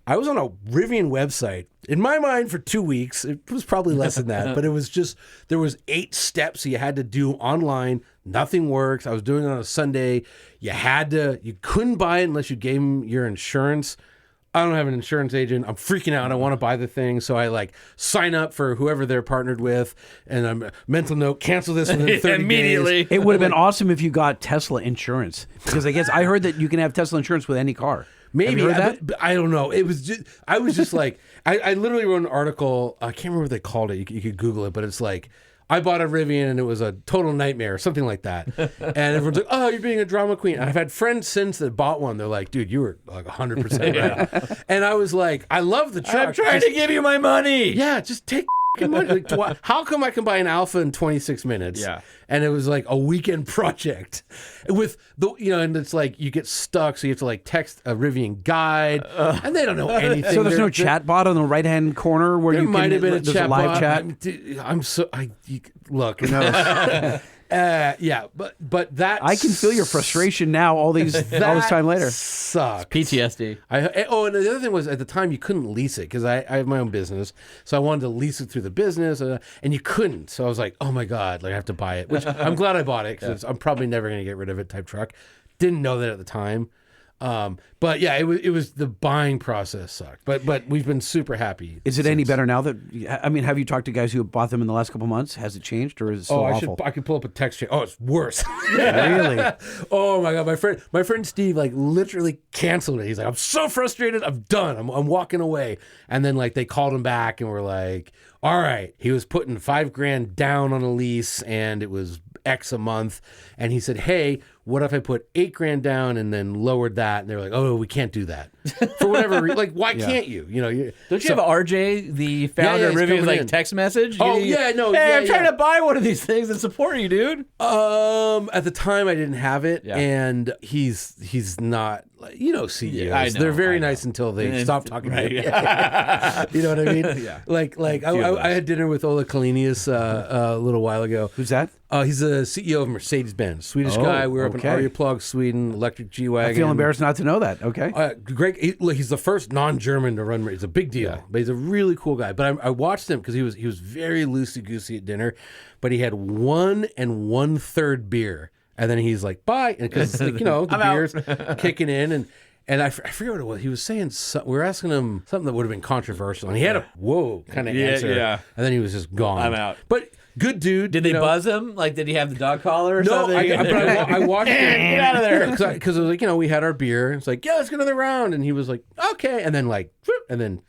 I was on a Rivian website. In my mind, for 2 weeks, it was probably less than that, but it was just, there was 8 steps you had to do online. Nothing works. I was doing it on a Sunday. You couldn't buy it unless you gave them your insurance. I don't have an insurance agent. I'm freaking out. I want to buy the thing. So I sign up for whoever they're partnered with. And I'm mental note, cancel this within 30 immediately. days. It would have been awesome if you got Tesla insurance. Because I heard that you can have Tesla insurance with any car. Maybe. Have you heard that? But I don't know. I was just like, I literally wrote an article. I can't remember what they called it. You could Google it, but it's like, I bought a Rivian and it was a total nightmare, something like that. And everyone's like, oh, you're being a drama queen. And I've had friends since that bought one. They're like, dude, you were like 100% right. And I was like, I love the truck. I'm trying to give you my money. Yeah, just take money. Like, how come I can buy an Alpha in 26 minutes? Yeah. And it was like a weekend project with the, and it's like you get stuck. So you have to like text a Rivian guide and they don't know anything. So there's no chat bot on the right-hand corner where There you can, might have been a there's chat live bot. chat? Look, yeah, but that I can feel your frustration now all this time later. Sucks. PTSD. And the other thing was at the time you couldn't lease it because I have my own business, so I wanted to lease it through the business, and you couldn't. So I was like, oh my god, like I have to buy it. Which I'm glad I bought it because I'm probably never going to get rid of it. Type truck. Didn't know that at the time. But yeah, it was the buying process sucked, but we've been super happy. Is it any better now that, have you talked to guys who have bought them in the last couple months? Has it changed or is it still awful? I could pull up a text chain. Oh, it's worse. Really? Oh my god, my friend Steve like literally canceled it. He's like, I'm so frustrated. I'm done. I'm walking away. And then like they called him back and were like, all right. He was putting $5,000 down on a lease and it was X a month. And he said, hey, what if I put $8,000 down and then lowered that? And they're like, oh, we can't do that for whatever reason. Like, why can't you? Don't you have RJ, the founder of Rivian's like text message? Oh, Hey, I'm trying to buy one of these things and support you, dude. At the time I didn't have it, Yeah. and he's not CEOs. I know, They're very I know. nice until they stop talking right, to you. You know what I mean? Yeah. Like I had dinner with Ola Kalinius a little while ago. Who's that? He's the CEO of Mercedes-Benz, Swedish guy. We were up in okay. Arjeplog, Sweden, electric G-Wagon. I feel embarrassed not to know that. Okay. Greg, he's the first non-German to run. It's a big deal, but he's a really cool guy. But I watched him because he was very loosey-goosey at dinner, but he had 1 1/3 beer, and then he's like, bye, because the beer's kicking in, and I forget what it was. He was saying we were asking him something that would have been controversial, and he had a whoa kind of answer, and then he was just gone. I'm out. But good dude. Did they buzz him? Like, did he have the dog collar or No, something? I watched him. Get out of there. Because it was like, we had our beer. It's like, yeah, let's get another round. And he was like, okay. And then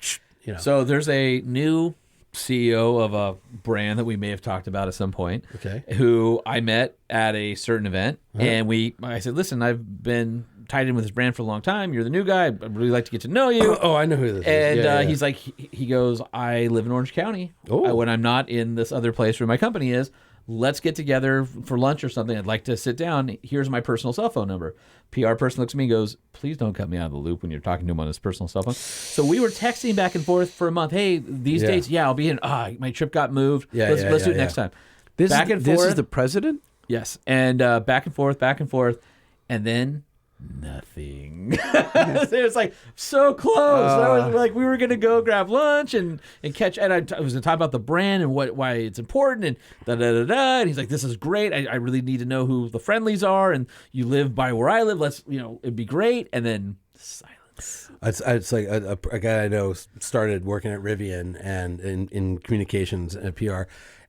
So there's a new CEO of a brand that we may have talked about at some point. Okay. Who I met at a certain event, and I said, listen, I've been tied in with this brand for a long time. You're the new guy. I'd really like to get to know you. Oh, I know who this is. And Yeah. he's like, he goes, I live in Orange County. Oh. When I'm not in this other place where my company is, let's get together for lunch or something. I'd like to sit down. Here's my personal cell phone number. PR person looks at me and goes, please don't cut me out of the loop when you're talking to him on his personal cell phone. So we were texting back and forth for a month. Hey, these dates, I'll be in. My trip got moved. Let's do it next time. This This is the president? Yes. And back and forth. And then nothing. It was like so close. I was like, we were gonna go grab lunch and catch. And I was gonna talk about the brand and why it's important and da da da da. And he's like, this is great. I really need to know who the friendlies are. And you live by where I live. Let's it'd be great. And then silence. It's like a guy I know started working at Rivian and in communications and PR.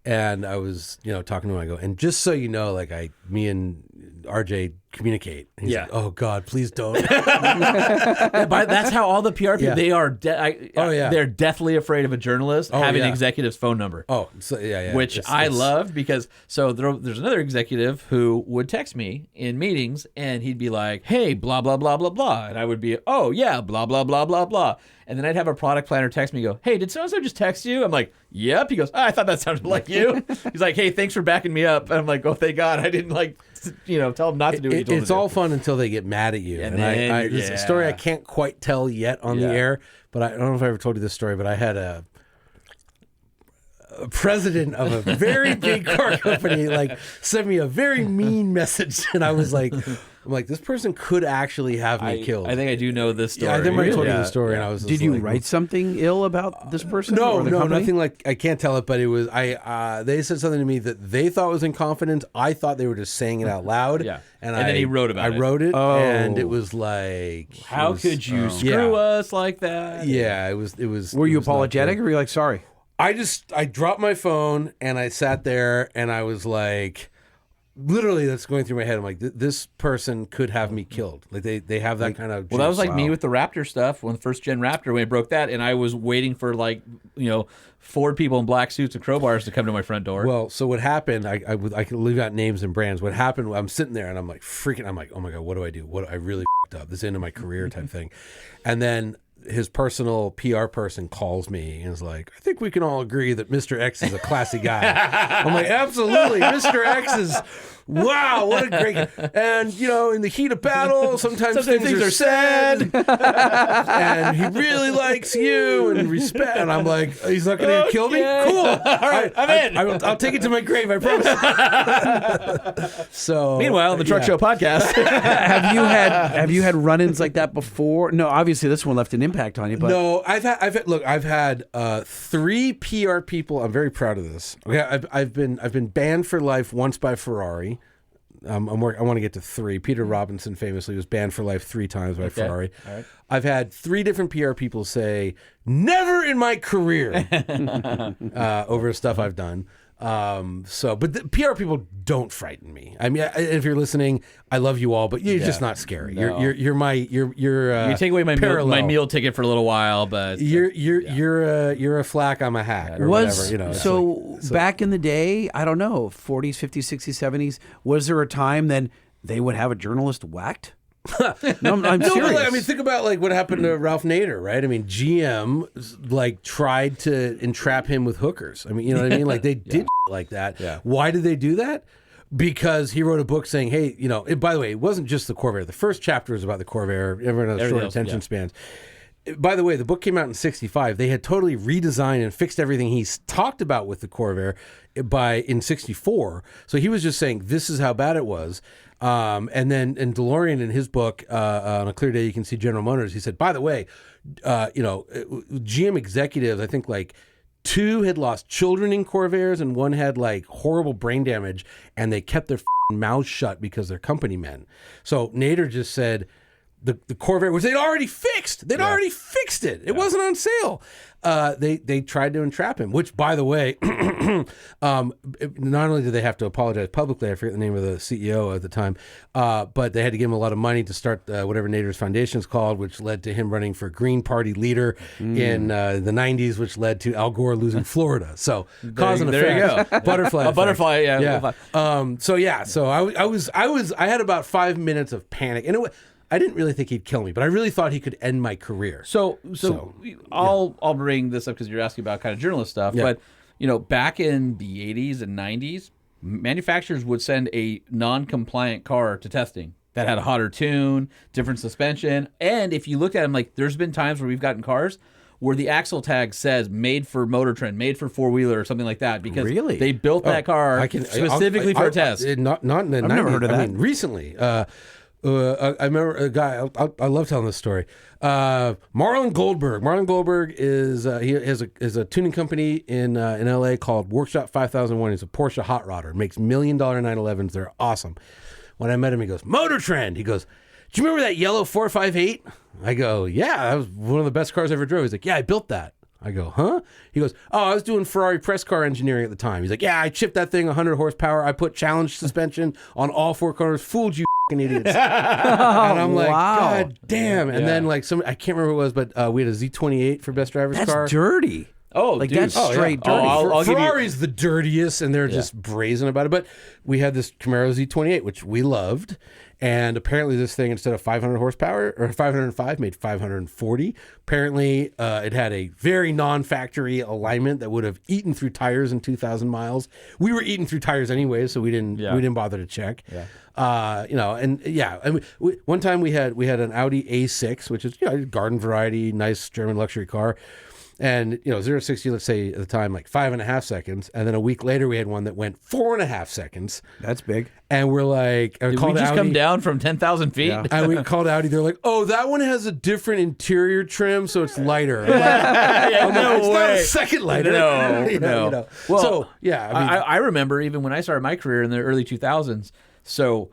And I was, talking to him. I go, and just so you know, like me and RJ communicate. And he's like, oh God, please don't. But that's how all the PR people, they are. They're deathly afraid of a journalist having an executive's phone number. Oh, so, yeah. Which I loved because there's another executive who would text me in meetings and he'd be like, hey, blah, blah, blah, blah, blah. And I would be, oh yeah, blah, blah, blah, blah, blah. And then I'd have a product planner text me and go, hey, did so-and-so just text you? I'm like, yep. He goes, I thought that sounded like you. He's like, hey, thanks for backing me up. And I'm like, oh, thank God. I didn't tell him not to do what you told him It's to all do. fun until they get mad at you. And then, this is a story I can't quite tell yet on the air, but I don't know if I ever told you this story, but I had a president of a very big car company sent me a very mean message, and I was like, this person could actually have me killed. I think I do know this story. Yeah, I think I told you the story, and I was. Did you write something ill about this person? No, or the company? nothing like. I can't tell it, but it was. They said something to me that they thought was in confidence. I thought they were just saying it out loud. Yeah, and then he wrote about it. I wrote it, Oh. and it was like, how could you screw us like that? Yeah, it was. Were you it was not apologetic good. or were you like, sorry? I dropped my phone and I sat there and I was like, literally that's going through my head. I'm like, this person could have me killed. Like they have that kind of. Well, that was like me with the Raptor stuff when the first gen Raptor when it broke that, and I was waiting for 4 people in black suits and crowbars to come to my front door. Well, so what happened? I can leave out names and brands. What happened? I'm sitting there and I'm like freaking. I'm like, oh my god, what do I do? What I really f***ed up. This is the end of my career type thing, and then. His personal PR person calls me and is like, I think we can all agree that Mr. X is a classy guy. I'm like, absolutely. Mr. X is, wow, what a great, and in the heat of battle, sometimes things are said, and he really likes you and respect. And I'm like, he's not going to kill me? Cool. All right, I'm in. I'll take it to my grave, I promise. So, meanwhile, the Truck Show podcast. Have you had run-ins like that before? No, obviously this one left an impact on you. But no, I've had 3 PR people. I'm very proud of this. Okay, I've been banned for life once by Ferrari. I want to get to 3. Peter Robinson famously was banned for life 3 times by Ferrari. All right. I've had 3 different PR people say, never in my career, over stuff I've done. But the PR people don't frighten me. I mean, if you're listening, I love you all, but you're just not scary. No. You take away my meal ticket for a little while, but you're a flack. I'm a hack. Or whatever. So back in the day, I don't know, 40s, 50s, 60s, 70s, was there a time then they would have a journalist whacked? No, I'm serious. But, I mean, think about what happened to Ralph Nader, right? I mean, GM tried to entrap him with hookers. I mean, you know what I mean? They did like that. Yeah. Why did they do that? Because he wrote a book saying, hey, by the way, it wasn't just the Corvair. The first chapter was about the Corvair. Everyone has short attention spans. By the way, the book came out in 65. They had totally redesigned and fixed everything he's talked about with the Corvair in 64. So he was just saying, this is how bad it was. And then in DeLorean, in his book, On a Clear Day You Can See General Motors, he said, by the way, GM executives, I think 2 had lost children in Corvairs and 1 had horrible brain damage, and they kept their mouths shut because they're company men. So Nader just said, the Corvair, which they'd already fixed. Already fixed it. It wasn't on sale. They tried to entrap him, which, by the way, not only did they have to apologize publicly, I forget the name of the CEO at the time, but they had to give him a lot of money to start whatever Nader's Foundation is called, which led to him running for Green Party leader in the 90s, which led to Al Gore losing Florida. So cause and effect. There you go. Butterfly. A butterfly, yeah. So I had about 5 minutes of panic, and I didn't really think he'd kill me, but I really thought he could end my career. So I'll bring this up because you're asking about kind of journalist stuff. Yeah. But back in the 80s and 90s, manufacturers would send a non-compliant car to testing that had a hotter tune, different suspension, and if you looked at them, there's been times where we've gotten cars where the axle tag says "made for Motor Trend," "made for 4-wheeler" or something like that, because they built that car specifically for a test. Not in the 90s. Never heard of that. I mean, recently. I remember a guy. I love telling this story. Marlon Goldberg. Marlon Goldberg is he has a tuning company in LA called Workshop 5001. He's a Porsche hot rodder. Makes $1 million 911s. They're awesome. When I met him, he goes, Motor Trend. He goes, do you remember that yellow 458? I go, yeah, that was one of the best cars I ever drove. He's like, yeah, I built that. I go, huh? He goes, oh, I was doing Ferrari press car engineering at the time. He's like, yeah, I chipped that thing 100 horsepower. I put challenge suspension on all 4 corners. Fooled you idiots. And I'm like, God damn. And then I can't remember what it was, but we had a Z28 for best driver's car. That's dirty. Oh, dude. That's straight dirty. I'll Ferrari's the dirtiest, and they're just brazen about it. But we had this Camaro Z28, which we loved. And apparently this thing, instead of 500 horsepower, or 505, made 540. Apparently it had a very non-factory alignment that would have eaten through tires in 2,000 miles. We were eating through tires anyway, so we didn't bother to check. Yeah. I mean, one time we had an Audi A6, which is garden variety, nice German luxury car. And 0 to 60, let's say at the time, 5.5 seconds, and then a week later we had one that went 4.5 seconds. That's big. And we're like, did we just come down from 10,000 feet? Yeah. And we called Audi. They're like, oh, that one has a different interior trim, so it's lighter. No way. It's not a second lighter. No. Well, so yeah, I remember even when I started my career in the early 2000s. So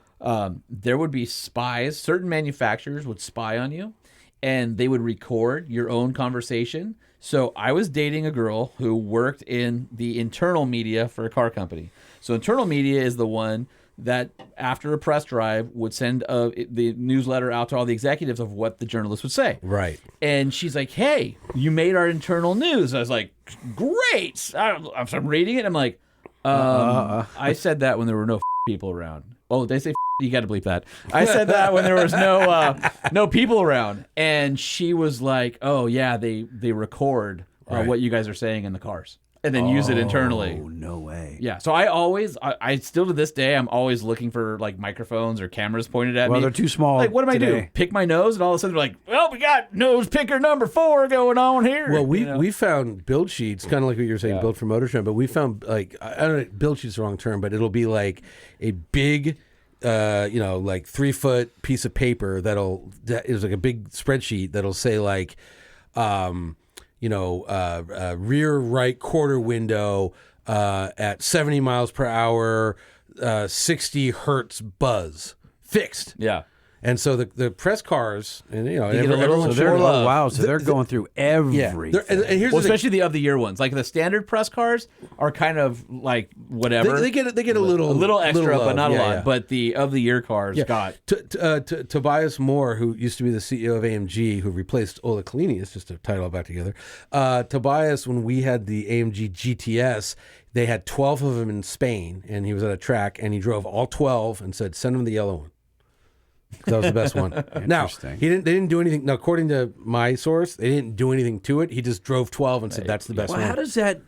there would be spies. Certain manufacturers would spy on you, and they would record your own conversation. So I was dating a girl who worked in the internal media for a car company. So internal media is the one that after a press drive would send the newsletter out to all the executives of what the journalists would say. Right. And she's like, hey, you made our internal news. I was like, great. I'm reading it. I'm like, I said that when there were no people around. Oh, they say you got to bleep that. I said that when there was no people around. And she was like, oh, yeah, they record what you guys are saying in the cars. And then use it internally. Oh, no way. Yeah. So I still to this day, I'm always looking for like microphones or cameras pointed at me. Well, they're too small. Like, what am I doing? Pick my nose, and all of a sudden they're like, well, we got nose picker number 4 going on here. Well, we found build sheets, kind of like what you're saying, build for Motor Trend, but we found like, I don't know, build sheets is the wrong term, but it'll be like a big, like 3-foot piece of paper that is like a big spreadsheet that'll say like, rear right quarter window at 70 miles per hour, 60 hertz buzz fixed. Yeah. And so the press cars, and get a little So they're going through everything. And here's especially the of the year ones. Like the standard press cars are kind of like whatever. They get a little extra, love. but not a lot. Yeah. But the of the year cars got. Tobias Moore, who used to be the CEO of AMG, who replaced Ola Kalini, it's just a title back together. Tobias, when we had the AMG GTS, they had 12 of them in Spain, and he was at a track, and he drove all 12 and said, send him the yellow one. That was the best one. Now, they didn't do anything. Now, according to my source, they didn't do anything to it. He just drove 12 and said, that's the best one. How does that,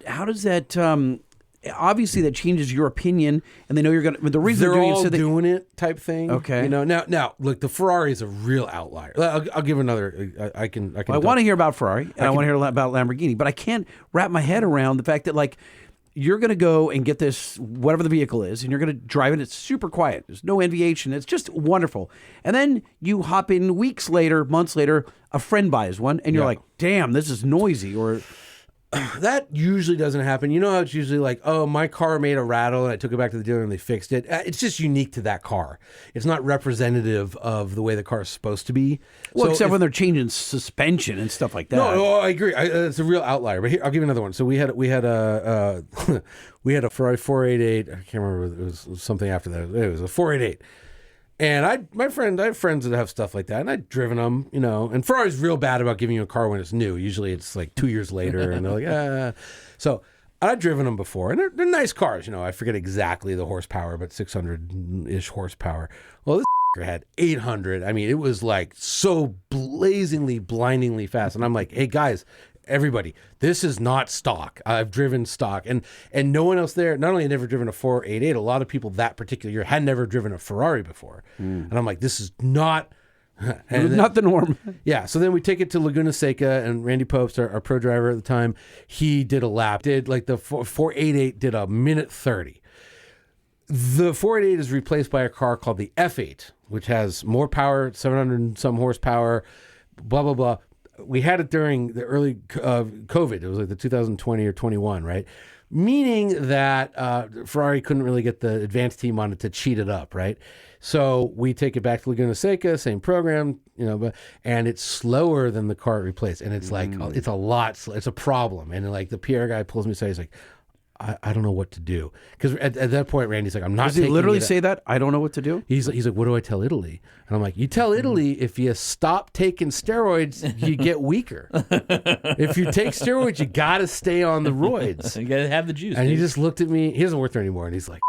obviously that changes your opinion, and they know you're going to, the reason they're doing all it, so doing it type thing. Okay. Now, look, the Ferrari is a real outlier. I'll give another, I want to hear about Ferrari, and I want to hear about Lamborghini, but I can't wrap my head around the fact that, like, you're going to go and get this, whatever the vehicle is, and you're going to drive it. It's super quiet. There's no NVH, it's just wonderful. And then you hop in weeks later, months later, a friend buys one, and you're like, damn, this is noisy. Or that usually doesn't happen. You know how it's usually like, oh, my car made a rattle, and I took it back to the dealer, and they fixed it. It's just unique to that car. It's not representative of the way the car is supposed to be. Well, except when they're changing suspension and stuff like that. No, I agree. It's a real outlier. But here, I'll give you another one. So we had a Ferrari 488. I can't remember. It was something after that. It was a 488. And I have friends that have stuff like that, and I've driven them, and Ferrari's real bad about giving you a car when it's new. Usually it's like 2 years later, and they're like, ah. So I've driven them before, and they're nice cars. I forget exactly the horsepower, but 600-ish horsepower. Well, this had 800. I mean, it was like so blazingly, blindingly fast. And I'm like, hey, guys, everybody, this is not stock. I've driven stock, and no one else there. Not only had never driven a 488, a lot of people that particular year had never driven a Ferrari before. And I'm like, this is not not the norm. Yeah. So then we take it to Laguna Seca, and Randy Popes, our pro driver at the time, he did a lap. Did like the 488 did a minute 30. The 488 is replaced by a car called the F8, which has more power, 700 and some horsepower, blah blah blah. We had it during the early COVID. It was like the 2020 or 21, right? Meaning that Ferrari couldn't really get the advanced team on it to cheat it up, right? So we take it back to Laguna Seca, same program, and it's slower than the car it replaced. And it's like, it's a lot, it's a problem. And like the PR guy pulls me aside, he's like, I don't know what to do. Because at that point, Randy's like, I'm not taking it. Does he literally say that? I don't know what to do? He's like, what do I tell Italy? And I'm like, you tell Italy if you stop taking steroids, you get weaker. If you take steroids, you got to stay on the roids. You got to have the juice. And he just looked at me. He doesn't work there anymore. And he's like,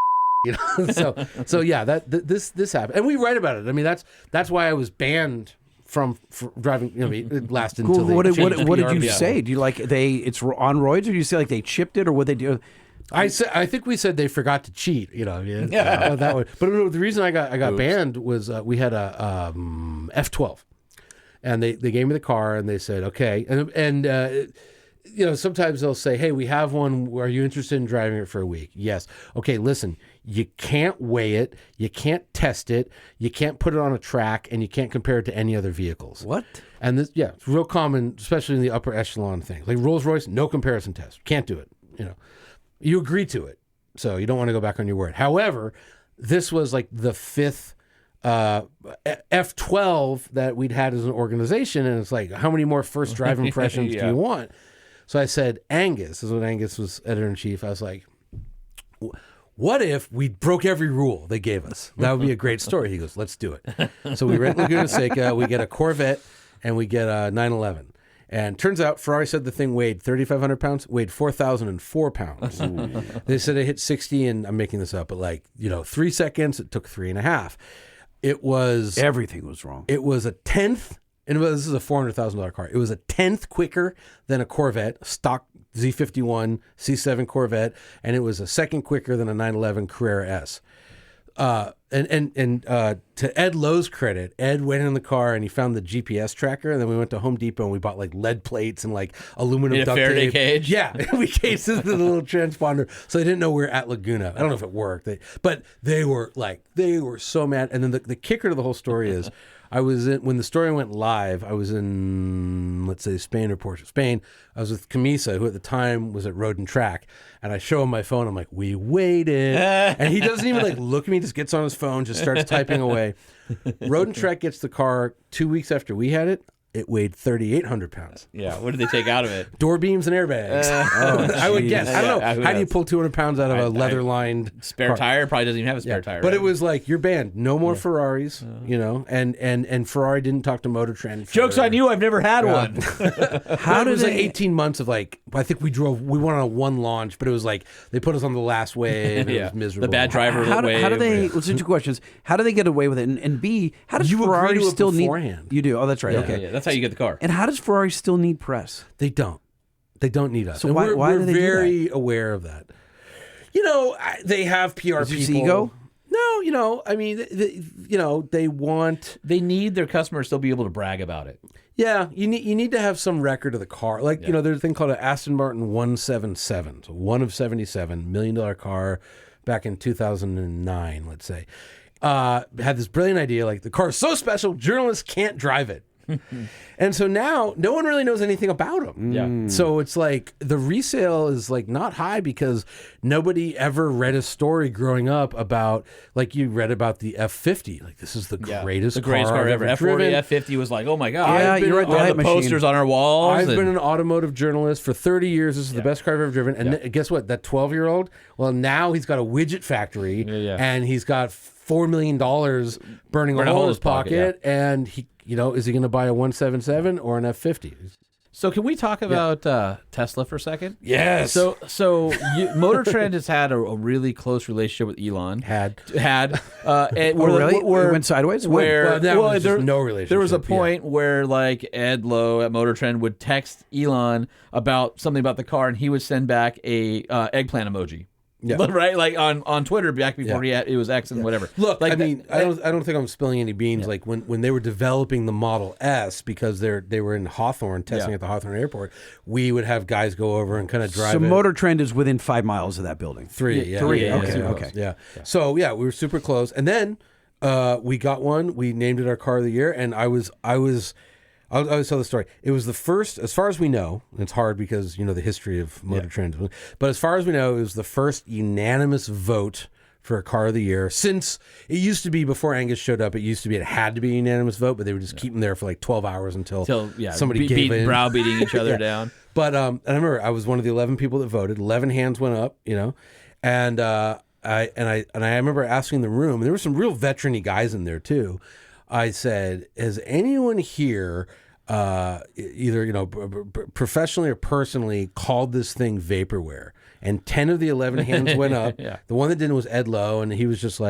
So yeah, this happened. And we write about it. I mean, that's why I was banned from driving. It lasted until what did you say? Do you like it's on roids, or do you say like they chipped it, or what they do? I think we said they forgot to cheat. That way. But no, the reason I got banned was we had a F12, and they gave me the car, and they said okay, and sometimes they'll say, hey, we have one. Are you interested in driving it for a week? Yes. Okay, listen, you can't weigh it. You can't test it. You can't put it on a track, and you can't compare it to any other vehicles. What? And this, it's real common, especially in the upper echelon things. Like Rolls-Royce, no comparison test. Can't do it. You agree to it, so you don't want to go back on your word. However, this was like the fifth F12 that we'd had as an organization, and it's like, how many more first drive impressions do you want? So I said, Angus, this is when Angus was editor-in-chief. I was like, what if we broke every rule they gave us? That would be a great story. He goes, let's do it. So we rent Laguna Seca, we get a Corvette, and we get a 911. And turns out Ferrari said the thing weighed 3,500 pounds, weighed 4,004 pounds. They said it hit 60, and I'm making this up, but 3 seconds, it took 3.5. It was... Everything was wrong. It was a tenth, and this is a $400,000 car. It was a tenth quicker than a Corvette, stock Z51 C7 Corvette, and it was a second quicker than a 911 Carrera S. To Ed Lowe's credit, Ed went in the car and he found the GPS tracker, and then we went to Home Depot and we bought lead plates and aluminum duct Faraday tape. cage. Yeah, we cased it in the little transponder, so they didn't know we were at Laguna. I don't know if it worked, but they were so mad. And then the kicker to the whole story is, when the story went live, I was in, let's say, Spain or Portugal. Spain, I was with Camisa, who at the time was at Road and Track, and I show him my phone. I'm like, we waited. And he doesn't even look at me, just gets on his phone, just starts typing away. Road and Track gets the car 2 weeks after we had it. It weighed 3,800 pounds. Yeah, what did they take out of it? Door beams and airbags. I would guess. I don't know. Who How do you knows? pull 200 pounds out of a leather-lined Spare car? tire? Probably doesn't even have a spare tire. But right? it was you're banned. No more Ferraris, and Ferrari didn't talk to Motor Trend. Joke's on you, I've never had one. How did it was 18 months of I think we went on one launch, but it was they put us on the last wave. And It was miserable. The bad driver How do wave. they? Let's do two questions. How do they get away with it? And B, how does You agree Ferrari to it still beforehand. need? You do. Oh, that's right. Yeah. Okay. Yeah, that's how you get the car. And how does Ferrari still need press? They don't. They don't need us. So And why we're do they do very aware of that. They have PR Is it people. ego? No, I mean, they want. They need their customers to still be able to brag about it. Yeah, you need to have some record of the car. There's a thing called an Aston Martin 177, so one of 77, $1 million car back in 2009, let's say. Had this brilliant idea, the car is so special, journalists can't drive it. And so now no one really knows anything about them. Yeah. So it's the resale is not high because nobody ever read a story growing up about you read about the F50. This is the greatest car I've ever F40, driven. F50 was oh my God. Yeah, I've been you're right. on The All hype the machine. posters on our walls. I've been an automotive journalist for 30 years. This is the best car I've ever driven. And guess what? That 12-year-old, well, now he's got a widget factory and he's got $4 million burning a hole in his pocket. And he, is he going to buy a 177 or an F50? So can we talk about Tesla for a second? Yes. So Motor Trend has had a really close relationship with Elon. Had. And really? It went sideways? When? Well, that was just no relationship. There was a point where Ed Lowe at Motor Trend would text Elon about something about the car, and he would send back a eggplant emoji. Yeah. Right, on Twitter back before it was X and whatever. Look, I don't think I'm spilling any beans. When they were developing the Model S, because they were in Hawthorne testing at the Hawthorne airport, we would have guys go over and kind of drive. So it. Motor Trend is within 5 miles of that building. Three. Okay. Yeah. So we were super close, and then we got one. We named it our car of the year, and I'll always tell the story. It was the first, as far as we know, and it's hard because, the history of Motor Trend, but as far as we know, it was the first unanimous vote for a car of the year since it used to be, before Angus showed up, it had to be a unanimous vote, but they would just keep them there for 12 hours until somebody gave in. Browbeating each other down. But and I remember I was one of the 11 people that voted. 11 hands went up, and I remember asking the room, and there were some real veteran-y guys in there too. I said, has anyone here, either professionally or personally, called this thing vaporware? And 10 of the 11 hands went up. The one that didn't was Ed Lowe, and he was just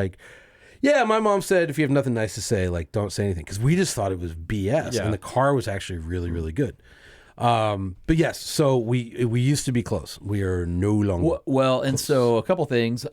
yeah, my mom said if you have nothing nice to say, don't say anything, because we just thought it was BS, and the car was actually really, really good. But yes, so we used to be close. We are no longer. Well, and so a couple things.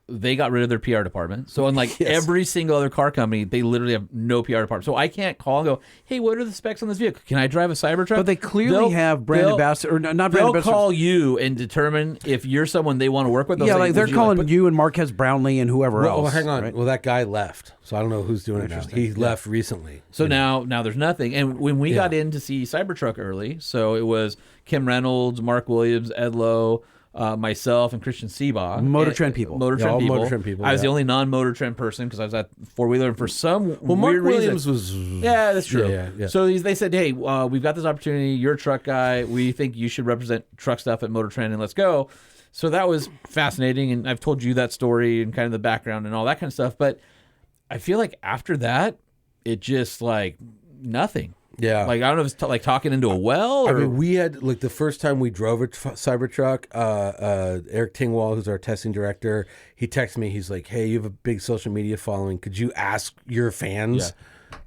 They got rid of their PR department. So unlike every single other car company, they literally have no PR department. So I can't call and go, hey, what are the specs on this vehicle? Can I drive a Cybertruck? But they clearly have brand ambassador, or not brand they'll ambassadors. call you and determine if you're someone they want to work with. They'll say, They're "Would you calling like-" you and Marquez Brownlee and whoever else. Well, hang on. right? Well, that guy left, so I don't know who's doing it now. He left recently. So now there's nothing. And when we got in to see Cybertruck early, so it was Kim Reynolds, Mark Williams, Ed Lowe, myself and Christian Seabaugh. Motor Trend people. Motor Yeah, Trend all people. Motor Trend people, I was yeah. the only non-Motor Trend person because I was at four-wheeler, and for some Mark weird Williams reason, was. yeah, that's true. Yeah. So they said, hey, we've got this opportunity. You're a truck guy. We think you should represent truck stuff at Motor Trend, and let's go. So that was fascinating, and I've told you that story and kind of the background and all that kind of stuff. But I feel like after that, it just like nothing. Yeah. Like, I don't know if it's like talking into a well or... I mean, we had, like, the first time we drove a Cybertruck, Eric Tingwall, who's our testing director, he texted me. He's like, hey, you have a big social media following. Could you ask your fans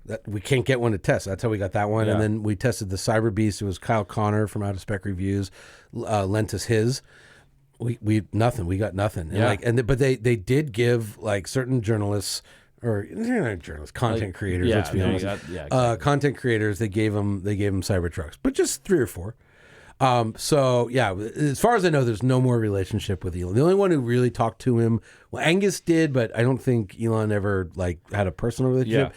that we can't get one to test? That's how we got that one. Yeah. And then we tested the Cyber Beast. It was Kyle Connor from Out of Spec Reviews, lent us his. We nothing. We got nothing. And but they did give, like, certain journalists... Or journalists, content creators. yeah, Let's be honest. exactly. Content creators. They gave them Cybertrucks, but just 3 or 4. So yeah, as far as I know, there's no more relationship with Elon. The only one who really talked to him, well, Angus did, but I don't think Elon ever like had a personal relationship.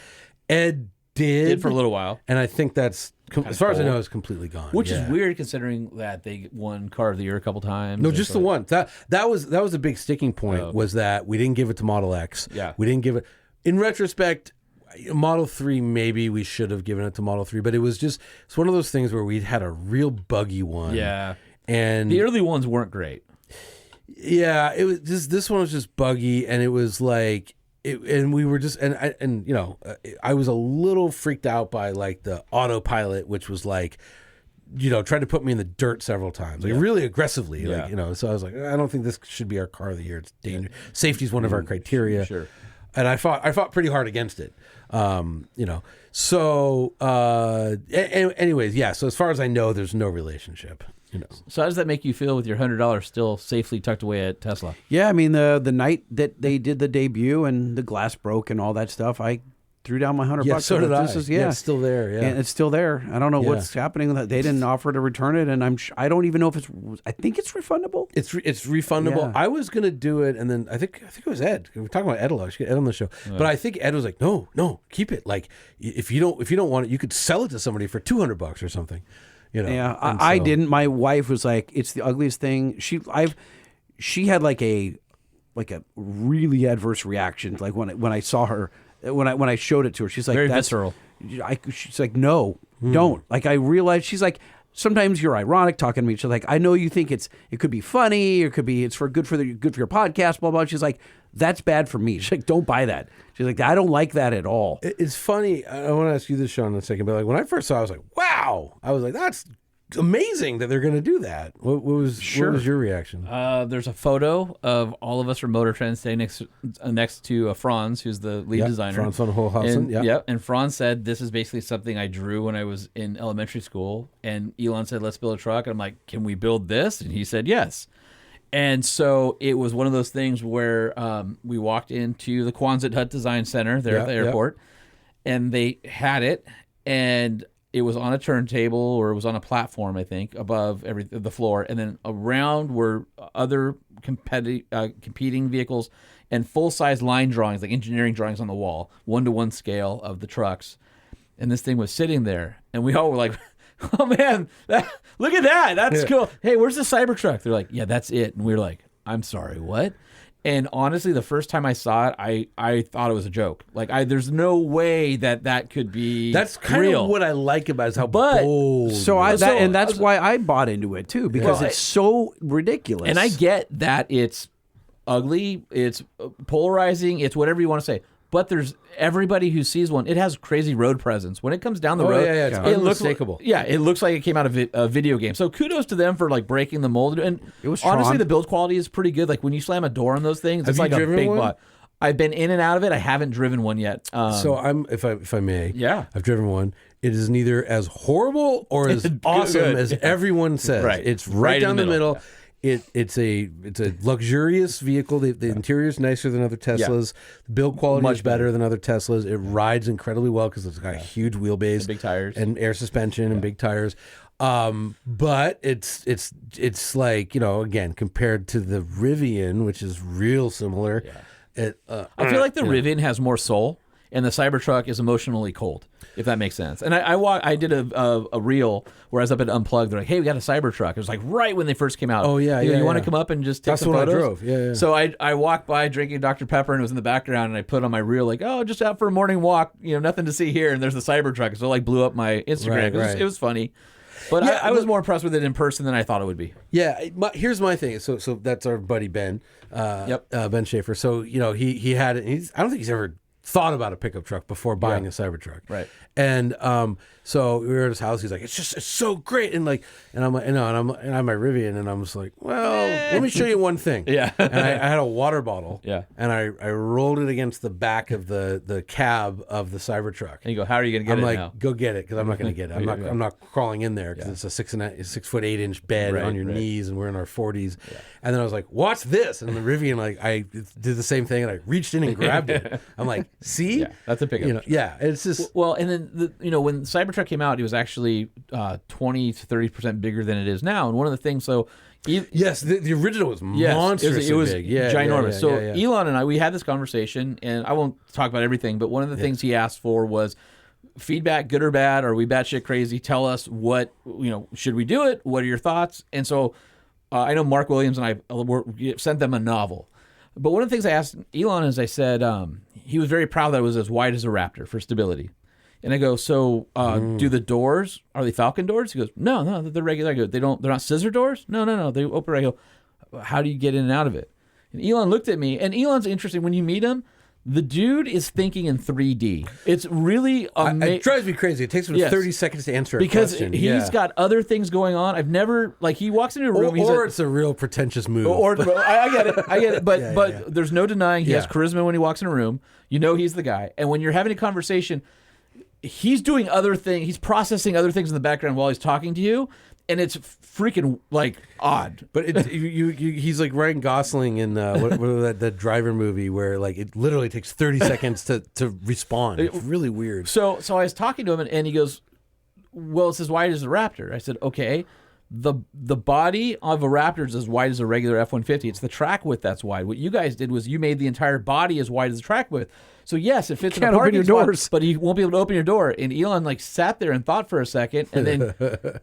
Yeah. Ed did for a little while, and I think that's as far as I know, is completely gone. which is weird considering that they won Car of the Year a couple times. No, just the one. That was a big sticking point. Was that we didn't give it to Model X. Yeah. We didn't give it. In retrospect, Model 3, maybe we should have given it to Model 3, but it's one of those things where we'd had a real buggy one. Yeah. And the early ones weren't great. Yeah, it was just, this one was just buggy, and it was like, and we were just, and you know, I was a little freaked out by like the autopilot, which was like, you know, tried to put me in the dirt several times, like really aggressively, like, you know, so I was like, I don't think this should be our car of the year. It's dangerous. Safety is one of our criteria. Sure. And I fought pretty hard against it, you know. So, anyways, yeah. So as far as I know, there's no relationship, you know. So how does that make you feel with your $100 still safely tucked away at Tesla? Yeah, I mean, the night that they did the debut and the glass broke and all that stuff, I threw down my $100. Yeah, so did I. Yeah, it's still there. Yeah, and it's still there. I don't know what's happening. They didn't offer to return it, and I don't even know if I think it's refundable. It's refundable. Yeah. I was gonna do it, and then I think it was Ed. We were talking about Ed a lot. I should get Ed on the show, but I think Ed was like, no, keep it. Like if you don't want it, you could sell it to somebody for $200 or something. You know. Yeah, And I so- didn't. My wife was like, "It's the ugliest thing." She had like a really adverse reaction. Like when I saw her, when I showed it to her, she's like, Very "That's visceral." She's like, "No, don't." Like I realized she's like, sometimes you're ironic talking to me. She's like, "I know you think it could be funny, or it could be it's good for your podcast." Blah blah. She's like, "That's bad for me." She's like, "Don't buy that." She's like, "I don't like that at all." It's funny. I want to ask you this, Sean, in a second. But like when I first saw it, I was like, "Wow!" I was like, "That's amazing that they're going to do that." What was your reaction? There's a photo of all of us from Motor Trend staying next to Franz, who's the lead designer. Franz von Hohlhausen. And, and Franz said, "This is basically something I drew when I was in elementary school." And Elon said, "Let's build a truck." And I'm like, "Can we build this?" And he said, "Yes." And so it was one of those things where we walked into the Quonset Hut Design Center there at the airport, and they had it, and it was on a turntable, or it was on a platform, I think, above the floor, and then around were other competing vehicles and full-size line drawings, like engineering drawings on the wall, 1-to-1 scale of the trucks. And this thing was sitting there, and we all were like, "Oh man, look at that! That's cool. Hey, where's the Cybertruck?" They're like, "Yeah, that's it." And we were like, "I'm sorry, what?" And honestly, the first time I saw it, I thought it was a joke. Like, there's no way that could be. That's kind real. of what I like about it, is how But- bold. So that's why I bought into it too, because it's so ridiculous. And I get that it's ugly, it's polarizing, it's whatever you want to say. But there's everybody who sees one. It has crazy road presence. When it comes down the road, it's it looks unmistakable. it looks like it came out of a video game. So kudos to them for like breaking the mold. And It was honestly, Tron. the build quality is pretty good. Like when you slam a door on those things, Have it's you like a driven big one? bot. I've been in and out of it. I haven't driven one yet. So I'm, if I may, Yeah. I've driven one. It is neither as horrible or as Good. awesome as everyone says. Right. It's Right right in down the the middle. middle. It's a luxurious vehicle. The interior is nicer than other Teslas. The build quality is better than other Teslas. It rides incredibly well because it's got a huge wheelbase, And big tires. and air suspension, and big tires. But it's like, you know, again, compared to the Rivian, which is real similar. I I feel like the Rivian has more soul. and the Cybertruck is emotionally cold, if that makes sense. And I did a reel where I was up at Unplugged. They're like, hey, we got a Cybertruck. It was like right when they first came out. Oh, yeah, You want to come up and just take That's some the one photos? I drove. Yeah. So I walked by drinking Dr. Pepper, and it was in the background, and I put on my reel like, oh, just out for a morning walk, nothing to see here, and there's the Cybertruck. So like blew up my Instagram. Right. It was funny. But I was more impressed with it in person than I thought it would be. Yeah, here's my thing. So that's our buddy Ben. Ben Schaefer. So he had it. I don't think he's ever thought about a pickup truck before buying a Cybertruck. Right. And so we were at his house. He's like, it's so great. And I'm like, and I'm my Rivian, and I'm just like, well, let me show you one thing. Yeah. And I had a water bottle. Yeah. And I rolled it against the back of the cab of the Cybertruck. And you go, how are you going to get I'm it like, now? go get it, because I'm not going to get it. I'm not crawling in there because it's a 6'8" bed on your knees, and we're in our 40s. Yeah. And then I was like, what's this? And the Rivian, I did the same thing, and I reached in and grabbed it. I'm like, see? Yeah, that's a pickup. It's just... Well, and then, when Cybertruck came out, it was actually 20 to 30% bigger than it is now. And one of the things, yes, the original was monstrously it was big. ginormous. Elon and I, we had this conversation, and I won't talk about everything, but one of the things he asked for was feedback, good or bad. Are we batshit crazy? Tell us what, should we do it? What are your thoughts? And so I know Mark Williams and I sent them a novel. But one of the things I asked Elon is I said he was very proud that it was as wide as a Raptor for stability. And I go, so do the doors, are they Falcon doors? He goes, no, they're regular. I go, they're not scissor doors? No, they open. I go, how do you get in and out of it? And Elon looked at me, and Elon's interesting. When you meet him, the dude is thinking in 3D. It's really amazing. It drives me crazy. It takes him 30 seconds to answer a question. Because he's got other things going on. I've never, he walks into a room. Or it's a real pretentious move. I get it. But there's no denying he has charisma when he walks in a room. He's the guy. And when you're having a conversation, he's doing other things. He's processing other things in the background while he's talking to you. And it's freaking odd, but he's like Ryan Gosling in that driver movie where it literally takes 30 seconds to respond. It's really weird. So I was talking to him, and he goes, "Well, it's as wide as a Raptor." I said, "Okay, the body of a Raptor is as wide as a regular F-150. It's the track width that's wide. What you guys did was you made the entire body as wide as the track width. So yes, it fits in a parking spot, but you won't be able to open your door." And Elon sat there and thought for a second, and then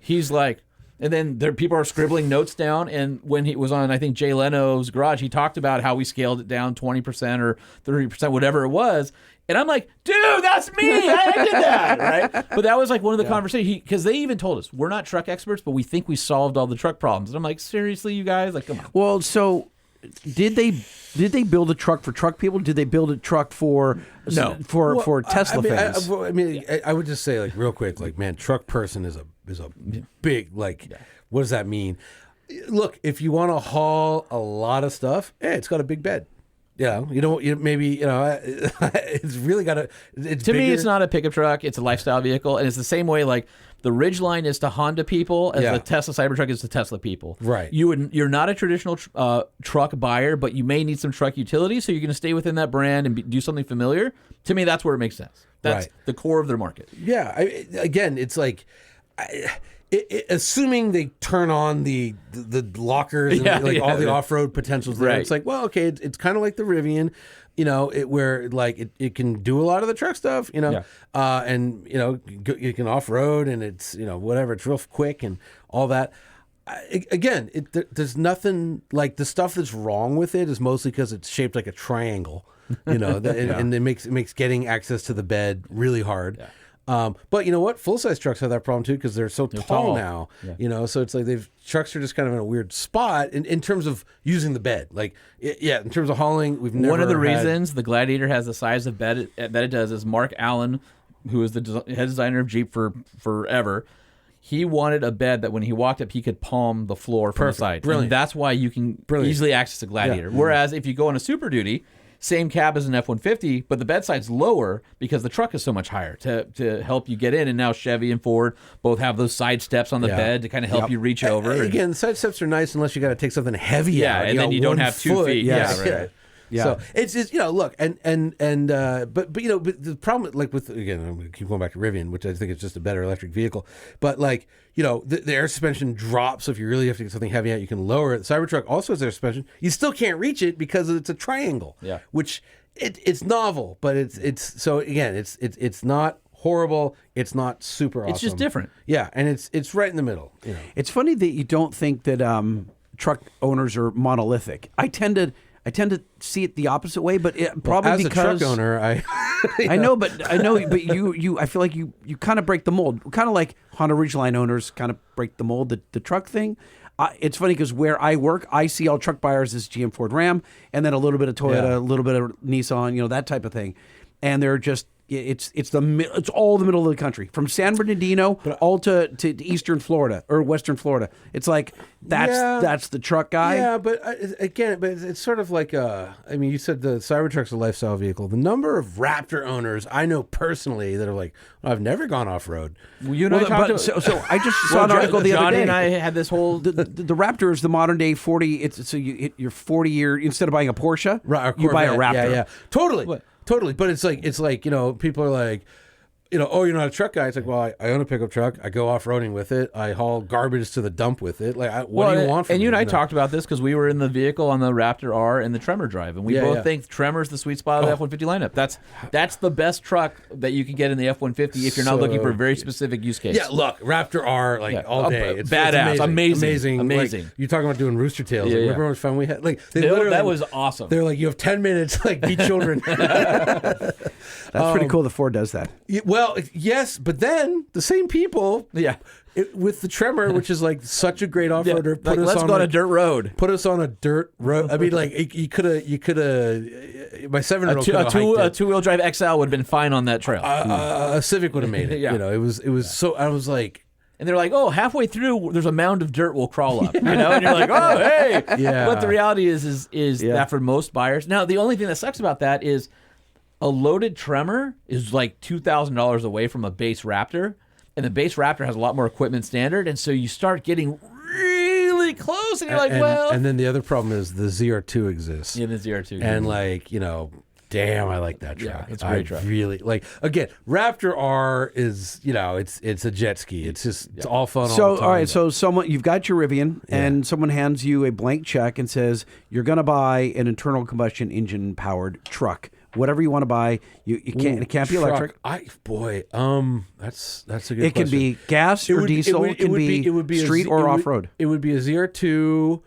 he's like. And then people are scribbling notes down. And when he was on, I think, Jay Leno's Garage, he talked about how we scaled it down 20% or 30%, whatever it was. And I'm like, dude, that's me. I did that, right? But that was one of the conversations. Because they even told us, we're not truck experts, but we think we solved all the truck problems. And I'm like, seriously, you guys? Come on. Well, so did they build a truck for truck people? Did they build a truck for Tesla fans? I would just say real quick, man, truck person is a big what does that mean? Look, if you want to haul a lot of stuff, it's got a big bed. It's really got to me, it's not a pickup truck. It's a lifestyle vehicle, and it's the same way the Ridgeline is to Honda people as the Tesla Cybertruck is to Tesla people. Right. You're not a traditional truck buyer, but you may need some truck utility, so you're going to stay within that brand and do something familiar. To me, that's where it makes sense. That's the core of their market. Yeah. Again, it's assuming they turn on the lockers and all the off-road potentials there. Right. It's it's kind of like the Rivian, where it can do a lot of the truck stuff, and you can off-road, and it's whatever, it's real quick and all that. Again, there's nothing the stuff that's wrong with it is mostly because it's shaped like a triangle, and it makes getting access to the bed really hard. Yeah. But you know what? Full-size trucks have that problem too because they're tall now. Yeah. So it's trucks are just kind of in a weird spot in terms of using the bed. In terms of hauling, we've never. One of the reasons the Gladiator has the size of bed that it does is Mark Allen, who is the head designer of Jeep for forever. He wanted a bed that when he walked up, he could palm the floor from the side. Brilliant. And that's why you can easily access a Gladiator. Yeah. Whereas if you go on a Super Duty, same cab as an F-150, but the bedside's lower because the truck is so much higher to help you get in. And now Chevy and Ford both have those side steps on the bed to kind of help you reach over. Again, side steps are nice unless you got to take something heavy out. And then you don't have 2 feet. Right. Yeah. So it's just look but the problem with again I'm going to keep going back to Rivian, which I think is just a better electric vehicle, but the air suspension drops, so if you really have to get something heavy out, you can lower it. The Cybertruck also has air suspension. You still can't reach it because it's a triangle. Yeah. Which it's novel, but it's so again, it's not horrible. It's not super awesome. It's just different. Yeah, and it's right in the middle. You know, It's funny that you don't think that truck owners are monolithic. I tend to see it the opposite way, but probably as because a truck owner, I know, but you I feel like you kind of break the mold, kind of like Honda Ridgeline owners kind of break the mold. The truck thing. It's funny because where I work, I see all truck buyers as GM, Ford, Ram, and then a little bit of Toyota, a little bit of Nissan, that type of thing, and they're just. It's all the middle of the country, from San Bernardino all to eastern Florida or western Florida. It's like that's the truck guy. Yeah, but again, it's sort of like you said the Cybertruck's a lifestyle vehicle. The number of Raptor owners I know personally that are like, I've never gone off road. Well, you and I talked so I just saw an article the other Johnny day. and I had this whole the Raptor is the modern day 40. So you hit your 40-year instead of buying a Porsche, you buy a Raptor. Yeah, totally. What? Totally, but it's like people are like, oh, you're not a truck guy. It's like, well, I own a pickup truck. I go off roading with it. I haul garbage to the dump with it. Like, what do you want from me? And you and I talked about this because we were in the vehicle on the Raptor R and the Tremor drive, and we both think Tremor's the sweet spot of the F-150 lineup. That's the best truck that you can get in the F-150 if you're not looking for a very specific use case. Yeah, look, Raptor R all day. It's badass, it's amazing. Like, you're talking about doing rooster tails. Remember how much fun we had? Like, that was awesome. They're like, you have 10 minutes, like, be children. That's pretty cool. The Ford does that. Well, yes, but then the same people, with the Tremor, which is like such a great off-roader, let's go on a dirt road. Put us on a dirt road. I mean, like you could have. My 7-year-old could have a two-wheel drive XL would have been fine on that trail. A Civic would have made it. It was so. I was like. And they're like, halfway through, there's a mound of dirt we'll crawl up, and you're like, oh, hey. Yeah. But the reality is that for most buyers, now the only thing that sucks about that is a loaded Tremor is like $2,000 away from a base Raptor, and the base Raptor has a lot more equipment standard, and so you start getting really close, and you're like, And then the other problem is the ZR2 exists. Yeah, the ZR2. And like, damn, I like that truck. Yeah, it's a great truck. Really like. Again, Raptor R is it's a jet ski. It's just it's all fun. So all the time, all right, so you've got your Rivian, and someone hands you a blank check and says you're going to buy an internal combustion engine powered truck. Whatever you want to buy, you can't. It can't be electric. That's a good question. It can be gas or diesel. It can be street or off road. It would be a ZR2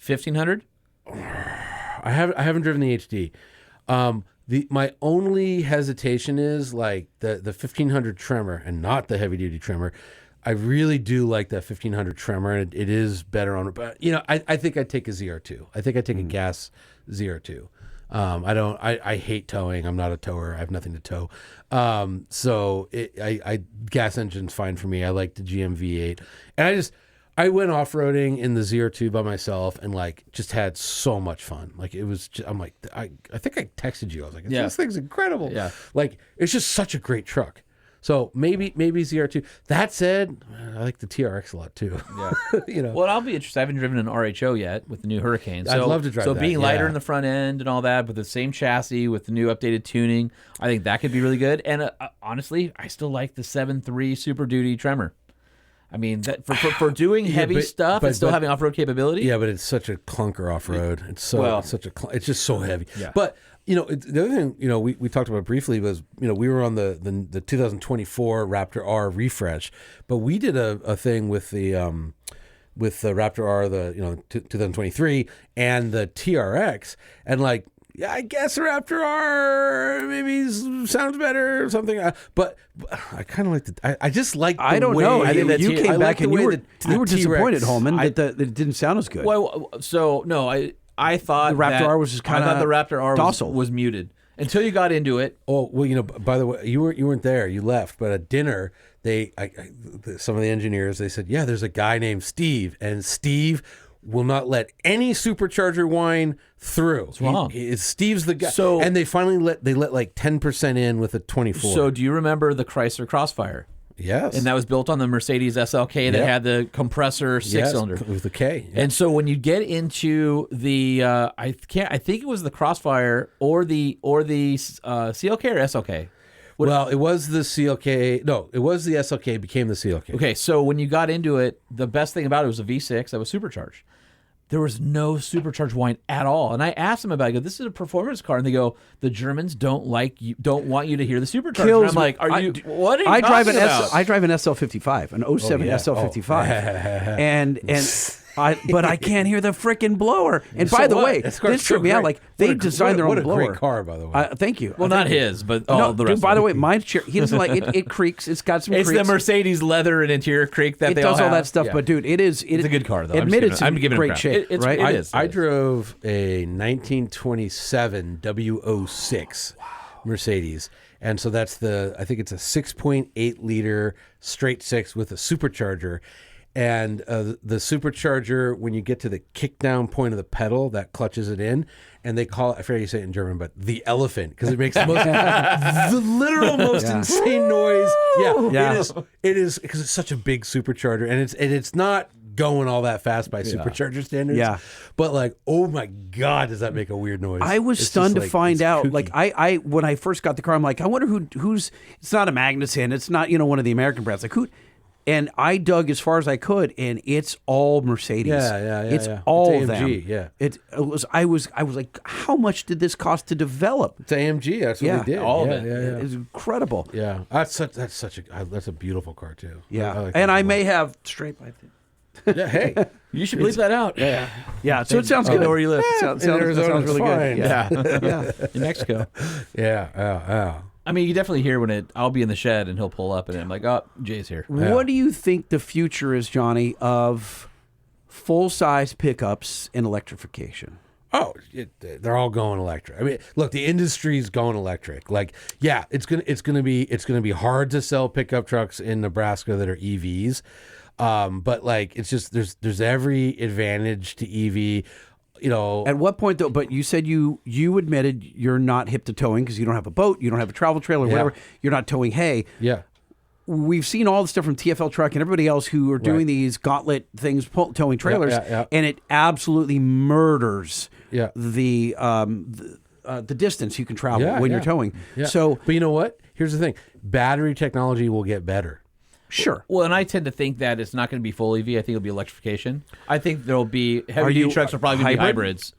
1500. I haven't driven the HD. My only hesitation is like the 1500 Tremor and not the heavy duty Tremor. I really do like that 1500 Tremor, and it is better on it. But I think I'd take a ZR2. I think I'd take a gas ZR2. I hate towing. I'm not a tower. I have nothing to tow. So gas engine's fine for me. I like the GM V8, and I went off roading in the ZR2 by myself and like just had so much fun. Like it was, I'm like, I think I texted you. I was like, this thing's incredible. Yeah. Like it's just such a great truck. So maybe ZR2. That said, I like the TRX a lot too. Yeah. Well, I'll be interested. I haven't driven an RHO yet with the new Hurricane. So, I'd love to drive that. So being lighter in the front end and all that, with the same chassis, with the new updated tuning, I think that could be really good. And honestly, I still like the 7.3 Super Duty Tremor. I mean, that for doing heavy stuff and still having off-road capability. Yeah, but it's such a clunker off-road. It's it's just so heavy. Yeah. But the other thing we talked about briefly was we were on the 2024 Raptor R refresh, but we did a thing with the Raptor R, the 2023 and the TRX, and like. Yeah, I guess the Raptor R maybe sounds better or something. But I kind of like the. I just like. I don't know. I think you came back and you were disappointed, Holman, that it didn't sound as good. Well, so no, I thought the Raptor R was just kind of. I thought the Raptor R docile. was muted until you got into it. Oh well, by the way, you weren't there. You left, but at dinner, some of the engineers they said, yeah, there's a guy named Steve, and Steve will not let any supercharger wine through. What's wrong? Steve's the guy. So, and they finally let like 10% in with a 24. So do you remember the Chrysler Crossfire? Yes. And that was built on the Mercedes SLK that had the compressor six-cylinder with the K. Yeah. And so when you get into the I think it was the Crossfire or the CLK or SLK. Well, it was the CLK. No, it was the SLK became the CLK. Okay, so when you got into it, the best thing about it was a V6 that was supercharged. there was no supercharged whine at all. And I asked them about it. I go, this is a performance car. And they go, the Germans don't want you to hear the supercharged. And I'm like, what are you talking about? I drive an SL55, an 07 SL55. But I can't hear the freaking blower. And by the way, this tripped me out. Like they designed their own blower. What a great car, by the way. Thank you. Well, not his, but all the rest. By the way, my chair. He doesn't like it. It creaks. It's got some. It's creaks. the Mercedes leather and interior creak that it they does all have. that stuff. Yeah. But dude, it's a good car though. Admit it's in giving great shape. Right? It is. I drove a 1927 W06 Mercedes. And so that's I think it's a 6.8 liter straight six with a supercharger. And the supercharger, when you get to the kick down point of the pedal, that clutches it in. And they call it, I forget how you say it in German, but the elephant, because it makes the literal most insane noise. Yeah. It is because it's such a big supercharger. And it's not going all that fast by supercharger standards. Yeah. But like, oh my God, does that make a weird noise? I was stunned to find out. Kooky. Like I when I first got the car, I'm like, I wonder who's. It's not a Magnuson. It's not one of the American brands. Like who. And I dug as far as I could, and it's all Mercedes. It's all it's them. AMG, yeah. It was. I was like, how much did this cost to develop? It's AMG. That's what they did. All of it. It's incredible. Yeah, that's a beautiful car too. Yeah, I I may have straight by. Yeah, hey, you should bleep that out. Yeah. So it sounds good. I know where you live. Sounds Arizona's really fine. good. Yeah. In Mexico. Yeah. I mean, you definitely hear when I'll be in the shed and he'll pull up and I'm like, oh, Jay's here. What do you think the future is, Johnny, of full-size pickups and electrification? Oh, they're all going electric. I mean, look, the industry's going electric. Like, yeah, it's gonna be hard to sell pickup trucks in Nebraska that are EVs, but like it's just there's every advantage to EV. At what point though? But you said you admitted you're not hip to towing because you don't have a boat, you don't have a travel trailer, whatever. You're not towing hay. Yeah. We've seen all the stuff from TFL Truck and everybody else who are doing these gauntlet things, towing trailers, and it absolutely murders the distance you can travel when you're towing. Yeah. So, but you know what? Here's the thing: battery technology will get better. Sure. Well, and I tend to think that it's not going to be full EV. I think it'll be electrification. I think there'll be heavy-duty trucks will probably be hybrids.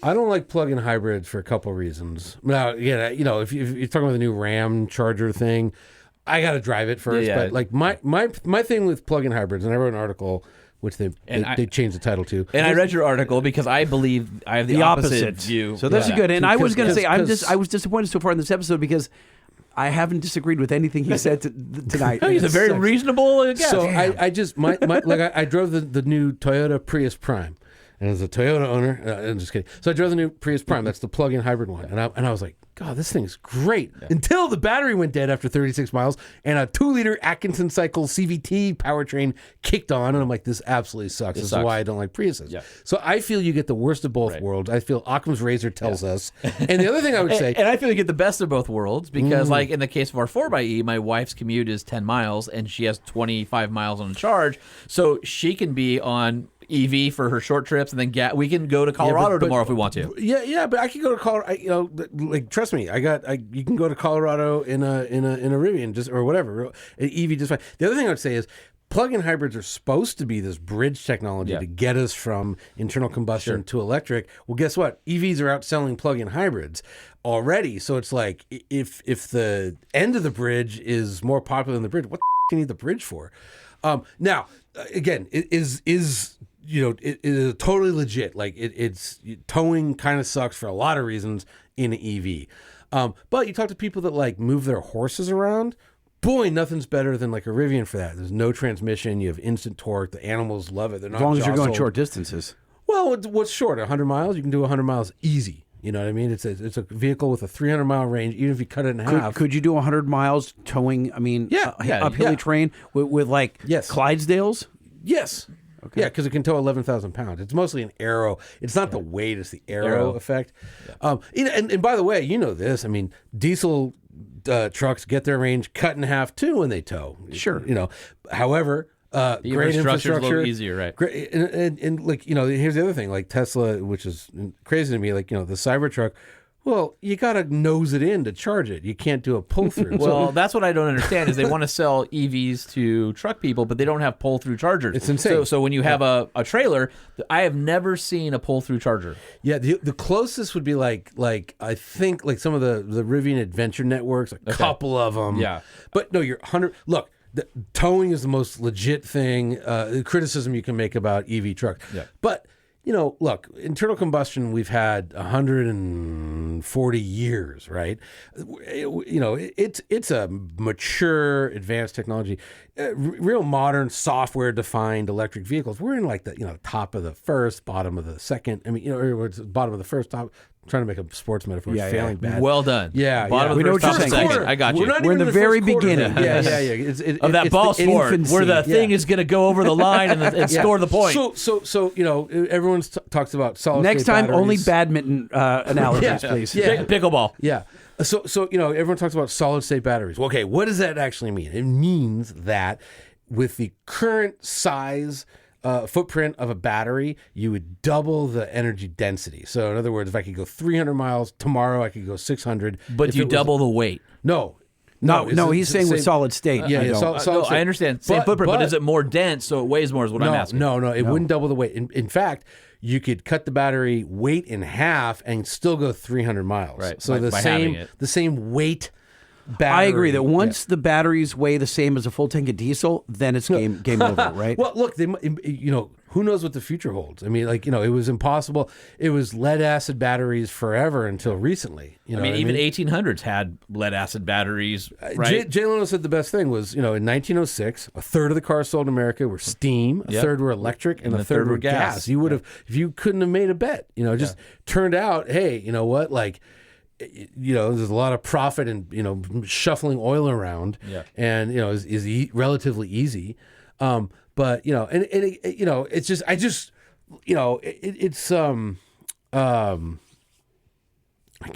I don't like plug-in hybrids for a couple of reasons. Now, if you're talking about the new Ram Charger thing, I got to drive it first. Yeah. But like my thing with plug-in hybrids, and I wrote an article which they changed the title to. And I read your article because I believe I have the opposite view. So that's good. And I was going to say I was disappointed so far in this episode because I haven't disagreed with anything he said tonight. He's a very reasonable guy. So I just I drove the new Toyota Prius Prime, and as a Toyota owner, I'm just kidding. So I drove the new Prius Prime. That's the plug-in hybrid one, and I was like, God, this thing's great. Yeah. Until the battery went dead after 36 miles, and a 2-liter Atkinson cycle CVT powertrain kicked on, and I'm like, this absolutely sucks. This is why I don't like Priuses. Yeah. So I feel you get the worst of both worlds. I feel Occam's razor tells us. And the other thing I would say, and I feel you get the best of both worlds because, like in the case of our 4xe, my wife's commute is 10 miles, and she has 25 miles on a charge, so she can be on EV for her short trips, and then we can go to Colorado tomorrow if we want to. Yeah, but I can go to Colorado. Like trust me, you can go to Colorado in a Rivian just or whatever, an EV just fine. The other thing I would say is plug-in hybrids are supposed to be this bridge technology to get us from internal combustion to electric. Well, guess what? EVs are outselling plug-in hybrids already. So it's like if the end of the bridge is more popular than the bridge, what do you need the bridge for? Now, again, it is totally legit. Like it's towing kind of sucks for a lot of reasons in an EV. But you talk to people that like move their horses around. Boy, nothing's better than like a Rivian for that. There's no transmission. You have instant torque. The animals love it. They're not as long as you're going jostled. short distances. Well, what's short? 100 miles? You can do 100 miles easy. You know what I mean? It's a vehicle with a 300-mile range, even if you cut it in half. Could you do 100 miles towing, uphill terrain with like Clydesdales? Yes. Okay. Yeah, because it can tow 11,000 pounds. It's mostly an aero. It's not the weight; it's the aero effect. Yeah. And by the way, you know this. I mean, diesel trucks get their range cut in half too when they tow. Sure. However, great infrastructure, a little easier, right? Great, and like here's the other thing. Like Tesla, which is crazy to me. Like the Cybertruck Well, you got to nose it in to charge it. You can't do a pull through. Well, that's what I don't understand is they want to sell EVs to truck people, but they don't have pull-through chargers. It's insane. So when you have a trailer, I have never seen a pull-through charger. Yeah, the closest would be like I think like some of the Rivian Adventure networks, a couple of them. Yeah. But no, you're 100. Look, the towing is the most legit thing. Criticism you can make about EV trucks. Yeah. But look, internal combustion we've had 140 years, right? It's a mature, advanced technology, real modern software-defined electric vehicles. We're in like the top of the first, bottom of the second. I mean, or it's bottom of the first, top. I'm trying to make a sports metaphor. It's failing bad. Well done. Yeah, Bottom of We the know first, what top you're of the saying. second. I got you. We're We're in the very beginning. Yeah. Of It's that ball the sport infancy. where the thing is going to go over the line and score the point. So everyone talks about solid Next state time, batteries. only badminton analogies, please. Yeah. Pickleball. Yeah. So everyone talks about solid state batteries. Well, okay, what does that actually mean? It means that with the current size footprint of a battery, you would double the energy density. So in other words, if I could go 300 miles tomorrow, I could go 600. But If you it was- double the weight. No, He's saying with solid state. Yeah, I don't. solid No, state. I understand. Same footprint, but is it more dense so it weighs more is what I'm asking. No, it wouldn't double the weight. In fact, you could cut the battery weight in half and still go 300 miles. Right, So by having it. the same weight battery. I agree that once the batteries weigh the same as a full tank of diesel, then it's game over, right? Well, look, who knows what the future holds? I mean, it was impossible. It was lead acid batteries forever until recently. I mean, even 1800s had lead acid batteries, right? Jay Leno said the best thing was, in 1906, a third of the cars sold in America were steam, a third were electric, and a third were gas. You would have, if you couldn't have made a bet, it just turned out, hey, you know what, there's a lot of profit in shuffling oil around, and is relatively easy, but it's just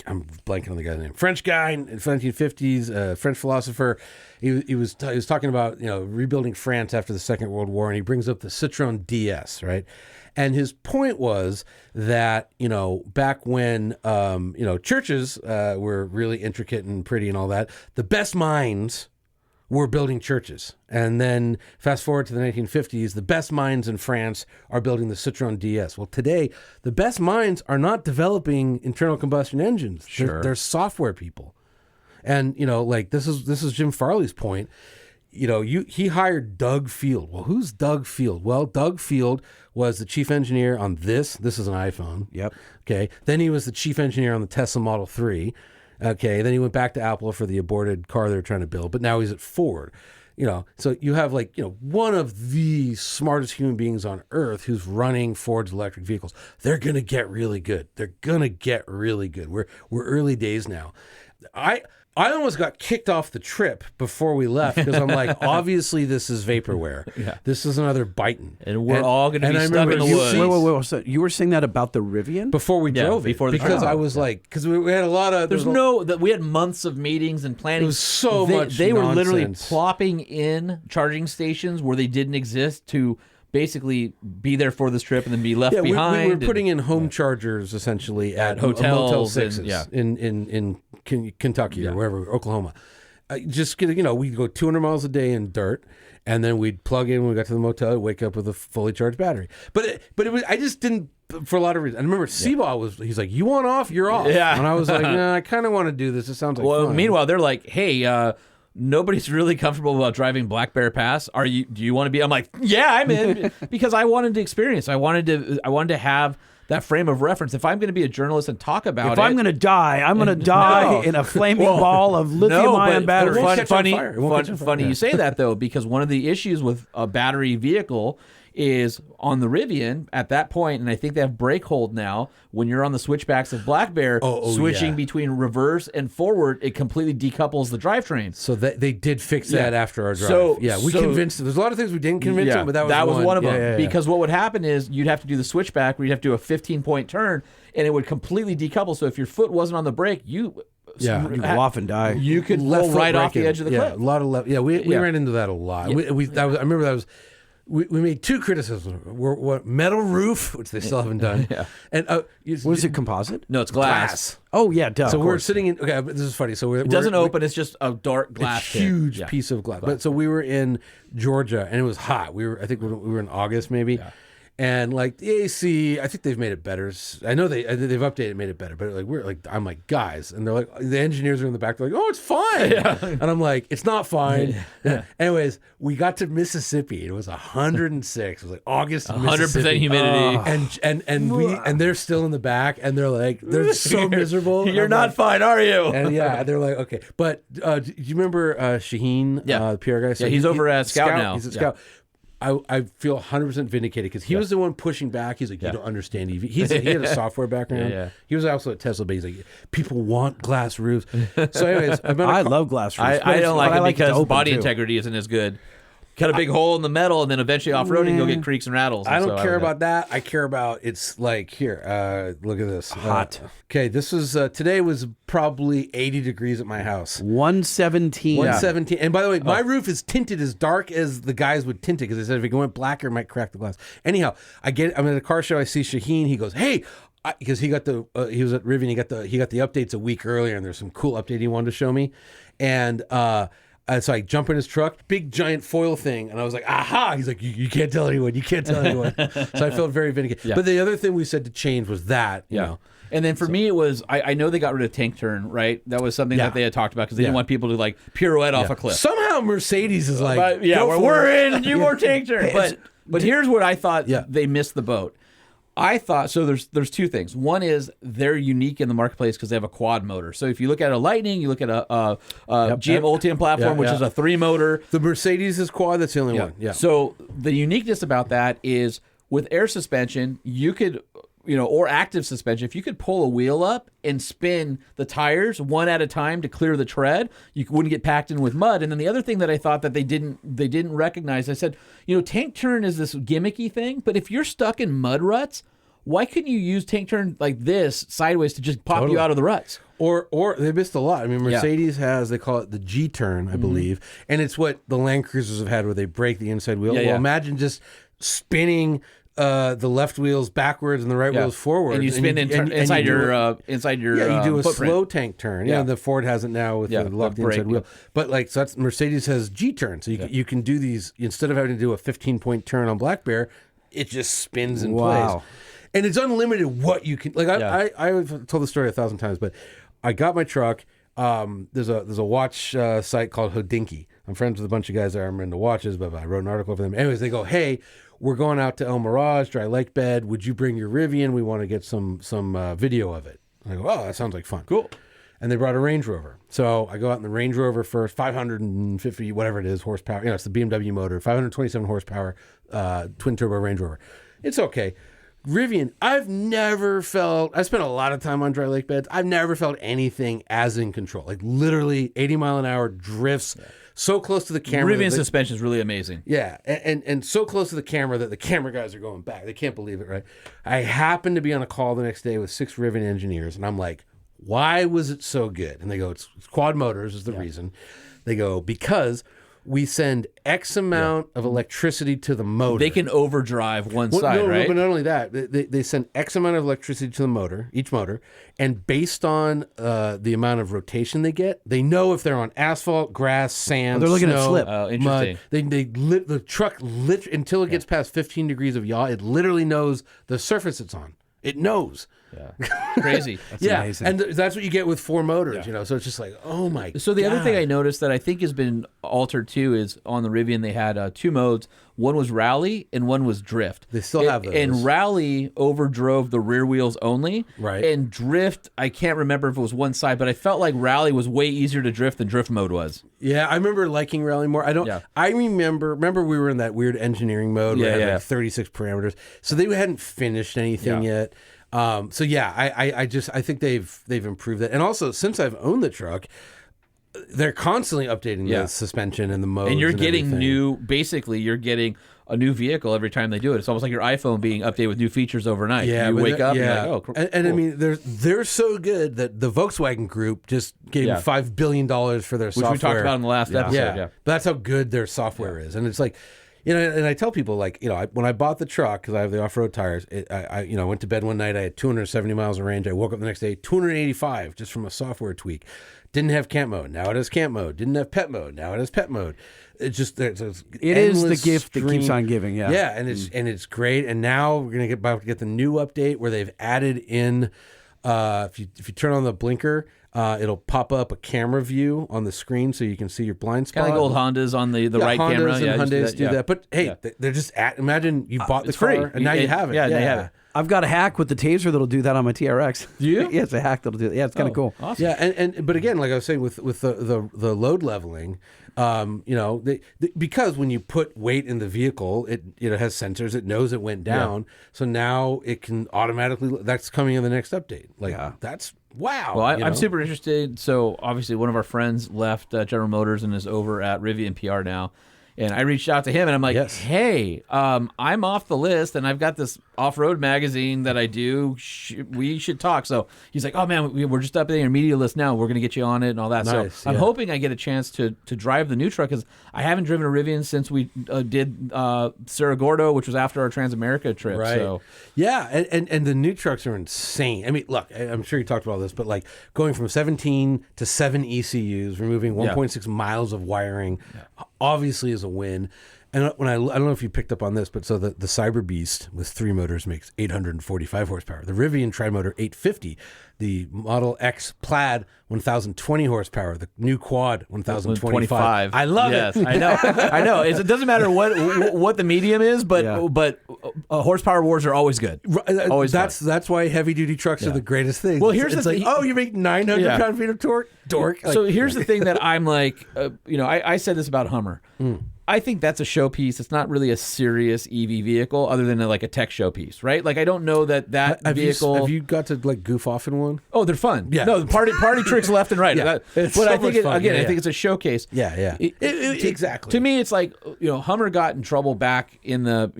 I'm blanking on the guy's name. French guy in the 1950s, French philosopher. He was talking about rebuilding France after the Second World War, and he brings up the Citroën DS, right? And his point was that back when churches were really intricate and pretty and all that, the best minds were building churches. And then fast forward to the 1950s, the best minds in France are building the Citroën DS. Well, today, the best minds are not developing internal combustion engines. Sure. They're software people. And, this is Jim Farley's point. He hired Doug Field. Well, who's Doug Field? Well, Doug Field was the chief engineer on this. This is an iPhone. Yep. Okay. Then he was the chief engineer on the Tesla Model 3. Okay, then he went back to Apple for the aborted car they were trying to build, but now he's at Ford. So you have one of the smartest human beings on earth who's running Ford's electric vehicles. They're gonna get really good. We're early days now. I almost got kicked off the trip before we left because I'm like, obviously this is vaporware. This is another Byton. And we're all going to be stuck in the woods. Wait. So you were saying that about the Rivian? Before we drove it. Before the because drive. I was because we had a lot of... we had months of meetings and planning. It was so much They were literally nonsense. plopping in charging stations where they didn't exist to basically be there for this trip and then be left behind. We were putting in home chargers essentially at hotels Motel 6s and, in Kentucky or wherever, Oklahoma. We'd go 200 miles a day in dirt, and then we'd plug in when we got to the motel, wake up with a fully charged battery. But it was, I just didn't, for a lot of reasons. I remember Seaball he's like, you want off? You're off. Yeah. And I was like, nah, I kind of want to do this. It sounds like fun. Meanwhile, they're like, hey, nobody's really comfortable about driving Black Bear Pass. Do you want to be? I'm like, yeah, I'm in because I wanted to experience. I wanted to have that frame of reference. If I'm going to be a journalist and talk about If I'm going to die, I'm going to die in a flaming ball of lithium-ion batteries. Funny you say that, though, because one of the issues with a battery vehicle is on the Rivian at that point, and I think they have brake hold now, when you're on the switchbacks of Black Bear, switching between reverse and forward, it completely decouples the drivetrain. So they did fix that after our drive. We convinced them. There's a lot of things we didn't convince them, but that was one of them. Because what would happen is you'd have to do the switchback where you'd have to do a 15-point turn, and it would completely decouple. So if your foot wasn't on the brake, you go off and die. You could roll right off the edge of the cliff. A lot of left. Yeah, we ran into that a lot. I remember that was we made two criticisms. What metal roof, which they still haven't done. And Was it composite? No, it's glass. Oh yeah, duh. So of we're course. sitting in. Okay, but this is funny. So It doesn't open. It's just a dark glass. It's kit. huge Yeah. piece of glass. But so we were in Georgia and it was hot. I think we were in August maybe. And like the AC, I think they've made it better. I know they've updated, made it better. But like I'm like, guys, and they're like, the engineers are in the back. They're like, oh, it's fine. And I'm like, it's not fine. Anyways, we got to Mississippi. It was 106. It was like August. 100% humidity. And they're still in the back, and they're like, they're so miserable. And You're I'm not like, fine, are you? and they're like, okay. But do you remember Shaheen, the PR guy? So he's over at Scout now. He's at Scout. I feel 100% vindicated because he was the one pushing back. He's like, you don't understand EV. He had a software background. He was also at Tesla, but he's like, people want glass roofs. So anyways, I love glass roofs. I don't like but it because to open, body too. integrity isn't as good. Cut a big hole in the metal, and then eventually off-roading, you'll get creaks and rattles. I And don't so care would- about that. I care about it's like here. Look at this. Hot. Okay, this was today was probably 80 degrees at my house. 117. 117. And by the way, my roof is tinted as dark as the guys would tint it because they said if it went blacker, it might crack the glass. Anyhow, I'm at a car show. I see Shaheen. He goes, "Hey." Because he got he was at Rivian. He got the updates a week earlier, and there's some cool update he wanted to show me. And so I jump in his truck, big giant foil thing, and I was like, aha! He's like, you can't tell anyone. You can't tell anyone. So I felt very vindicated. Yeah. But the other thing we said to change was that, you know. And then for me, it was, I know they got rid of tank turn, right? That was something that they had talked about because they didn't want people to like pirouette off a cliff. Somehow Mercedes is like, But, go for we're it. in, you more tank turn. But here's what I thought Yeah. they missed the boat. I thought, so there's two things. One is they're unique in the marketplace because they have a quad motor. So if you look at a Lightning, you look at a GM Ultium platform, which is a 3-motor. The Mercedes is quad. That's the only one. Yeah. So the uniqueness about that is with air suspension, you could, or active suspension, if you could pull a wheel up and spin the tires one at a time to clear the tread, you wouldn't get packed in with mud. And then the other thing that I thought that they didn't recognize, I said, tank turn is this gimmicky thing, but if you're stuck in mud ruts, why couldn't you use tank turn like this sideways to just pop you out of the ruts? Or they missed a lot. I mean, Mercedes has, they call it the G turn, I believe, and it's what the Land Cruisers have had where they break the inside wheel. Well, imagine just spinning the left wheels backwards and the right wheels forward, and you spin inside your you do a footprint. slow tank turn. Yeah, the Ford has it now with the locked the brake, inside wheel. But like, so that's Mercedes has G turn, so you can do these instead of having to do a 15-point turn on Black Bear, it just spins in place. And it's unlimited what you can. Like I've told the story 1,000 times, but I got my truck. There's a watch site called Hodinkee. I'm friends with a bunch of guys that are into watches, but I wrote an article for them. Anyways, they go, hey, we're going out to El Mirage, dry lake bed. Would you bring your Rivian? We want to get some video of it. And I go, oh, that sounds like fun. Cool. And they brought a Range Rover. So I go out in the Range Rover first, 550, whatever it is, horsepower. It's the BMW motor, 527 horsepower, twin turbo Range Rover. It's okay. Rivian, I spent a lot of time on dry lake beds. I've never felt anything as in control. Like literally 80 mile an hour drifts so close to the camera. Rivian suspension is really amazing. Yeah, and so close to the camera that the camera guys are going back. They can't believe it, right? I happened to be on a call the next day with 6 Rivian engineers, and I'm like, why was it so good? And they go, it's quad motors is the reason. They go, because we send X amount of electricity to the motor. They can overdrive one side, right? No, but not only that, they send X amount of electricity to the motor, each motor, and based on the amount of rotation they get, they know if they're on asphalt, grass, sand, they're looking at snow, slip. Oh, interesting. mud. They lit the truck until it gets past 15 degrees of yaw. It literally knows the surface it's on. It knows. Yeah. Crazy. amazing. And that's what you get with 4 motors, So it's just like, oh my god. So the other thing I noticed that I think has been altered too is on the Rivian they had 2 modes. One was rally and one was drift. They still have those. And rally overdrove the rear wheels only. Right. And drift, I can't remember if it was one side, but I felt like rally was way easier to drift than drift mode was. Yeah, I remember liking rally more. I remember we were in that weird engineering mode where it had like 36 parameters. So they hadn't finished anything yet. I think they've improved that. And also, since I've owned the truck, they're constantly updating the suspension and the modes. And you're getting everything. you're getting a new vehicle every time they do it. It's almost like your iPhone being updated with new features overnight. Yeah, you but wake up and you're like, oh, cool. And I mean, they're so good that the Volkswagen Group just gave them $5 billion for their software. Which we talked about in the last episode. But that's how good their software is. And it's like, and I tell people, like, when I bought the truck, because I have the off-road tires, I went to bed one night, I had 270 miles of range. I woke up the next day, 285, just from a software tweak. Didn't have camp mode, now it has camp mode. Didn't have pet mode, now it has pet mode. It is the gift that keeps on giving. Yeah, and it's great. And now we're about to get the new update where they've added in, if you turn on the blinker, it'll pop up a camera view on the screen so you can see your blind spot. Kind of like old Hondas on the right Hondas camera. And Hyundais do that. But hey, they're just imagine you bought the car free. and now you have it. Yeah, they have it. I've got a hack with the taser that'll do that on my TRX. Do you? Yeah, it's a hack that'll do that. Yeah, it's kind of cool. Awesome. Yeah, but again, like I was saying with the load leveling, because when you put weight in the vehicle, it has sensors, it knows it went down, so now it can automatically. That's coming in the next update. That's wow. Well, I'm super interested. So obviously, one of our friends left General Motors and is over at Rivian PR now. And I reached out to him, and I'm like, hey, I'm off the list, and I've got this off-road magazine that I do. We should talk. So he's like, oh, man, we're just up in your media list now. We're going to get you on it and all that. Nice, so I'm hoping I get a chance to drive the new truck, because I haven't driven a Rivian since we did Cerro Gordo, which was after our Transamerica trip. Right. So. Yeah, and the new trucks are insane. I mean, look, I'm sure you talked about this, but like going from 17 to 7 ECUs, removing 1.6 miles of wiring, obviously is a win. And when I don't know if you picked up on this, but so the Cyber Beast with 3 motors makes 845 horsepower. The Rivian Trimotor 850, the Model X Plaid 1020 horsepower, the new Quad 1025. I love it. I know. It doesn't matter what the medium is, but horsepower wars are always good. Always. That's why heavy duty trucks are the greatest thing. Well, here's it's the like, thing. you make 900 pound-feet of torque. Dork. So here's the thing that I'm like, I said this about Hummer. I think that's a showpiece. It's not really a serious EV vehicle, other than like a tech showpiece, right? Like I don't know that vehicle. Have you got to like goof off in one? Oh, they're fun. Yeah. No, party tricks left and right. Yeah. But So I think much fun. I think it's a showcase. Yeah. Exactly. To me, it's like Hummer got in trouble back in the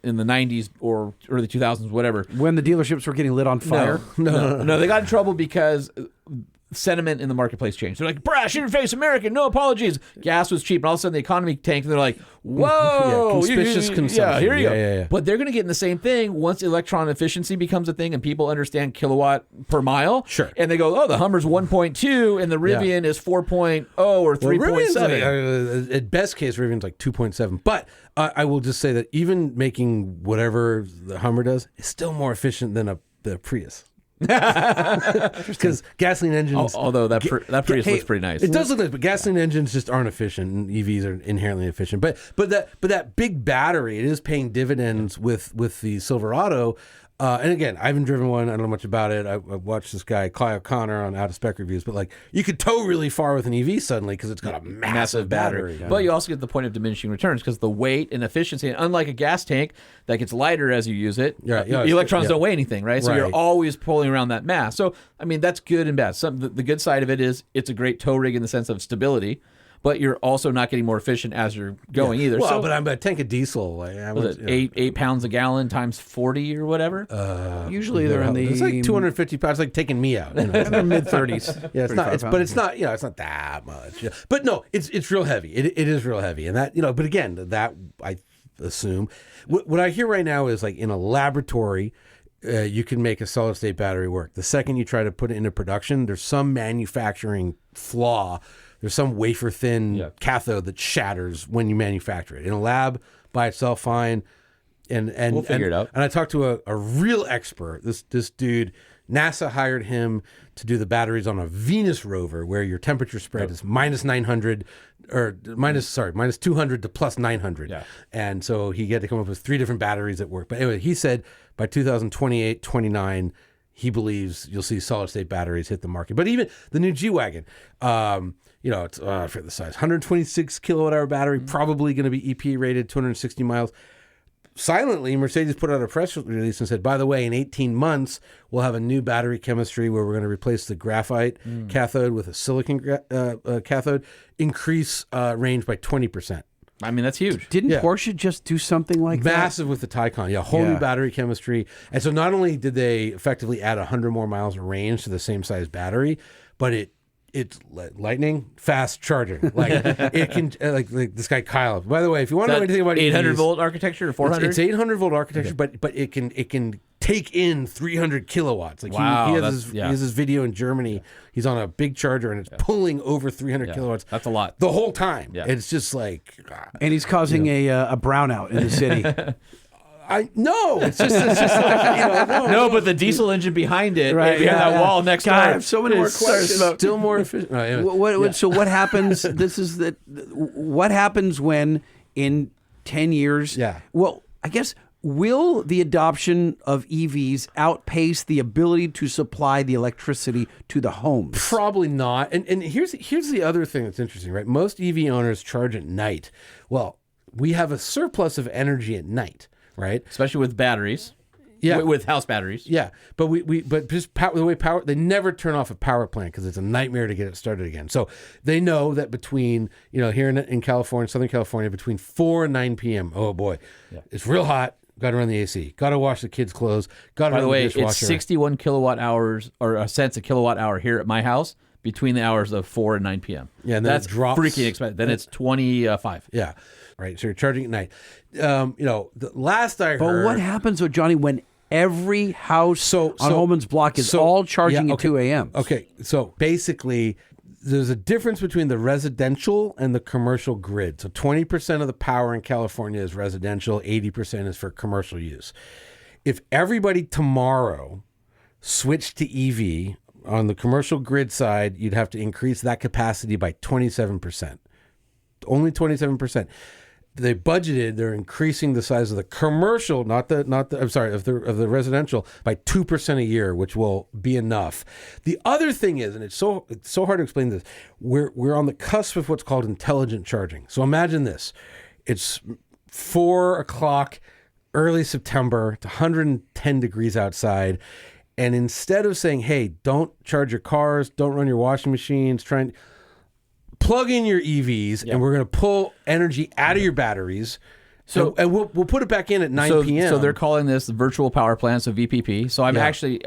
in the 90s or early 2000s, whatever. When the dealerships were getting lit on fire. No, they got in trouble because sentiment in the marketplace changed. They're like, brash, in-your-face American, no apologies. Gas was cheap, and all of a sudden the economy tanked, and they're like, whoa. Conspicuous consumption. Yeah, here you go. Yeah. But they're going to get in the same thing once electron efficiency becomes a thing and people understand kilowatt per mile. Sure. And they go, the Hummer's 1.2 and the Rivian is 4.0 or 3.7. At best case, Rivian's like 2.7. But I will just say that even making whatever the Hummer does is still more efficient than the Prius. Because gasoline engines, although that Prius looks pretty nice. It does look nice, but gasoline engines just aren't efficient, and EVs are inherently efficient. But that big battery, it is paying dividends with the Silverado. And again, I haven't driven one. I don't know much about it. I watched this guy, Clay O'Connor, on Out of Spec Reviews. But like, you could tow really far with an EV suddenly because it's got a massive battery. But you also get the point of diminishing returns because the weight and efficiency, and unlike a gas tank that gets lighter as you use it, the electrons don't weigh anything, right? So you're always pulling around that mass. So, I mean, that's good and bad. The good side of it is it's a great tow rig in the sense of stability. But you're also not getting more efficient as you're going either. Well, so, but I'm a tank of diesel. Like, was it 8 pounds a gallon times 40 or whatever? Usually they're in the it's like 250 pounds, like taking me out. In their mid 30s. Yeah, it's not. It's not. It's not that much. Yeah. But no, it's real heavy. It is real heavy, and that But again, that I assume what I hear right now is like in a laboratory. You can make a solid state battery work. The second you try to put it into production, there's some manufacturing flaw. There's some wafer thin cathode that shatters when you manufacture it. In a lab by itself, fine. And we'll figure it out. And I talked to a real expert. This dude, NASA hired him to do the batteries on a Venus rover where your temperature spread is minus 200 to plus 900. Yeah. And so he had to come up with 3 different batteries that work. But anyway, he said by 2028, 29, he believes you'll see solid state batteries hit the market. But even the new G-Wagon, it's I forget the size, 126 kilowatt hour battery, probably going to be EPA rated, 260 miles. Silently, Mercedes put out a press release and said, by the way, in 18 months, we'll have a new battery chemistry where we're going to replace the graphite cathode with a silicon cathode, increase range by 20%. I mean, that's huge. Didn't Porsche just do something like that? Massive with the Taycan. Yeah, whole new battery chemistry. And so not only did they effectively add 100 more miles of range to the same size battery, but it It's lightning fast charging. Like it can, like this guy Kyle. By the way, if you want to know anything about 800 EVs, volt architecture or 400? it's 800 volt architecture, but it can take in 300 kilowatts. Like Wow, he has his video in Germany. He's on a big charger and it's pulling over 300 kilowatts. That's a lot. The whole time. Yeah. It's just like, And he's causing a brownout in the city. it's just like, No, but the diesel engine behind it, Right, behind yeah, that yeah. wall next God, door. I have so many more is questions. still more efficient. So what happens? What happens when in 10 years? Yeah. Well, I guess will the adoption of EVs outpace the ability to supply the electricity to the homes? Probably not. And here's the other thing that's interesting, right? Most EV owners charge at night. Well, we have a surplus of energy at night, right? Especially with batteries. Yeah. With house batteries. Yeah, but the way power, they never turn off a power plant because it's a nightmare to get it started again. So they know that between, here in California, Southern California, between 4 and 9 p.m., oh boy, it's real hot. Got to run the AC. Got to wash the kids' clothes. Got to By run the way, the it's dishwasher. 61 kilowatt hours or cents a kilowatt hour here at my house between the hours of 4 and 9 p.m. Yeah, and then that's it drops. freaking expensive. Then it's 25. Yeah, right. So you're charging at night. The last I heard. But what happens with Johnny when every house on Holman's Block is all charging at 2 a.m.? Okay, so basically, there's a difference between the residential and the commercial grid. So 20% of the power in California is residential, 80% is for commercial use. If everybody tomorrow switched to EV on the commercial grid side, you'd have to increase that capacity by 27%. Only 27%. They're increasing the size of the commercial, of the residential by 2% a year, which will be enough. The other thing is, and it's so hard to explain this, we're on the cusp of what's called intelligent charging. So imagine this. It's 4 o'clock, early September, it's 110 degrees outside. And instead of saying, hey, don't charge your cars, don't run your washing machines, plug in your EVs, and we're going to pull energy out of your batteries. So and we'll put it back in at 9 p.m. So they're calling this virtual power plants, so VPP. So I'm actually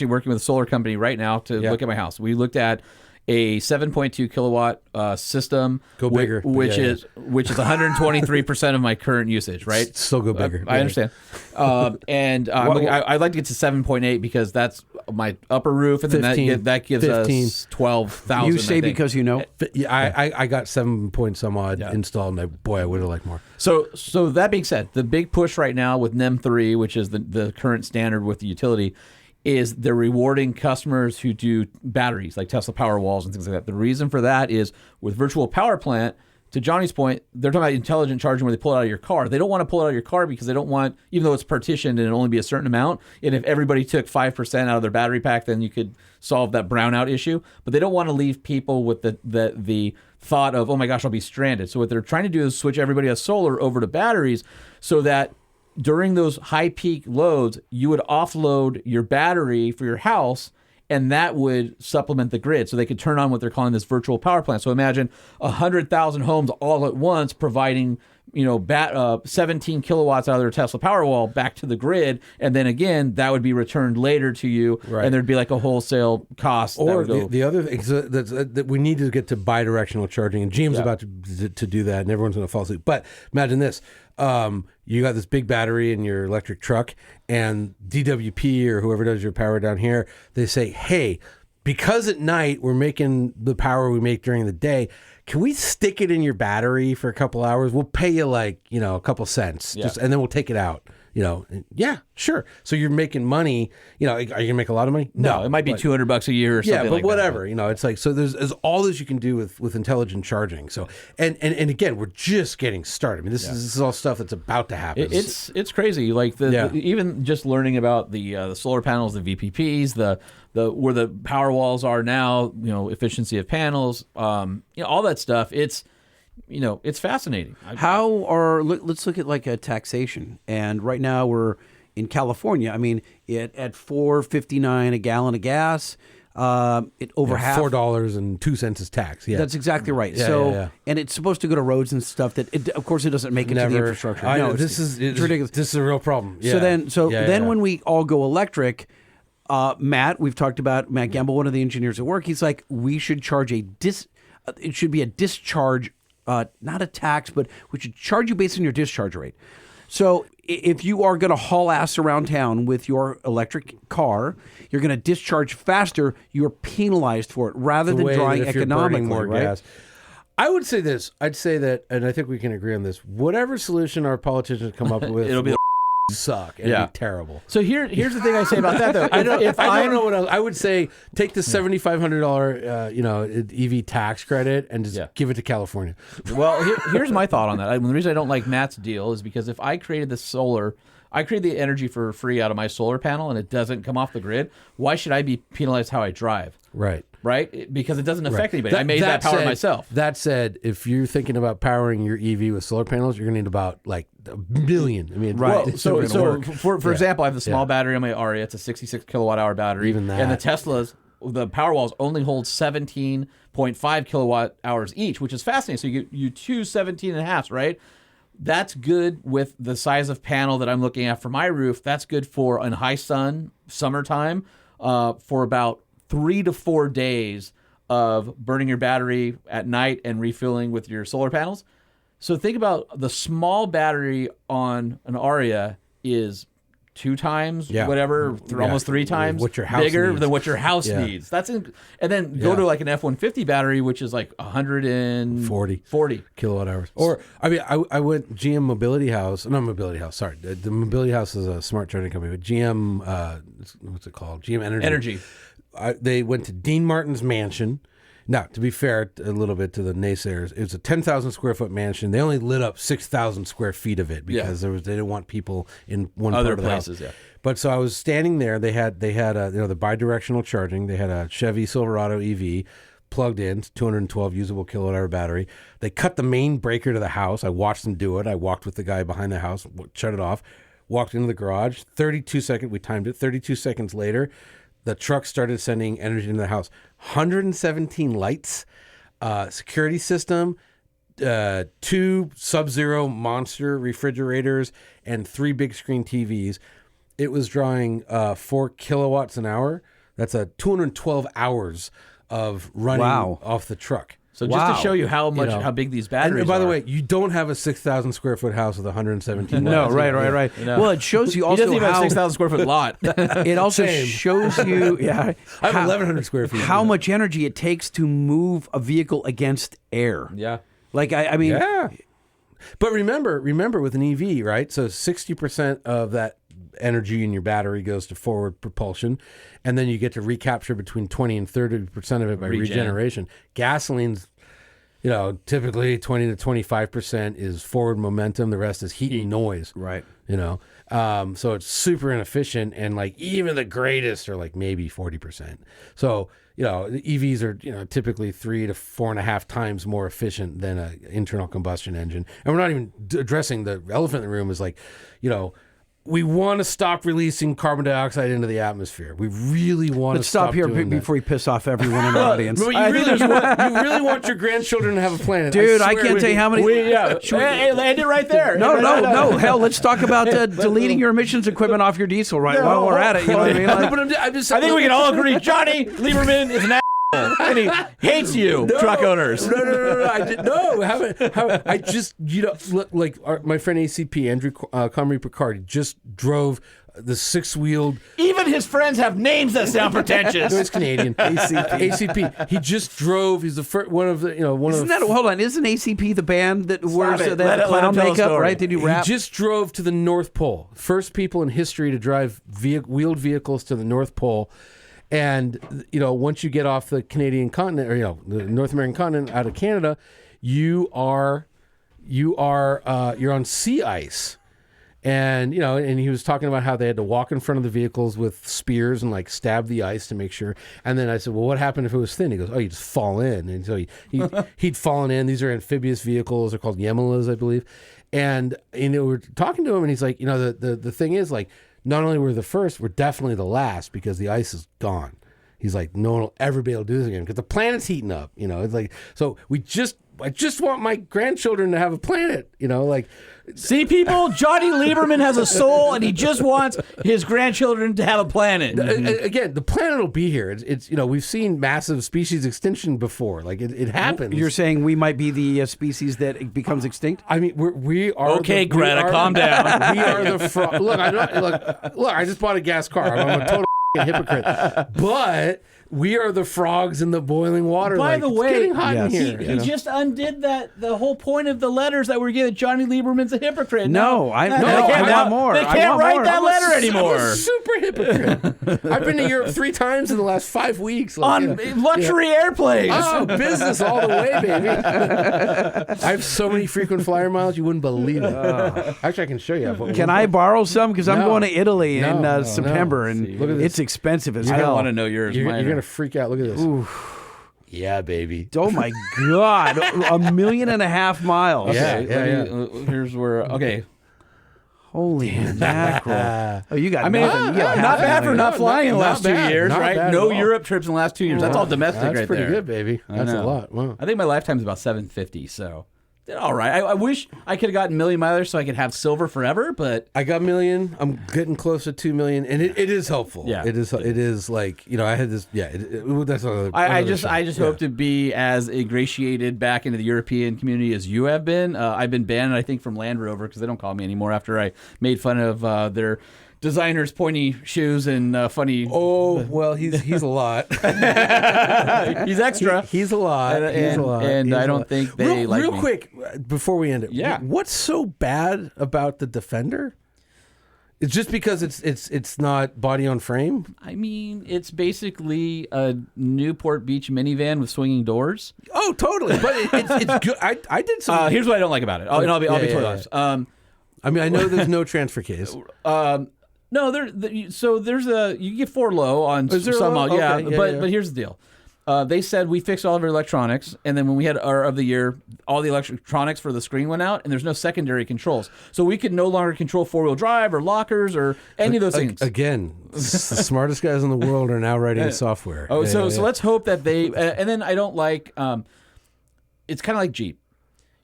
working with a solar company right now to look at my house. We looked at a 7.2 kilowatt system. Go bigger. Which is 123% of my current usage, right? Still go bigger. I understand. I'd like to get to 7.8 because that's my upper roof, and 15, then that gives 15. us 12,000. You say because you know? Yeah, I got 7 point some odd installed, and I would have liked more. So that being said, the big push right now with NEM 3, which is the current standard with the utility, is they're rewarding customers who do batteries like Tesla Powerwalls and things like that. The reason for that is with virtual power plant, to Johnny's point, they're talking about intelligent charging where they pull it out of your car. They don't want to pull it out of your car because they don't want, even though it's partitioned and it'll only be a certain amount, and if everybody took 5% out of their battery pack, then you could solve that brownout issue. But they don't want to leave people with the thought of, oh my gosh, I'll be stranded. So what they're trying to do is switch everybody as solar over to batteries so that during those high peak loads, you would offload your battery for your house, and that would supplement the grid. So they could turn on what they're calling this virtual power plant. So imagine 100,000 homes all at once providing 17 kilowatts out of their Tesla Powerwall back to the grid, and then again that would be returned later to you, and there'd be like a wholesale cost. Or the other thing is that we need to get to bidirectional charging, and James about to do that, and everyone's going to fall asleep. But imagine this: you got this big battery in your electric truck, and DWP or whoever does your power down here, they say, hey, because at night we're making the power we make during the day, can we stick it in your battery for a couple hours? We'll pay you a couple cents, and then we'll take it out. Yeah, sure. So you're making money. Are you gonna make a lot of money? No, it might be $200 a year or something. Yeah, but like whatever. That. It's like, so there's all this you can do with intelligent charging. So and again, we're just getting started. I mean, this is all stuff that's about to happen. It's crazy. Like even just learning about the solar panels, the VPPs, the where the power walls are now. Efficiency of panels. All that stuff. It's fascinating. Let's look at like a taxation. And right now we're in California. I mean, at $4.59 a gallon of gas, it over half $4.02 is tax. Yeah, that's exactly right. Yeah. And it's supposed to go to roads and stuff. Of course, it doesn't make it to the infrastructure. It's ridiculous. This is a real problem. Yeah. So then when we all go electric, Matt, we've talked about Matt Gamble, one of the engineers at work. He's like, we should charge it should be a discharge, not a tax, but we should charge you based on your discharge rate. So if you are going to haul ass around town with your electric car, you're going to discharge faster. You're penalized for it rather than drawing economically, more right? gas. I would say this. I'd say that, and I think we can agree on this. Whatever solution our politicians come up with, It'll be suck and be terrible. So here's the thing I say about that though. I don't know what else. I would say take the $7,500 EV tax credit and just give it to California. Well, here's my thought on that. The reason I don't like Matt's deal is because if I created the energy for free out of my solar panel and it doesn't come off the grid, why should I be penalized how I drive? Right. Because it doesn't affect anybody. I made that power myself. That said, if you're thinking about powering your EV with solar panels, you're going to need about like a million. I mean, Well, for example, I have the small battery on my Aria. It's a 66 kilowatt hour battery. Even that. And the Teslas, the Powerwalls only hold 17.5 kilowatt hours each, which is fascinating. So you two 17 and a halves, right? That's good with the size of panel that I'm looking at for my roof. That's good for in high sun, summertime, for about 3 to 4 days of burning your battery at night and refilling with your solar panels. So think about the small battery on an Aria is 2 times almost 3 times what your house bigger needs. than what your house needs. And then go to like an F-150 battery, which is like 140 kilowatt hours. Or I went GM Mobility House. Not Mobility House. Sorry, the Mobility House is a smart charging company. But GM, what's it called? GM Energy. They went to Dean Martin's mansion. Now, to be fair a little bit to the naysayers, it was a 10,000 square foot mansion. They only lit up 6,000 square feet of it because they didn't want people in one other part of the places. house. But so I was standing there. They had the bidirectional charging. They had a Chevy Silverado EV plugged in, 212 usable kilowatt hour battery. They cut the main breaker to the house. I watched them do it. I walked with the guy behind the house, shut it off, walked into the garage. 32 seconds. We timed it. 32 seconds later, the truck started sending energy into the house. 117 lights, security system, 2 Sub-Zero monster refrigerators, and 3 big screen TVs. It was drawing 4 kilowatts an hour. That's 212 hours of running off the truck. So just to show you how big these batteries are. And by the way, you don't have a 6,000 square foot house with 117 No, lights. right. You know. Well, it shows you He also doesn't even have a how 6,000 square foot lot. it also shows you I have 1,100 square feet. how much energy it takes to move a vehicle against air. Yeah. Like I mean, But remember with an EV, right? So 60% of that energy in your battery goes to forward propulsion, and then you get to recapture between 20 and 30% of it by regeneration. Gasoline's, typically 20 to 25% is forward momentum. The rest is heat and noise. Right. So it's super inefficient, and like even the greatest are like maybe 40%. So, the EVs are, typically 3 to 4.5 times more efficient than an internal combustion engine. And we're not even addressing the elephant in the room is like, we want to stop releasing carbon dioxide into the atmosphere. We really want Let's to stop here doing before you piss off everyone in the audience. But you really want your grandchildren to have a planet. Dude, I can't tell you how many. Hey, land it right there. No. Hell, let's talk about deleting your emissions equipment off your diesel while we're at it. You know what I mean? I'm just I think we can all agree Jonny Lieberman is an asshole, and he hates you, truck owners. I just like my friend ACP Andrew Comrie Picard just drove the 6-wheeled. Even his friends have names that sound pretentious. No, it's Canadian. ACP. He just drove. He's the first one of the Hold on, isn't ACP the band that wears it. the Let him clown tell a makeup? story. Right? They do rap. He just drove to the North Pole. First people in history to drive wheeled vehicles to the North Pole. And once you get off the Canadian continent, or the North American continent out of Canada, you're on sea ice. And and he was talking about how they had to walk in front of the vehicles with spears and like stab the ice to make sure. And then I said, well, what happened if it was thin? He goes, oh, you just fall in. And so he'd fallen in. These are amphibious vehicles. They're called Yemelas, I believe. And we're talking to him, and he's like, the thing is, like, not only we're the first, we're definitely the last because the ice is gone. He's like, no one will ever be able to do this again because the planet's heating up. It's like, so we just just want my grandchildren to have a planet. Like. See, people, Jonny Lieberman has a soul, and he just wants his grandchildren to have a planet. Again, the planet will be here. It's we've seen massive species extinction before. Like it happens. You're saying we might be the species that becomes extinct? I mean, we are. Okay, Greta, calm down. We are the frog. Look, look. I just bought a gas car. I'm a total hypocrite. But we are the frogs in the boiling water. By the way, it's getting hot in here. he just undid that. The whole point of the letters that were given, Jonny Lieberman's a hypocrite. No, I want more. They can't write that letter anymore. I'm a super hypocrite. I've been to Europe 3 times in the last 5 weeks. On luxury airplanes. Oh, business all the way, baby. I have so many frequent flyer miles, you wouldn't believe it. Actually, I can show you. Can I borrow some? Because I'm No. going to Italy in No, September, and Look at this. it's expensive as I hell. don't want to know yours. You're Mine going are- to freak out. Look at this. Yeah, baby. Oh my God, 1.5 million miles. Yeah, Here's where. Okay. Holy mackerel! Oh, you got. I mean, nothing. You got not half a bad for million. not flying in the not last 2 bad. years, Not right? bad No at all. Europe trips in the last 2 years. That's all domestic That's right pretty there. good, baby. That's a know. lot. Wow. I think my lifetime's about 750, so did all right. I wish I could have gotten million milers so I could have silver forever, but I got 1 million. I'm getting close to 2 million, and it is helpful. Yeah. It is like I had this. Yeah, that's another. I another just show. hope to be as ingratiated back into the European community as you have been. I've been banned, I think, from Land Rover because they don't call me anymore after I made fun of their designers' pointy shoes and funny. Oh well, he's a lot. He's extra. He's a lot. He's a lot. And He's I a don't lot. think they like real me. quick before we end it. Yeah. What's so bad about the Defender? It's just because it's not body on frame. I mean, it's basically a Newport Beach minivan with swinging doors. Oh, totally. But it's good. I did some. Here's what I don't like about it. I'll be totally honest. I mean, I know there's no transfer case. No, there's you get 4 low on Is there a some low? yeah, Okay, but here's the deal. They said we fixed all of our electronics, and then when we had our of the year, all the electronics for the screen went out, and there's no secondary controls, so we could no longer control 4-wheel drive or lockers or any of those things. Again, the smartest guys in the world are now writing software. Oh, Yeah, so yeah. let's hope that they. And then I don't like. It's kind of like Jeep.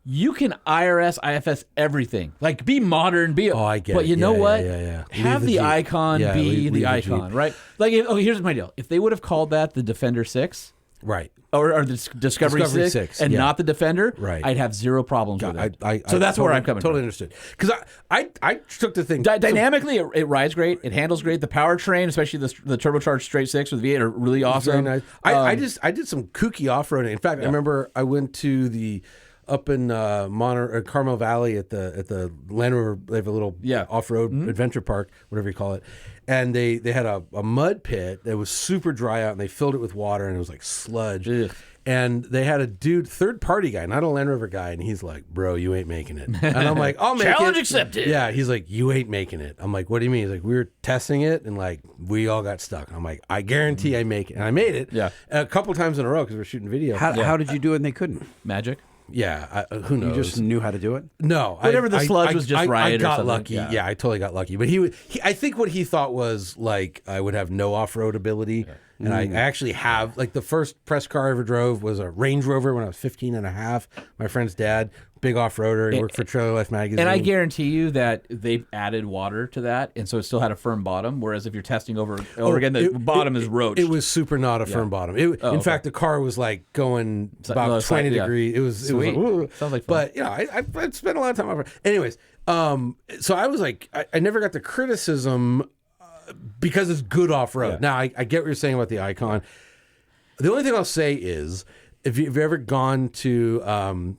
You can IRS, IFS everything. Like, be modern, be. Oh, I get But it. you know Yeah, what? yeah. Have Leave the the Jeep. icon Yeah, be leave the the icon, Jeep. right? Like, here's my deal. If they would have called that the Defender 6 Right. or the Discovery 6 and yeah. not the Defender, Right. I'd have zero problems with it. I So that's where I'm coming totally from. understood. Because I took the thing. Dynamically, it rides great. It handles great. The powertrain, especially the turbocharged straight 6 with V8, are really awesome. Very nice. I did some kooky off-roading. In fact, I remember I went to the up in Carmel Valley at the Land Rover. They have a little off-road adventure park, whatever you call it, and they had a mud pit that was super dry out, and they filled it with water, and it was like sludge. Ugh. And they had a dude, third-party guy, not a Land Rover guy, and he's like, "Bro, you ain't making it." And I'm like, "I'll make it." Challenge accepted. Yeah, he's like, "You ain't making it." I'm like, "What do you mean?" He's like, "We were testing it, and like we all got stuck." I'm like, "I guarantee I make it," and I made it. Yeah. A couple times in a row because we're shooting video. How did you do it and they couldn't? Magic. Yeah, who knows? You just knew how to do it? No, Whatever the sludge was just right I or got something. lucky. Yeah. Yeah, I totally got lucky. But he I think what he thought was like I would have no off-road ability. And I actually have, like, the first press car I ever drove was a Range Rover when I was 15 and a half. My friend's dad, big off-roader. He worked for Trailer Life magazine. And I guarantee you that they've added water to that, and so it still had a firm bottom. Whereas if you're testing over again, the bottom is roached. It was super not a firm bottom. In fact, the car was like going about no, 20 yeah. degrees. It was Sweet. like, ooh. Sounds like fun. But you know, I spent a lot of time off. Anyways, so I was like, I never got the criticism because it's good off road. Yeah. Now I get what you're saying about the icon. The only thing I'll say is if you've ever gone to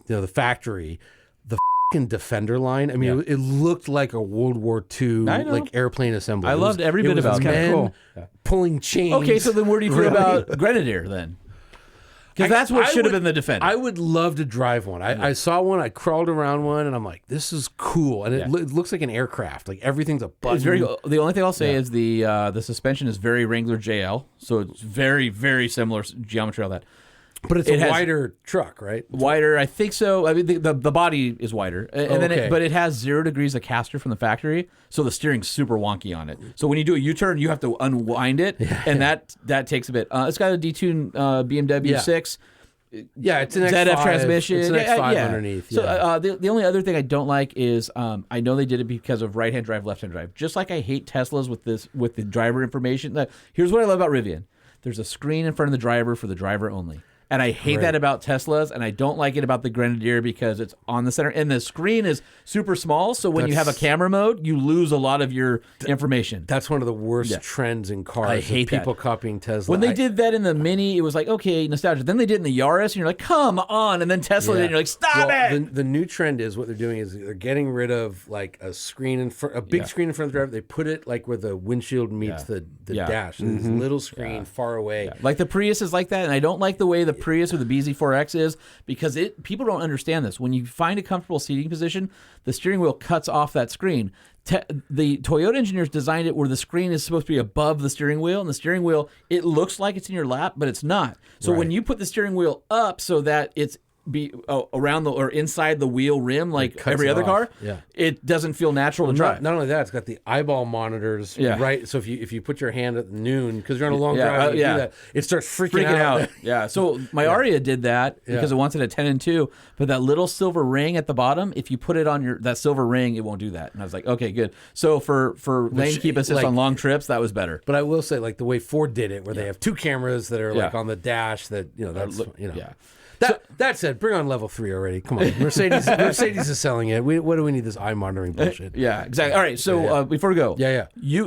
the factory, the fucking Defender line. I mean, it looked like a World War II like airplane assembly. I loved every bit about that. men Cool. pulling chains. Okay, so then where do you feel about Grenadier then? Because that's what should have been the Defender. I would love to drive one. I saw one. I crawled around one, and I'm like, "This is cool." And it looks like an aircraft. Like everything's a button. It's very. The only thing I'll say is the suspension is very Wrangler JL, so it's very very similar geometry on that. But it's It a has- wider truck, right? Wider, I think so. I mean, the body is wider, and then but it has 0 degrees of caster from the factory, so the steering's super wonky on it. So when you do a U-turn, you have to unwind it, and that takes a bit. It's got a detuned BMW 6. Yeah, it's an ZF X5 transmission. It's an X5 underneath. So Yeah. the only other thing I don't like is I know they did it because of right-hand drive, left-hand drive. Just like I hate Teslas with the driver information. Here's what I love about Rivian. There's a screen in front of the driver for the driver only. And I hate that about Teslas, and I don't like it about the Grenadier because it's on the center. And the screen is super small, so when you have a camera mode, you lose a lot of your information. That's one of the worst trends in cars. I hate people that. copying Tesla. When they did that in the Mini, it was like, okay, nostalgia. Then they did it in the Yaris, and you're like, come on. And then Tesla did it, and you're like, stop it. The new trend is what they're doing is they're getting rid of like a screen in front, a big screen in front of the driver. They put it like where the windshield meets the dash. So this little screen far away. Yeah. Like the Prius is like that, and I don't like the way the Prius or the BZ4X is because people don't understand this. When you find a comfortable seating position, the steering wheel cuts off that screen. The Toyota engineers designed it where the screen is supposed to be above the steering wheel, and the steering wheel, it looks like it's in your lap, but it's not. So when you put the steering wheel up so that it's around or inside the wheel rim like every other car, it doesn't feel natural to drive. Not only that, it's got the eyeball monitors, right? So if you put your hand at noon, because you're on a long drive, you do that, it starts freaking out. Yeah. So my Aria did that because it wants it at 10 and 2, but that little silver ring at the bottom, if you put it on that silver ring, it won't do that. And I was like, okay, good. So for lane keep assist on long trips, that was better. But I will say, like the way Ford did it, where they have two cameras that are like on the dash, that that's That said, bring on level 3 already. Come on, Mercedes is selling it. What do we need this eye monitoring bullshit? Yeah, exactly. All right, so before we go,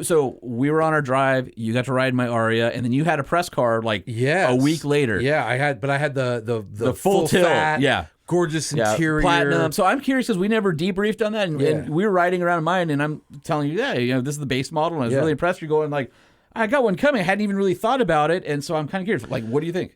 so we were on our drive. You got to ride my Aria, and then you had a press car like a week later. Yeah, I had the full tilt. Fat, gorgeous interior, platinum. So I'm curious because we never debriefed on that, and we were riding around mine, and I'm telling you, this is the base model, and I was really impressed. You're going like, I got one coming. I hadn't even really thought about it, and so I'm kind of curious. Like, what do you think?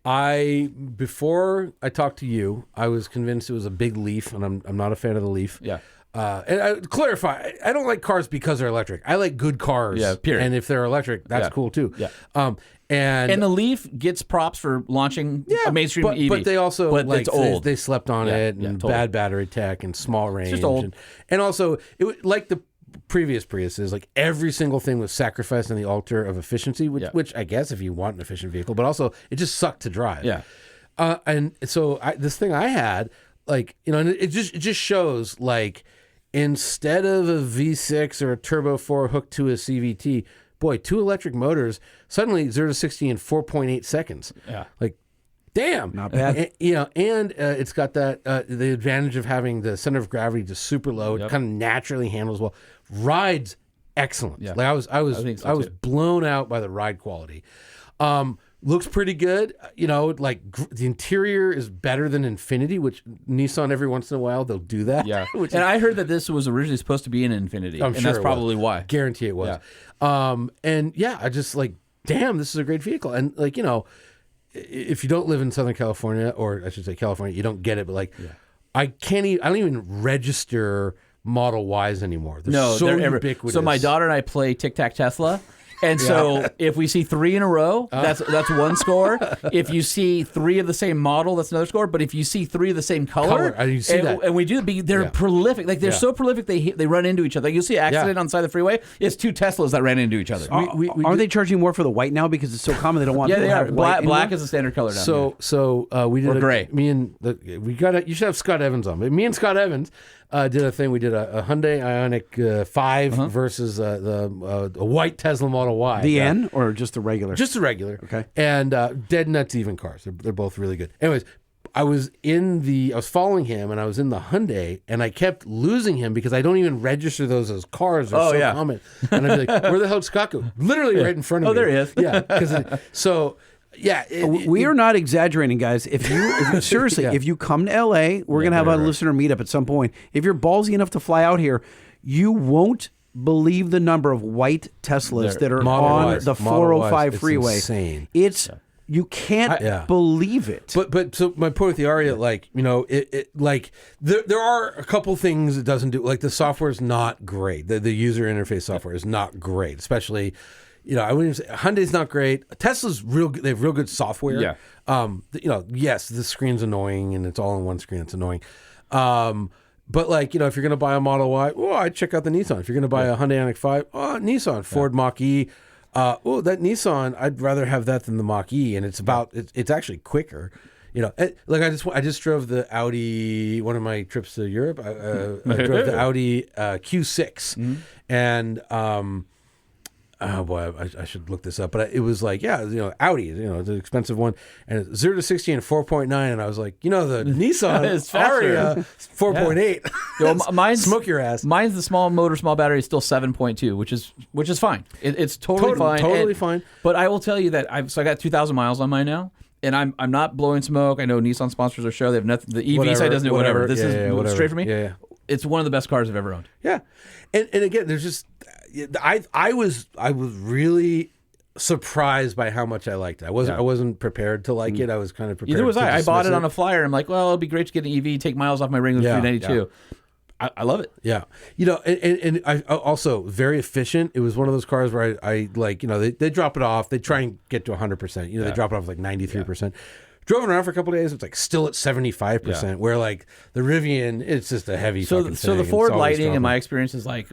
Before I talked to you, I was convinced it was a big Leaf, and I'm not a fan of the Leaf. Yeah. And I clarify, I don't like cars because they're electric. I like good cars. Yeah, period. And if they're electric, that's cool too. Yeah. And the Leaf gets props for launching a mainstream EV. But they also it's old. They slept on it, and totally. bad battery tech and small range. It's just old. And also, like the previous Priuses, like every single thing was sacrificed on the altar of efficiency, which I guess if you want an efficient vehicle, but also it just sucked to drive. Yeah. And so this thing I had, like, and it just shows, like, instead of a V6 or a Turbo 4 hooked to a CVT, boy, 2 electric motors, suddenly 0 to 60 in 4.8 seconds. Yeah. Like, damn. Not bad. And it's got that the advantage of having the center of gravity just super low. It kind of naturally handles well. Rides excellent. Yeah. Like I was blown out by the ride quality. Looks pretty good. The interior is better than Infiniti, which Nissan every once in a while they'll do that. Yeah. And I heard that this was originally supposed to be an Infiniti, and that's probably why. Guarantee it was. Yeah. I just like, damn, this is a great vehicle. And if you don't live in Southern California, or I should say California, you don't get it. But I don't even register Model Ys anymore. They're ubiquitous. So my daughter and I play Tic Tac Tesla. And so if we see 3 in a row, that's one score. If you see 3 of the same model, that's another score. But if you see 3 of the same color, you see that. And we do, they're prolific. Like they're so prolific, they run into each other. Like you'll see an accident on the side of the freeway. It's 2 Teslas that ran into each other. Are they charging more for the white now because it's so common they don't want? They are. Black is the standard color now. So we did gray. You should have Scott Evans on. But me and Scott Evans did a thing. We did a Hyundai Ioniq 5 versus a white Tesla Model Y. The N or just the regular? Just the regular. Okay. And dead nuts even cars. They're both really good. Anyways, I was following him, and I was in the Hyundai, and I kept losing him because I don't even register those as cars. They're so common. And I'd be like, where the hell did Scott go? Literally right in front of me. Oh, there he is. Yeah. We are not exaggerating, guys. If you seriously, if you come to LA, we're gonna have a listener meetup at some point. If you're ballsy enough to fly out here, you won't believe the number of white Teslas that are on the 405 freeway. It's insane. You can't believe it. But so my point with the Aria, there are a couple things it doesn't do. Like the software is not great. The user interface software is not great, especially. I wouldn't say Hyundai's not great. Tesla's real good. They have real good software. Yeah. Yes, the screen's annoying and it's all on one screen. It's annoying. But if you're going to buy a Model Y, I'd check out the Nissan. If you're going to buy a Hyundai Ioniq 5, Nissan. Ford Mach-E. That Nissan, I'd rather have that than the Mach-E. And it's actually quicker. Like I just drove the Audi. One of my trips to Europe, I drove the Audi Q6, and boy, I should look this up, but it was like, Audi, it's an expensive one, and it's 0 to 60 in 4.9, and I was like, the Nissan Aria 4.8. Mine's smoke your ass. Mine's the small motor, small battery is still 7.2, which is fine. It's totally fine. Totally fine. But I will tell you that I got 2,000 miles on mine now. And I'm not blowing smoke. I know Nissan sponsors our show. They have nothing. The EV side doesn't do whatever. This is straight for me. Yeah. It's one of the best cars I've ever owned. Yeah, and again, there's just I was really surprised by how much I liked it. I wasn't prepared to like it. I was kind of prepared. Either was I. I bought it on on a flyer. I'm like, well, it'd be great to get an EV, take miles off my regular 392. I love it. Yeah. And I also very efficient. It was one of those cars where I like, they drop it off. They try and get to 100%. They drop it off like 93%. Drove it around for a couple of days. It's like still at 75%. Where like the Rivian, it's just a heavy. So the Ford Lightning, in my dropping. experience, is like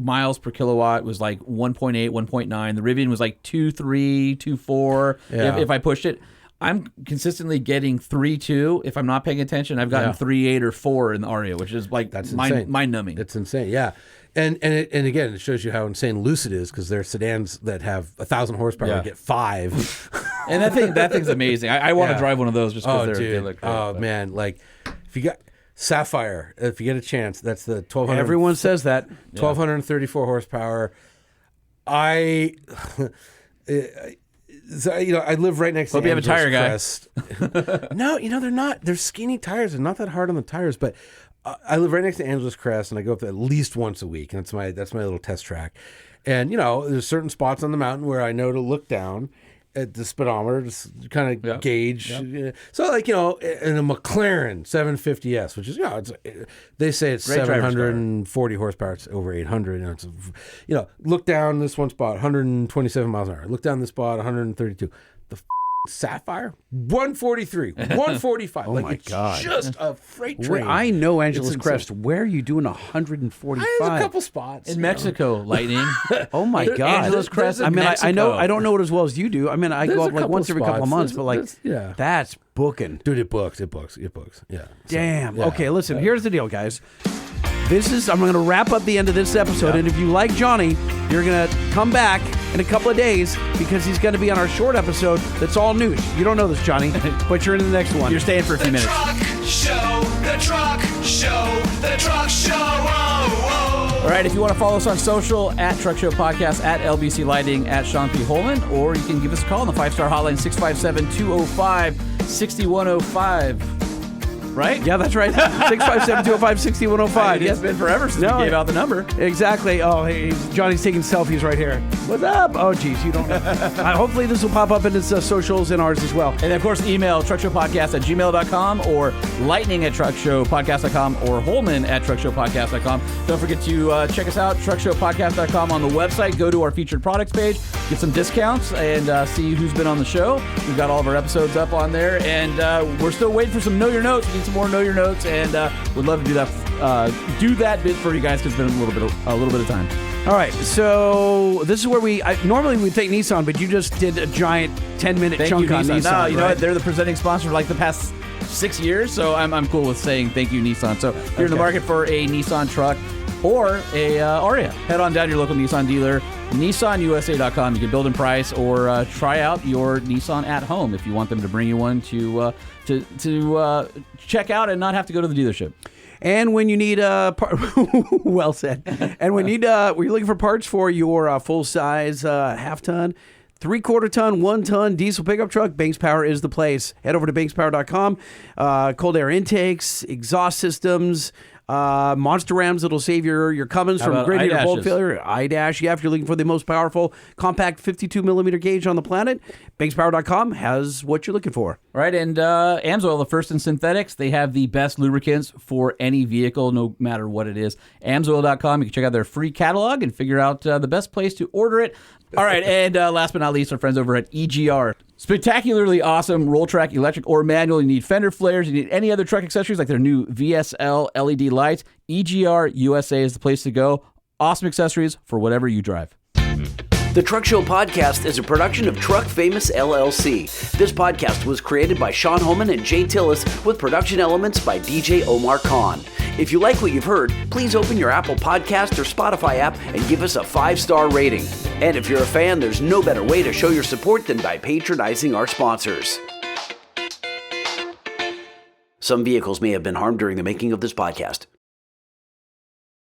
miles per kilowatt was like 1.8, 1.9. The Rivian was like 2.3, 2.4 if I pushed it. I'm consistently getting 3.2. If I'm not paying attention, I've gotten 3.8 or 4 in the Aria, which is like mind numbing. It's insane, yeah. And again, it shows you how insane Lucid is, because they're sedans that have 1,000 horsepower get 5. And that thing's amazing. I want to drive one of those just because they look great. Oh man, like if you got Sapphire, if you get a chance, that's the 1,200. Everyone says that. 1,234 horsepower. So, I live right next to Hope you have a tire Crest. No, they're not. They're skinny tires. They're not that hard on the tires. But I live right next to Angeles Crest, and I go up there at least once a week, and that's my little test track. And there's certain spots on the mountain where I know to look down at the speedometer, just kind of gauge. Yep. So, like, in a McLaren 750S, which is, they say it's great 740 horsepower. It's over 800. And it's, look down this one spot, 127 miles an hour. Look down this spot, 132. The Sapphire, 143, 145. Oh like, my it's God. Just a freight train. I know Angeles Crest. Where are you doing 145? There's a couple spots. In Mexico, Lightning. Oh my God. Angeles Crest. I mean, Mexico. I don't know it as well as you do. I mean, I go up like once every couple of months, but like, that's booking. Dude, it books. Yeah. Damn. Okay, listen, here's the deal, guys. I'm going to wrap up the end of this episode, and if you like Johnny, you're going to come back in a couple of days, because he's going to be on our short episode that's all news. You don't know this, Johnny, but you're in the next one. You're staying for a few minutes. The truck show. Oh. All right, if you want to follow us on social, at Truck Show Podcast, at LBC Lighting, at Sean P. Holman, or you can give us a call on the 5-star hotline, 657-205-6105. Right? Yeah, that's right. 657-205-6105. It's been forever since we gave out the number. Exactly. Oh, hey, Johnny's taking selfies right here. What's up? Oh, geez, you don't know. Hopefully this will pop up in his socials and ours as well. And, of course, email truckshowpodcast@gmail.com or lightning@truckshowpodcast.com or Holman@truckshowpodcast.com. Don't forget to check us out, truckshowpodcast.com on the website. Go to our featured products page, get some discounts, and see who's been on the show. We've got all of our episodes up on there, and we're still waiting for some Know Your Notes. We need some more Know Your Notes, and we'd love to do that bit for you guys, because it's been a little bit of time. All right, so this is where normally we take Nissan, but you just did a giant 10-minute chunk on Nissan. No, you know what? They're the presenting sponsor for like the past 6 years, so I'm cool with saying thank you, Nissan. So if you're in the market for a Nissan truck or a Aria, head on down to your local Nissan dealer, NissanUSA.com. You can build and price or try out your Nissan at home if you want them to bring you one to check out and not have to go to the dealership. And when you need well said. And when you're looking for parts for your full size half-ton, 3/4 ton, 1 ton diesel pickup truck, Banks Power is the place. Head over to bankspower.com. Cold air intakes, exhaust systems, monster rams that'll save your Cummins from griddy or bolt failure. iDash, if you're looking for the most powerful compact 52mm gauge on the planet, bankspower.com has what you're looking for. Right, and AMSOIL, the first in synthetics, they have the best lubricants for any vehicle, no matter what it is. AMSOIL.com, you can check out their free catalog and figure out the best place to order it. All right, and last but not least, our friends over at EGR. Spectacularly awesome roll track, electric or manual. You need fender flares. You need any other truck accessories like their new VSL LED lights. EGR USA is the place to go. Awesome accessories for whatever you drive. The Truck Show podcast is a production of Truck Famous LLC. This podcast was created by Sean Homan and Jay Tillis with production elements by DJ Omar Khan. If you like what you've heard, please open your Apple Podcast or Spotify app and give us a 5-star rating. And if you're a fan, there's no better way to show your support than by patronizing our sponsors. Some vehicles may have been harmed during the making of this podcast.